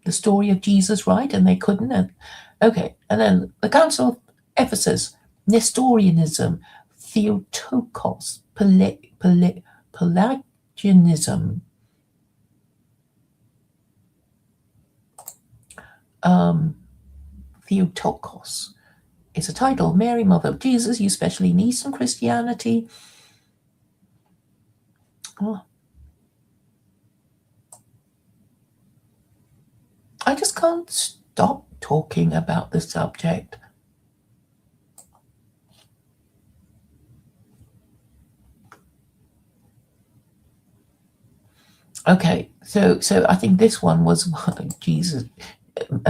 the story of Jesus right, and they couldn't. And then the Council of Ephesus, Nestorianism, Theotokos, Pelagianism, Theotokos is a title. Mary, Mother of Jesus, used especially in Eastern Christianity. I just can't stop talking about the subject. Okay, so I think this one was Jesus,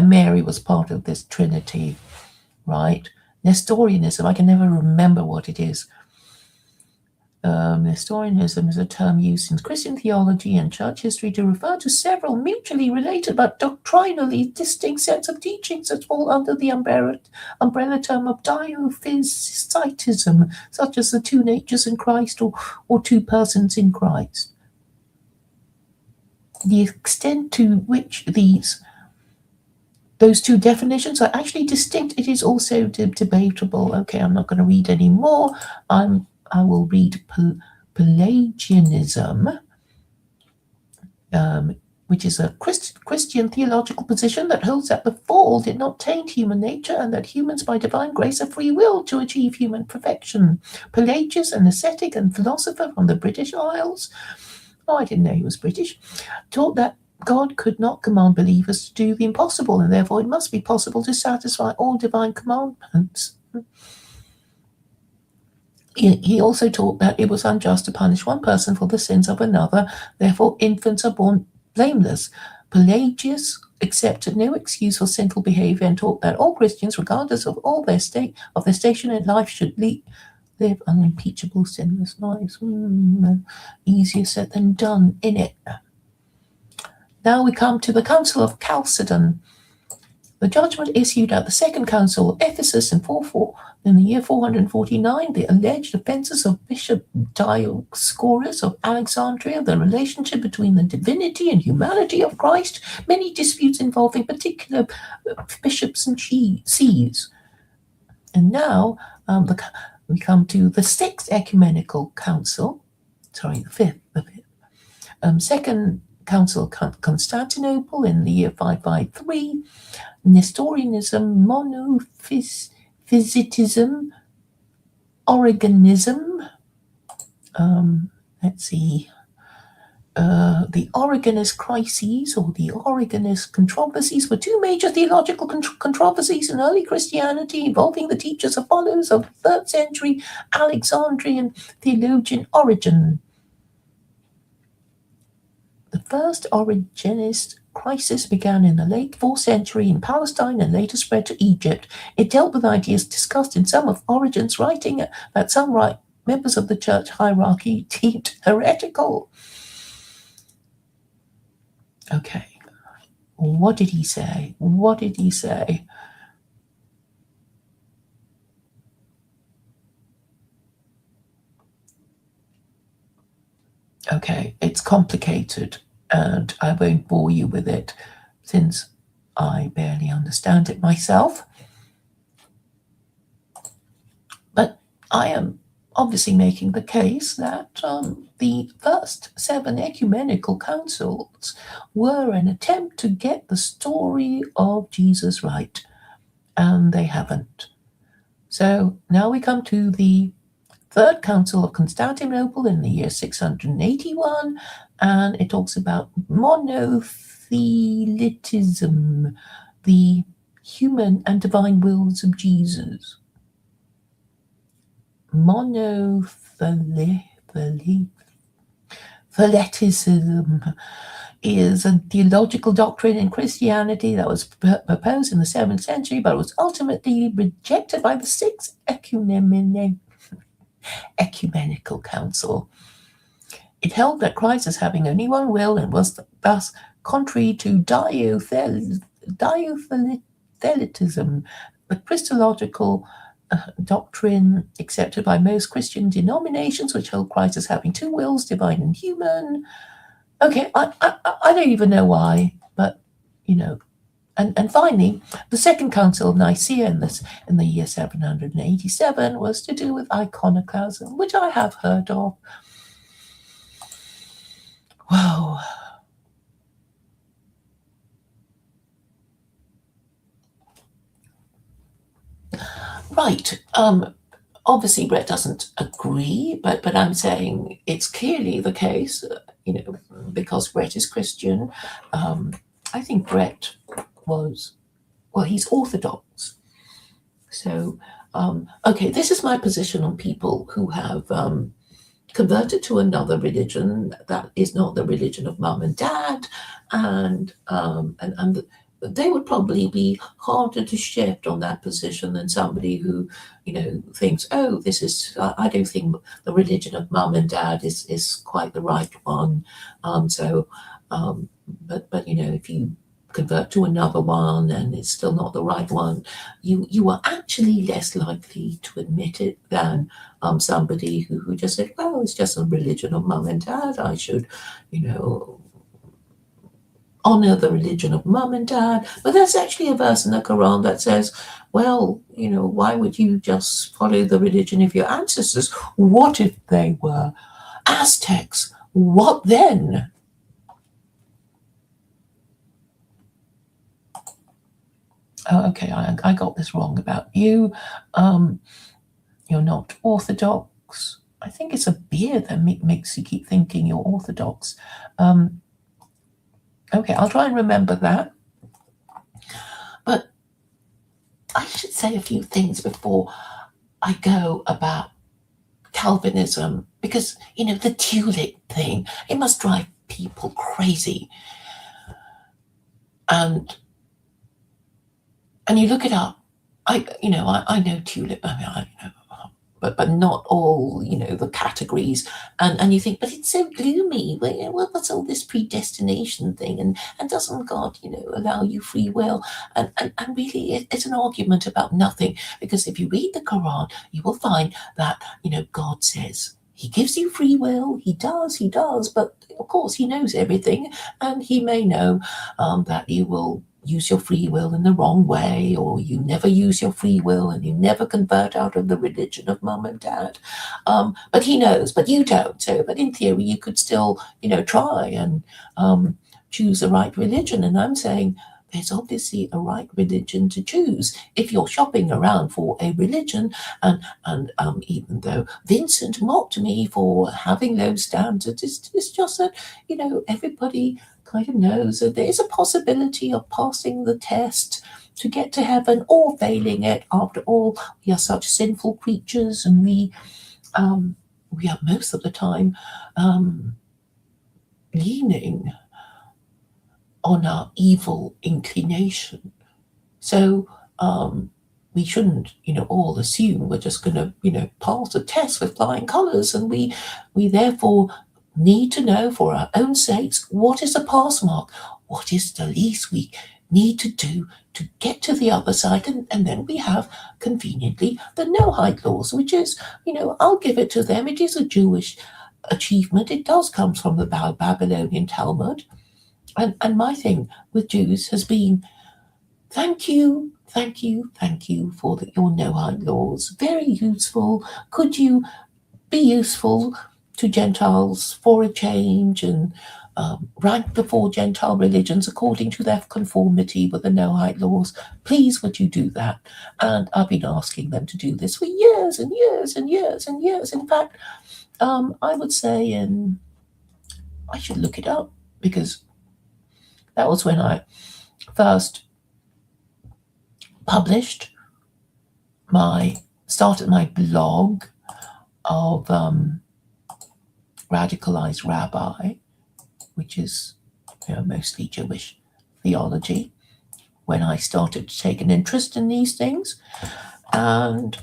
Mary was part of this Trinity, right? Nestorianism, I can never remember what it is. Nestorianism is a term used in Christian theology and church history to refer to several mutually related but doctrinally distinct sets of teachings that fall under the umbrella term of diophysitism, such as the 2 natures in Christ or 2 persons in Christ. The extent to which those 2 definitions are actually distinct, it is also debatable. Okay, I'm not going to read any more. I will read Pelagianism, which is a Christian theological position that holds that the fall did not taint human nature and that humans by divine grace have free will to achieve human perfection. Pelagius, an ascetic and philosopher from the British Isles, I didn't know he was British, taught that God could not command believers to do the impossible, and therefore it must be possible to satisfy all divine commandments. He also taught that it was unjust to punish one person for the sins of another, therefore infants are born blameless. Pelagius accepted no excuse for sinful behavior and taught that all Christians, regardless of their station in life, should live unimpeachable, sinless lives. Easier said than done, innit? Now we come to the Council of Chalcedon. The judgment issued at the Second Council of Ephesus in the year 449, the alleged offences of Bishop Dioscorus of Alexandria, the relationship between the divinity and humanity of Christ, many disputes involving particular bishops and sees. And now we come to the Sixth Ecumenical Council, the fifth. Second Council of Constantinople in the year 553, Nestorianism, Monophysitism, Origanism. The Origenist crises or the Origenist controversies were 2 major theological controversies in early Christianity involving the teachers and followers of the 3rd century Alexandrian theologian Origen. The first Origenist crisis began in the late 4th century in Palestine and later spread to Egypt. It dealt with ideas discussed in some of Origen's writing that some members of the church hierarchy deemed heretical. Okay, what did he say? Okay, it's complicated, and I won't bore you with it since I barely understand it myself. But I am obviously making the case that the first 7 ecumenical councils were an attempt to get the story of Jesus right, and they haven't. So now we come to the Third Council of Constantinople in the year 681, and it talks about monothelitism, the human and divine wills of Jesus. Monothelitism is a theological doctrine in Christianity that was proposed in the 7th century, but was ultimately rejected by the 6th ecumenical council. It held that Christ as having only one will and was thus contrary to diothelitism, the Christological doctrine accepted by most Christian denominations, which held Christ as having two wills, divine and human. Okay, I don't even know why, but and finally, the Second Council of Nicaea in the year 787 was to do with iconoclasm, which I have heard of. Wow. Right. Obviously, Brett doesn't agree, but I'm saying it's clearly the case, because Brett is Christian. I think Brett he's Orthodox. So, okay, this is my position on people who have converted to another religion that is not the religion of mum and dad, and they would probably be harder to shift on that position than somebody who, thinks, oh, this is, I don't think the religion of mum and dad is quite the right one. But if you convert to another one and it's still not the right one, you are actually less likely to admit it than somebody who just said, well, it's just a religion of mum and dad. I should, honor the religion of mum and dad. But there's actually a verse in the Koran that says, well, why would you just follow the religion of your ancestors? What if they were Aztecs? What then? Oh, okay, I got this wrong about you. You're not Orthodox. I think it's a beer that makes you keep thinking you're Orthodox. Okay, I'll try and remember that. But I should say a few things before I go about Calvinism, because, the tulip thing, it must drive people crazy. And you look it up. I know tulip. I know, but not all, the categories. And you think, but it's so gloomy. Well, what's all this predestination thing? And doesn't God, allow you free will? And really, it's an argument about nothing. Because if you read the Quran, you will find that, God says he gives you free will. He does. But of course, he knows everything. And he may know that you will use your free will in the wrong way, or you never use your free will and you never convert out of the religion of mum and dad. But he knows, but you don't. So, but in theory, you could still, try and choose the right religion. And I'm saying there's obviously a right religion to choose. If you're shopping around for a religion, and even though Vincent mocked me for having those standards, it's just that, everybody kind of knows that there is a possibility of passing the test to get to heaven or failing it. After all, we are such sinful creatures, and we are most of the time leaning on our evil inclination. So we shouldn't, all assume we're just going to, pass a test with flying colours, and we therefore need to know for our own sakes what is the pass mark, what is the least we need to do to get to the other side. And then we have, conveniently, the no-height laws, which is, I'll give it to them. It is a Jewish achievement. It does come from the Babylonian Talmud. And my thing with Jews has been, thank you for your no-height laws. Very useful. Could you be useful to Gentiles for a change? And rank the four Gentile religions according to their conformity with the Noahide laws. Please, would you do that? And I've been asking them to do this for years and years and years and years. In fact, I would say I should look it up, because that was when I first started my blog of Radicalized Rabbi, which is mostly Jewish theology, when I started to take an interest in these things. And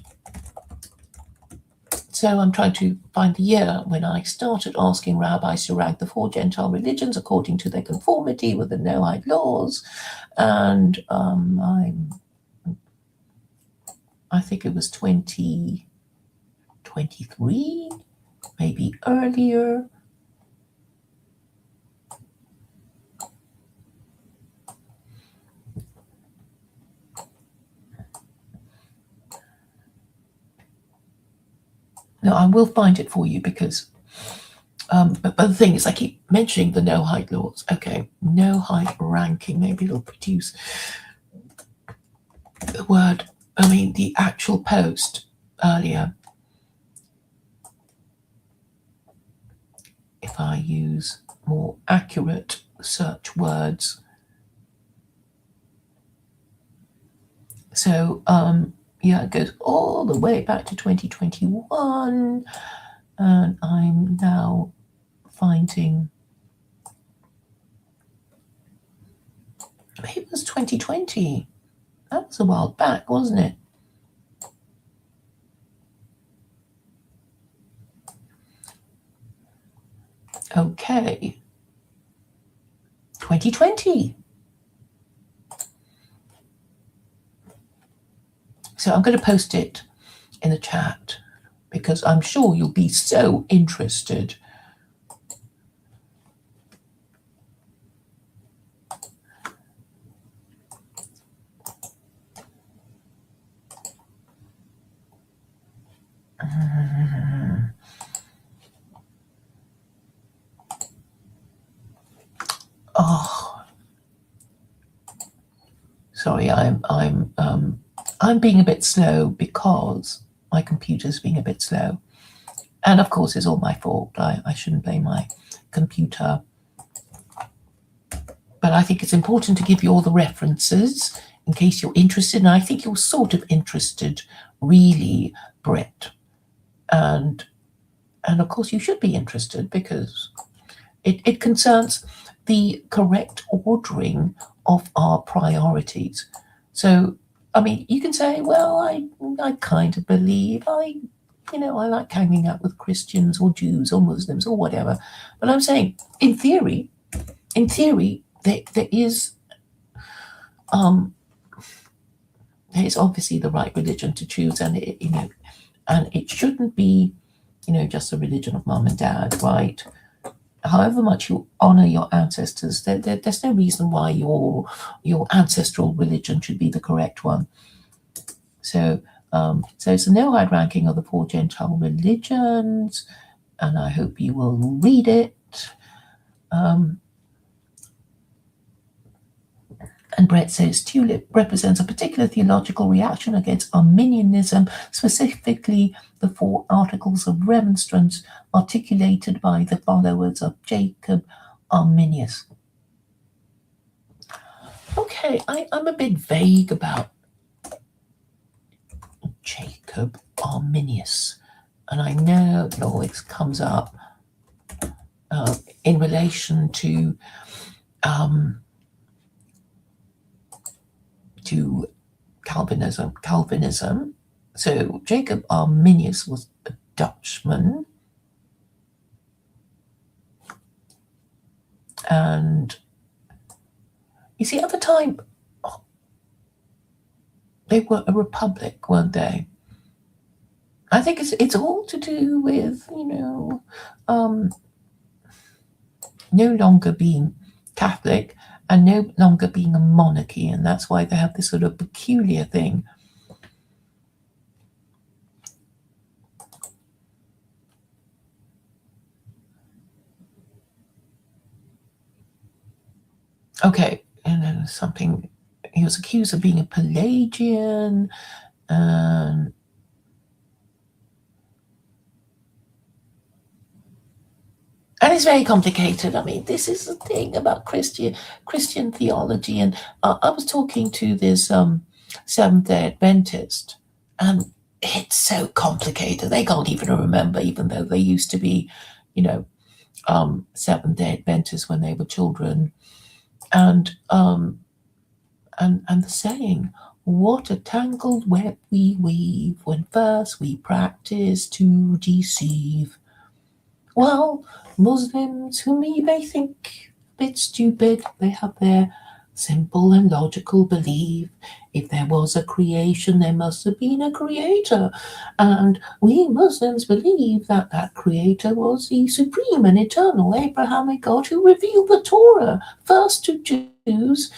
so I'm trying to find the year when I started asking rabbis to rank the four Gentile religions according to their conformity with the Noahide laws. And I think it was 2023, maybe earlier. No, I will find it for you, because but the thing is, I keep mentioning the Noahide laws. Okay, Noahide ranking, maybe it'll produce the word, the actual post earlier. If I use more accurate search words. So, it goes all the way back to 2021, and I'm now finding, maybe it was 2020. That was a while back, wasn't it? Okay. 2020. So I'm going to post it in the chat, because I'm sure you'll be so interested. Oh, sorry, I'm being a bit slow because my computer's being a bit slow. And of course, it's all my fault. I shouldn't blame my computer. But I think it's important to give you all the references in case you're interested. And I think you're sort of interested, really, Brett. And of course, you should be interested, because it concerns the correct ordering of our priorities. So, you can say, well, I kind of believe, I like hanging out with Christians or Jews or Muslims or whatever. But I'm saying, in theory, there is obviously the right religion to choose, and it shouldn't be, just a religion of mom and dad, right? However much you honor your ancestors, there's no reason why your ancestral religion should be the correct one. So it's a Noahide ranking of the four Gentile religions, and I hope you will read it. And Brett says, tulip represents a particular theological reaction against Arminianism, specifically the four articles of remonstrance articulated by the followers of Jacob Arminius. Okay, I'm a bit vague about Jacob Arminius, and I know it always comes up in relation to Calvinism. So Jacob Arminius was a Dutchman, and you see, at the time, they were a republic, weren't they? I think it's all to do with no longer being Catholic and no longer being a monarchy, and that's why they have this sort of peculiar thing. Okay, and then something, he was accused of being a Pelagian, and it's very complicated. I mean, this is the thing about Christian theology. And I was talking to this Seventh-day Adventist, and it's so complicated. They can't even remember, even though they used to be, Seventh-day Adventists when they were children. And the saying, "What a tangled web we weave when first we practice to deceive." Well, Muslims, whom you may think a bit stupid, they have their simple and logical belief. If there was a creation, there must have been a creator. And we Muslims believe that that creator was the supreme and eternal Abrahamic God who revealed the Torah first to Jews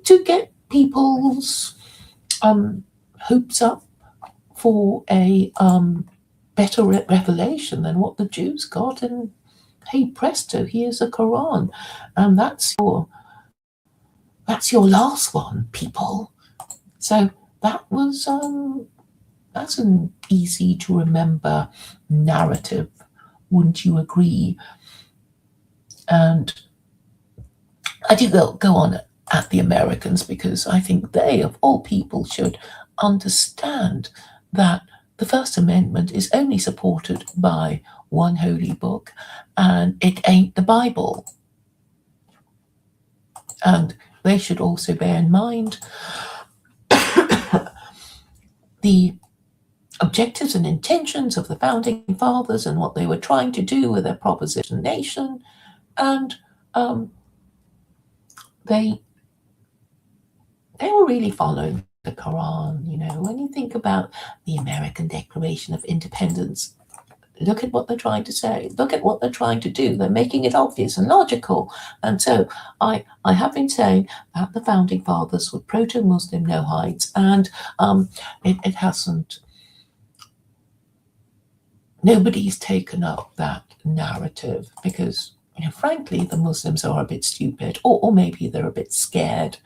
to get people's hopes up for a better revelation than what the Jews got, and hey presto, here's a Koran, and that's your last one, people. So that was that's an easy to remember narrative, wouldn't you agree? And I do go on at the Americans because I think they, of all people, should understand that the First Amendment is only supported by one holy book, and it ain't the Bible. And they should also bear in mind the objectives and intentions of the Founding Fathers and what they were trying to do with their proposition nation. And they were really following the Koran. When you think about the American Declaration of Independence, look at what they're trying to say. Look at what they're trying to do. They're making it obvious and logical. And so I have been saying that the Founding Fathers were proto-Muslim no-hides, and it hasn't. Nobody's taken up that narrative because, frankly, the Muslims are a bit stupid, or maybe they're a bit scared.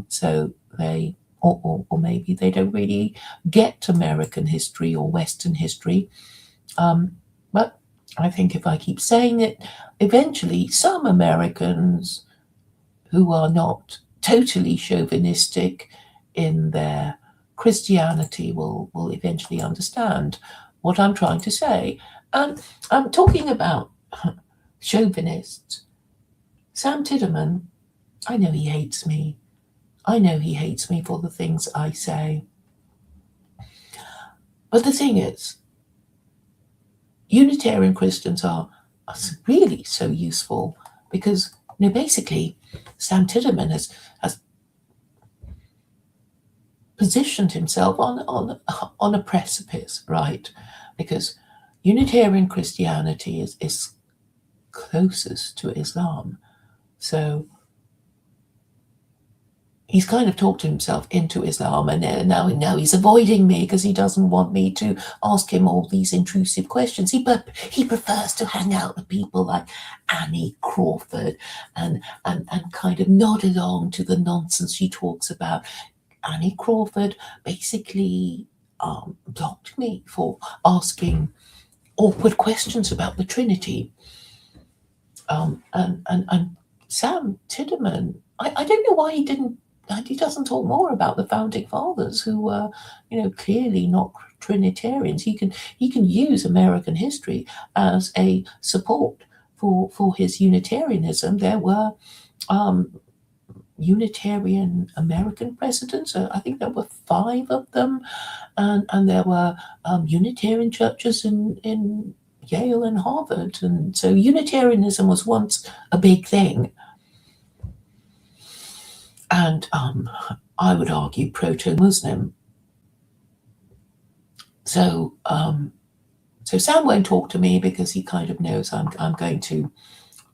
So they, or maybe they don't really get American history or Western history. But I think if I keep saying it, eventually some Americans who are not totally chauvinistic in their Christianity will eventually understand what I'm trying to say. And I'm talking about chauvinists. Sam Tideman, I know he hates me. I know he hates me for the things I say. But the thing is, Unitarian Christians are really so useful because, basically, Sam Tideman has positioned himself on a precipice, right? Because Unitarian Christianity is closest to Islam. So he's kind of talked himself into Islam, and now he's avoiding me because he doesn't want me to ask him all these intrusive questions. He prefers to hang out with people like Annie Crawford and kind of nod along to the nonsense she talks about. Annie Crawford basically blocked me for asking awkward questions about the Trinity. And Sam Tideman, I don't know why he doesn't talk more about the Founding Fathers, who were, clearly not Trinitarians. He can use American history as a support for his Unitarianism. There were Unitarian American presidents. I think there were 5 of them, and there were Unitarian churches in Yale and Harvard, and so Unitarianism was once a big thing. And I would argue proto-Muslim. So Sam won't talk to me because he kind of knows I'm going to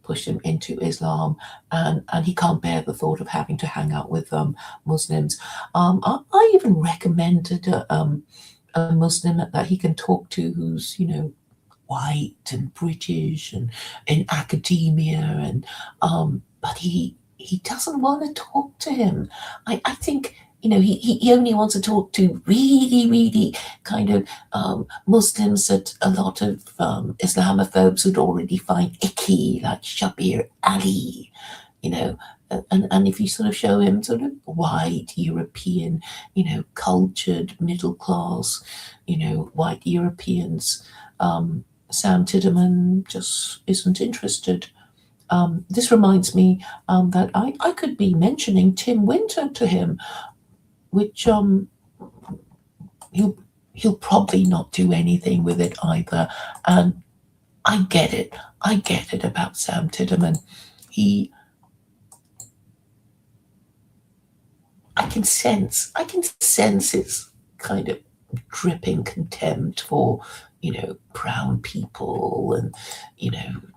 push him into Islam, and he can't bear the thought of having to hang out with Muslims. I even recommended a Muslim that he can talk to who's white and British and in academia, and but he he doesn't want to talk to him. I think, he only wants to talk to really, really kind of Muslims that a lot of Islamophobes would already find icky, like Shabir Ali, and if you sort of show him sort of white European, cultured middle class, white Europeans, Sam Tideman just isn't interested. This reminds me that I could be mentioning Tim Winter to him, which he'll probably not do anything with it either. And I get it about Sam Tideman. I can sense his kind of dripping contempt for, brown people and,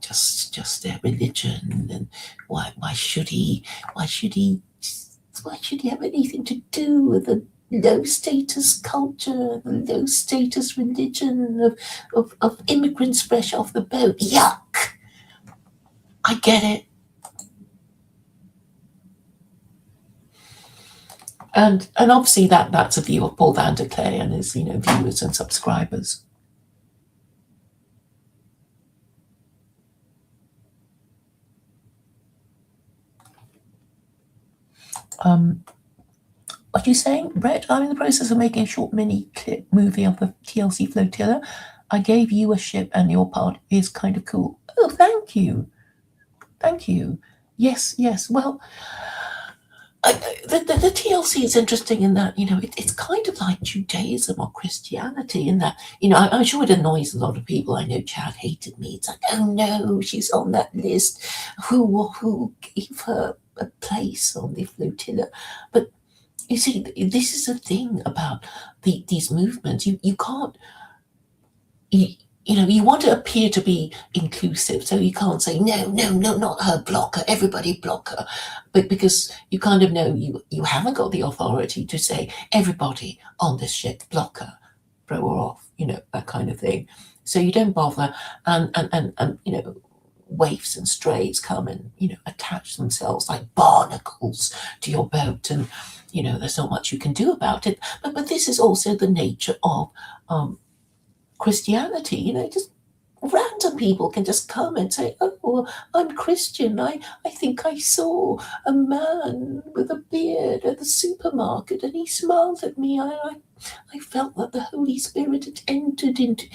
just their religion, and why should he have anything to do with the low status culture, the low status religion of immigrants fresh off the boat? Yuck! I get it. And obviously that's a view of Paul Vanderklay and his, viewers and subscribers. What are you saying, Brett? I'm in the process of making a short mini clip movie of the TLC flotilla. I gave you a ship and your part is kind of cool. Oh, thank you. Yes. Well, the TLC is interesting in that, it's kind of like Judaism or Christianity in that, I'm sure it annoys a lot of people. I know Chad hated me. It's like, oh no, she's on that list. Who gave her a place on the flotilla? But you see, this is the thing about these movements. You can't, you want to appear to be inclusive, so you can't say no, not her, block her, everybody block her, but because you kind of know you haven't got the authority to say everybody on this ship block her, throw her off, that kind of thing. So you don't bother, and waifs and strays come and attach themselves like barnacles to your boat, and there's not much you can do about it. But this is also the nature of Christianity. Just random people can just come and say, oh, well, I'm Christian. I think I saw a man with a beard at the supermarket and he smiled at me. I felt that the Holy Spirit had entered into,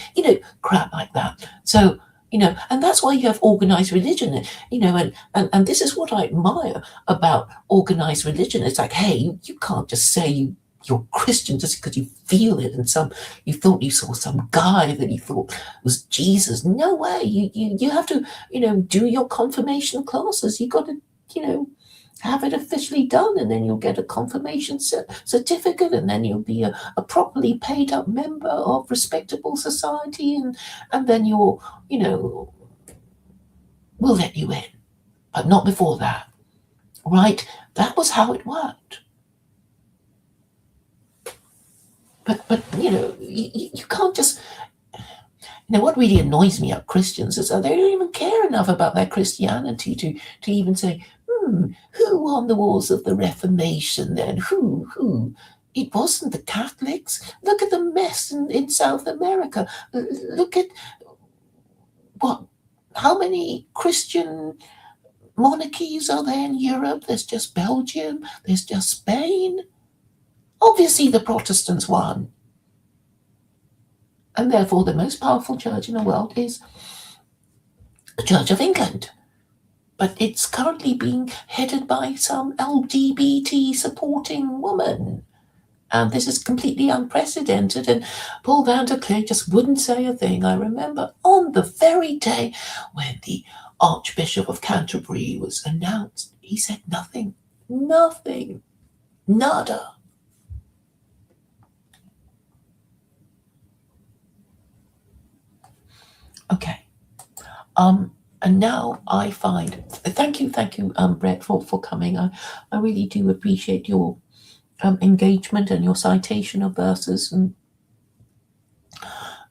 crap like that. So, and that's why you have organized religion, and this is what I admire about organized religion. It's like, hey, you can't just say you're Christian just because you feel it, and you thought you saw some guy that you thought was Jesus. No way. You have to, do your confirmation classes. You got to, have it officially done, and then you'll get a confirmation certificate, and then you'll be a properly paid up member of respectable society, and then we'll let you in, but not before that, right? That was how it worked. But you can't just. What really annoys me about Christians is that they don't even care enough about their Christianity to even say, who won the wars of the Reformation then? Who? It wasn't the Catholics. Look at the mess in South America. Look at how many Christian monarchies are there in Europe? There's just Belgium. There's just Spain. Obviously, the Protestants won. And therefore, the most powerful church in the world is the Church of England. But it's currently being headed by some LGBT supporting woman. And this is completely unprecedented. And Paul Vanderklay just wouldn't say a thing. I remember on the very day when the Archbishop of Canterbury was announced, he said nothing. Nothing. Nada. Okay. And now I find, thank you, Brett, for coming. I really do appreciate your engagement and your citation of verses, and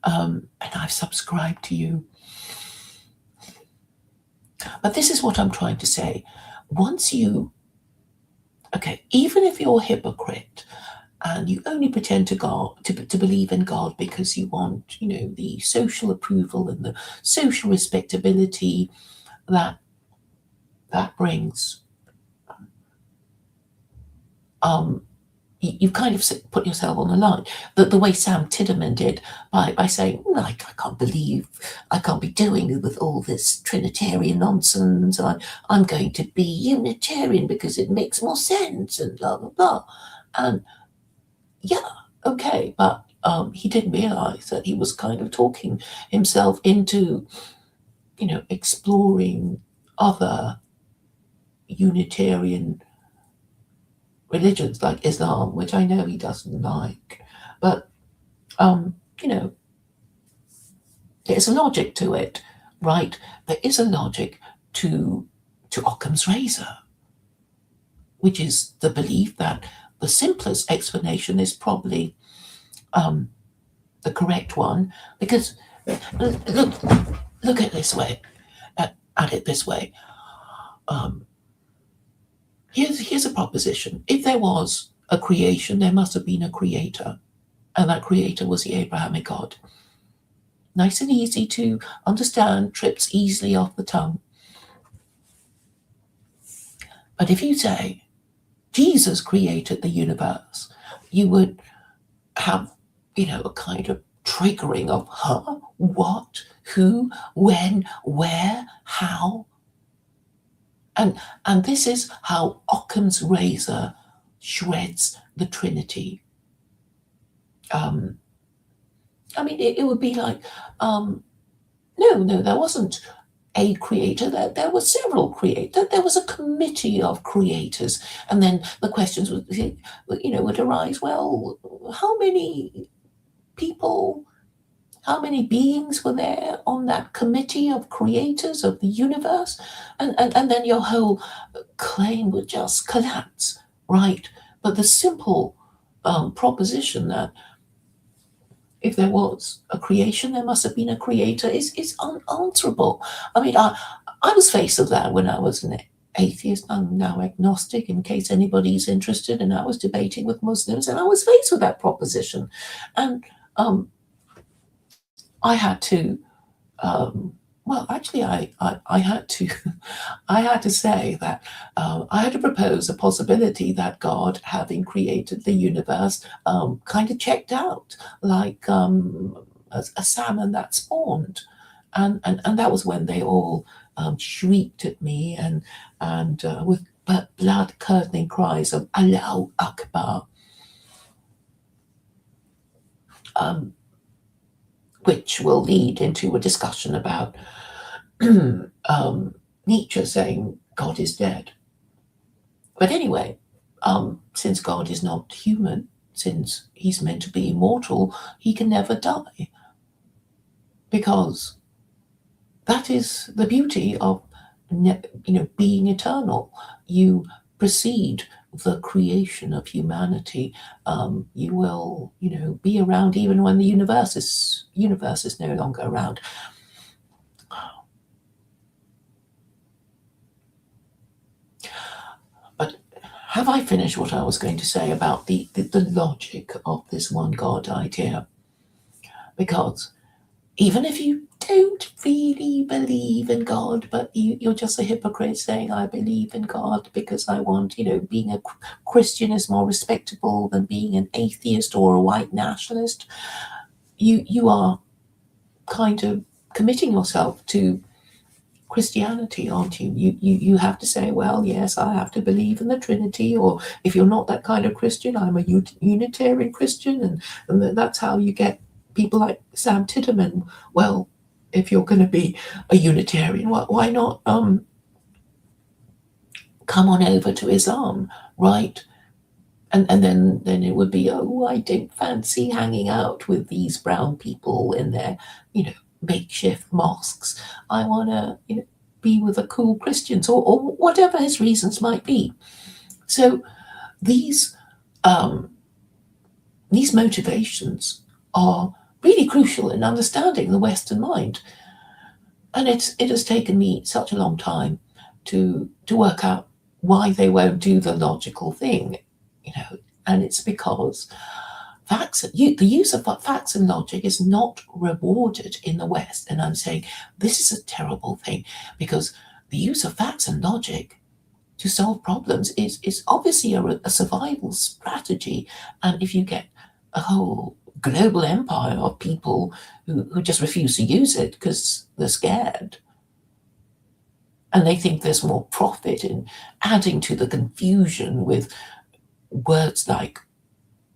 I've subscribed to you. But this is what I'm trying to say. Once you, okay, even if you're a hypocrite and you only pretend to believe in God because you want, the social approval and the social respectability that brings, you've kind of put yourself on the line. The way Sam Tideman did by saying, I can't be doing with all this Trinitarian nonsense. I'm going to be Unitarian because it makes more sense and blah, blah, blah. And yeah, okay, but he didn't realize that he was kind of talking himself into, exploring other Unitarian religions like Islam, which I know he doesn't like, but there's a logic to it, right? There is a logic to Occam's razor, which is the belief that the simplest explanation is probably the correct one, because look at this way, at it this way. Here's a proposition. If there was a creation, there must have been a creator, and that creator was the Abrahamic God. Nice and easy to understand, trips easily off the tongue. But if you say Jesus created the universe, you would have, a kind of triggering of what, who, when, where, how. And this is how Occam's razor shreds the Trinity. It would be like, no, there wasn't a creator, there were several creators, there was a committee of creators, and then the questions would arise, well, how many people, how many beings were there on that committee of creators of the universe? And then your whole claim would just collapse, right? But the simple proposition that if there was a creation, there must have been a creator is unanswerable. I was faced with that when I was an atheist. I'm now agnostic, in case anybody's interested, and I was debating with Muslims, and I was faced with that proposition. And I had to, I had to, I had to say that I had to propose a possibility that God, having created the universe, kind of checked out, like a salmon that spawned, and that was when they all shrieked at me and with blood curdling cries of Allahu Akbar. Which will lead into a discussion about Nietzsche saying God is dead. But anyway, since God is not human, since he's meant to be immortal, he can never die. Because that is the beauty of being eternal. You precede the creation of humanity. You will, be around even when the universe is no longer around. But have I finished what I was going to say about the logic of this one God idea? Because even if you don't really believe in God, but you're just a hypocrite saying, I believe in God because I want, being a Christian is more respectable than being an atheist or a white nationalist, you are kind of committing yourself to Christianity, aren't you? You have to say, well, yes, I have to believe in the Trinity, or if you're not that kind of Christian, I'm a Unitarian Christian, and that's how you get people like Sam Tideman. Well, if you're going to be a Unitarian, why not come on over to Islam, right? And then it would be, I don't fancy hanging out with these brown people in their, makeshift mosques. I want to, be with the cool Christians, or whatever his reasons might be. So these motivations are really crucial in understanding the Western mind. And it has taken me such a long time to work out why they won't do the logical thing, and it's because the use of facts and logic is not rewarded in the West. And I'm saying this is a terrible thing, because the use of facts and logic to solve problems is obviously a survival strategy. And if you get a whole global empire of people who just refuse to use it because they're scared, and they think there's more profit in adding to the confusion with words like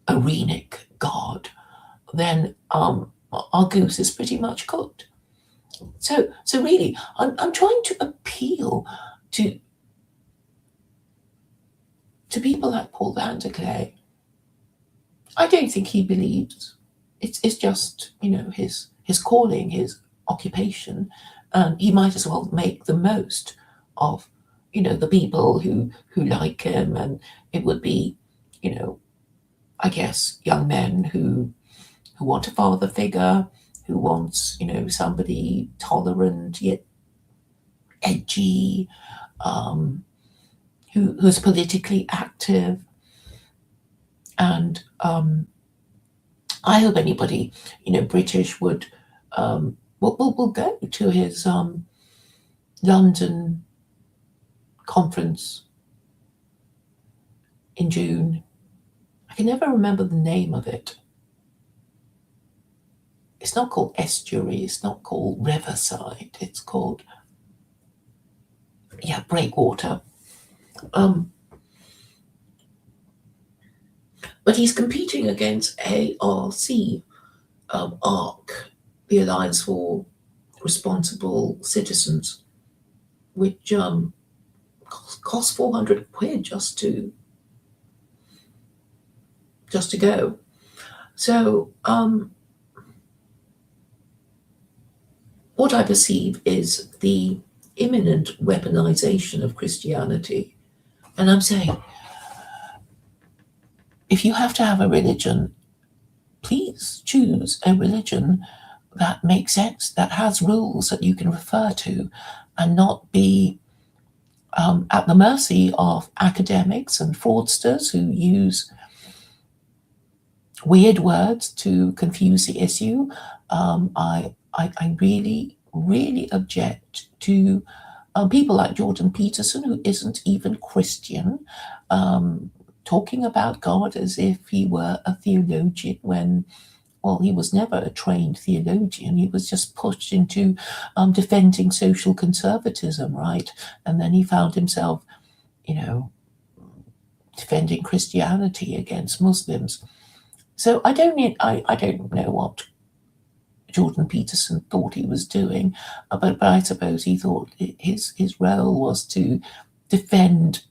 Arenic God, then our goose is pretty much cooked. So really, I'm trying to appeal to people like Paul Vanderklay. I don't think he believes. It's just, his calling, his occupation, and he might as well make the most of, the people who like him. And it would be, I guess, young men who want a father figure, who wants, somebody tolerant yet edgy, who's politically active. And I hope anybody, British will go to his London conference in June. I can never remember the name of it. It's not called Estuary, it's not called Riverside, it's called, Breakwater. But he's competing against ARC, ARC, the Alliance for Responsible Citizens, which costs 400 quid just to go. So what I perceive is the imminent weaponization of Christianity. And I'm saying, if you have to have a religion, please choose a religion that makes sense, that has rules that you can refer to, and not be at the mercy of academics and fraudsters who use weird words to confuse the issue. I really, really object to people like Jordan Peterson, who isn't even Christian, talking about God as if he were a theologian when, well, he was never a trained theologian. He was just pushed into defending social conservatism, right? And then he found himself, defending Christianity against Muslims. So I don't know what Jordan Peterson thought he was doing, but I suppose he thought his role was to defend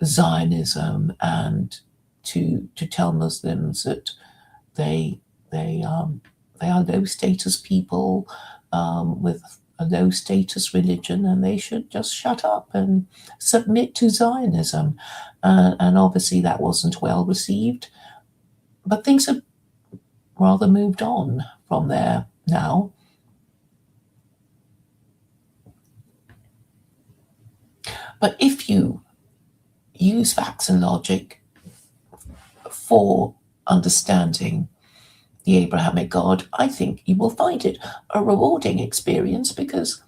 Zionism and to tell Muslims that they are low status people with a low status religion, and they should just shut up and submit to Zionism. And obviously that wasn't well received, but things have rather moved on from there now. But if you use facts and logic for understanding the Abrahamic God, I think you will find it a rewarding experience, because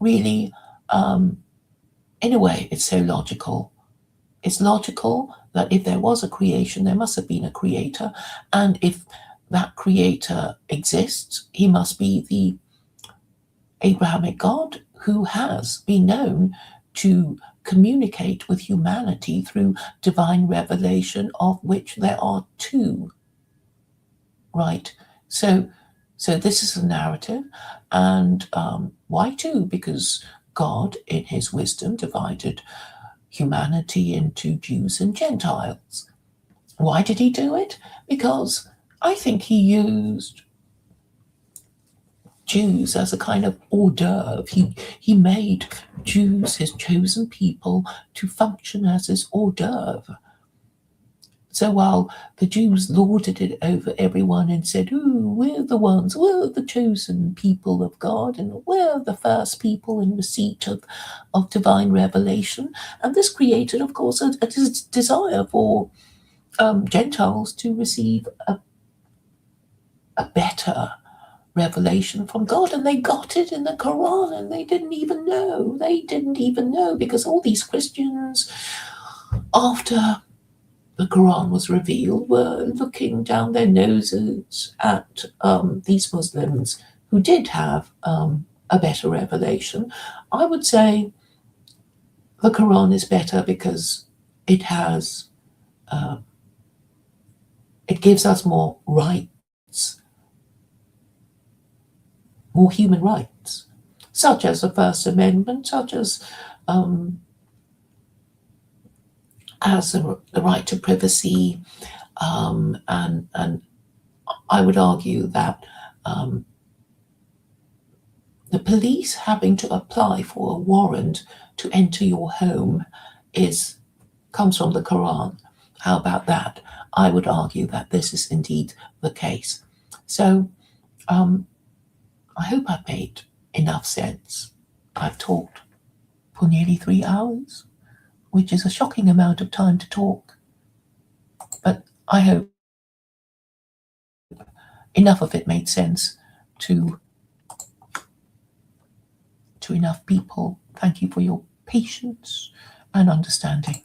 really, in a way, it's so logical. It's logical that if there was a creation, there must have been a creator. And if that creator exists, he must be the Abrahamic God who has been known to communicate with humanity through divine revelation, of which there are two. Right? So this is a narrative. And why two? Because God, in his wisdom, divided humanity into Jews and Gentiles. Why did he do it? Because I think he used Jews as a kind of hors d'oeuvre. He made Jews, his chosen people, to function as his hors d'oeuvre. So while the Jews lorded it over everyone and said, "Ooh, we're the ones, we're the chosen people of God, and we're the first people in receipt of divine revelation," and this created, of course, a desire for Gentiles to receive a better revelation from God, and they got it in the Koran, and they didn't even know. They didn't even know, because all these Christians, after the Quran was revealed, were looking down their noses at these Muslims who did have a better revelation. I would say the Quran is better because it has, it gives us more rights, more human rights, such as the First Amendment, such as the right to privacy, and I would argue that the police having to apply for a warrant to enter your home comes from the Quran. How about that? I would argue that this is indeed the case. So I hope I've made enough sense. I've talked for nearly 3 hours, which is a shocking amount of time to talk. But I hope enough of it made sense to enough people. Thank you for your patience and understanding.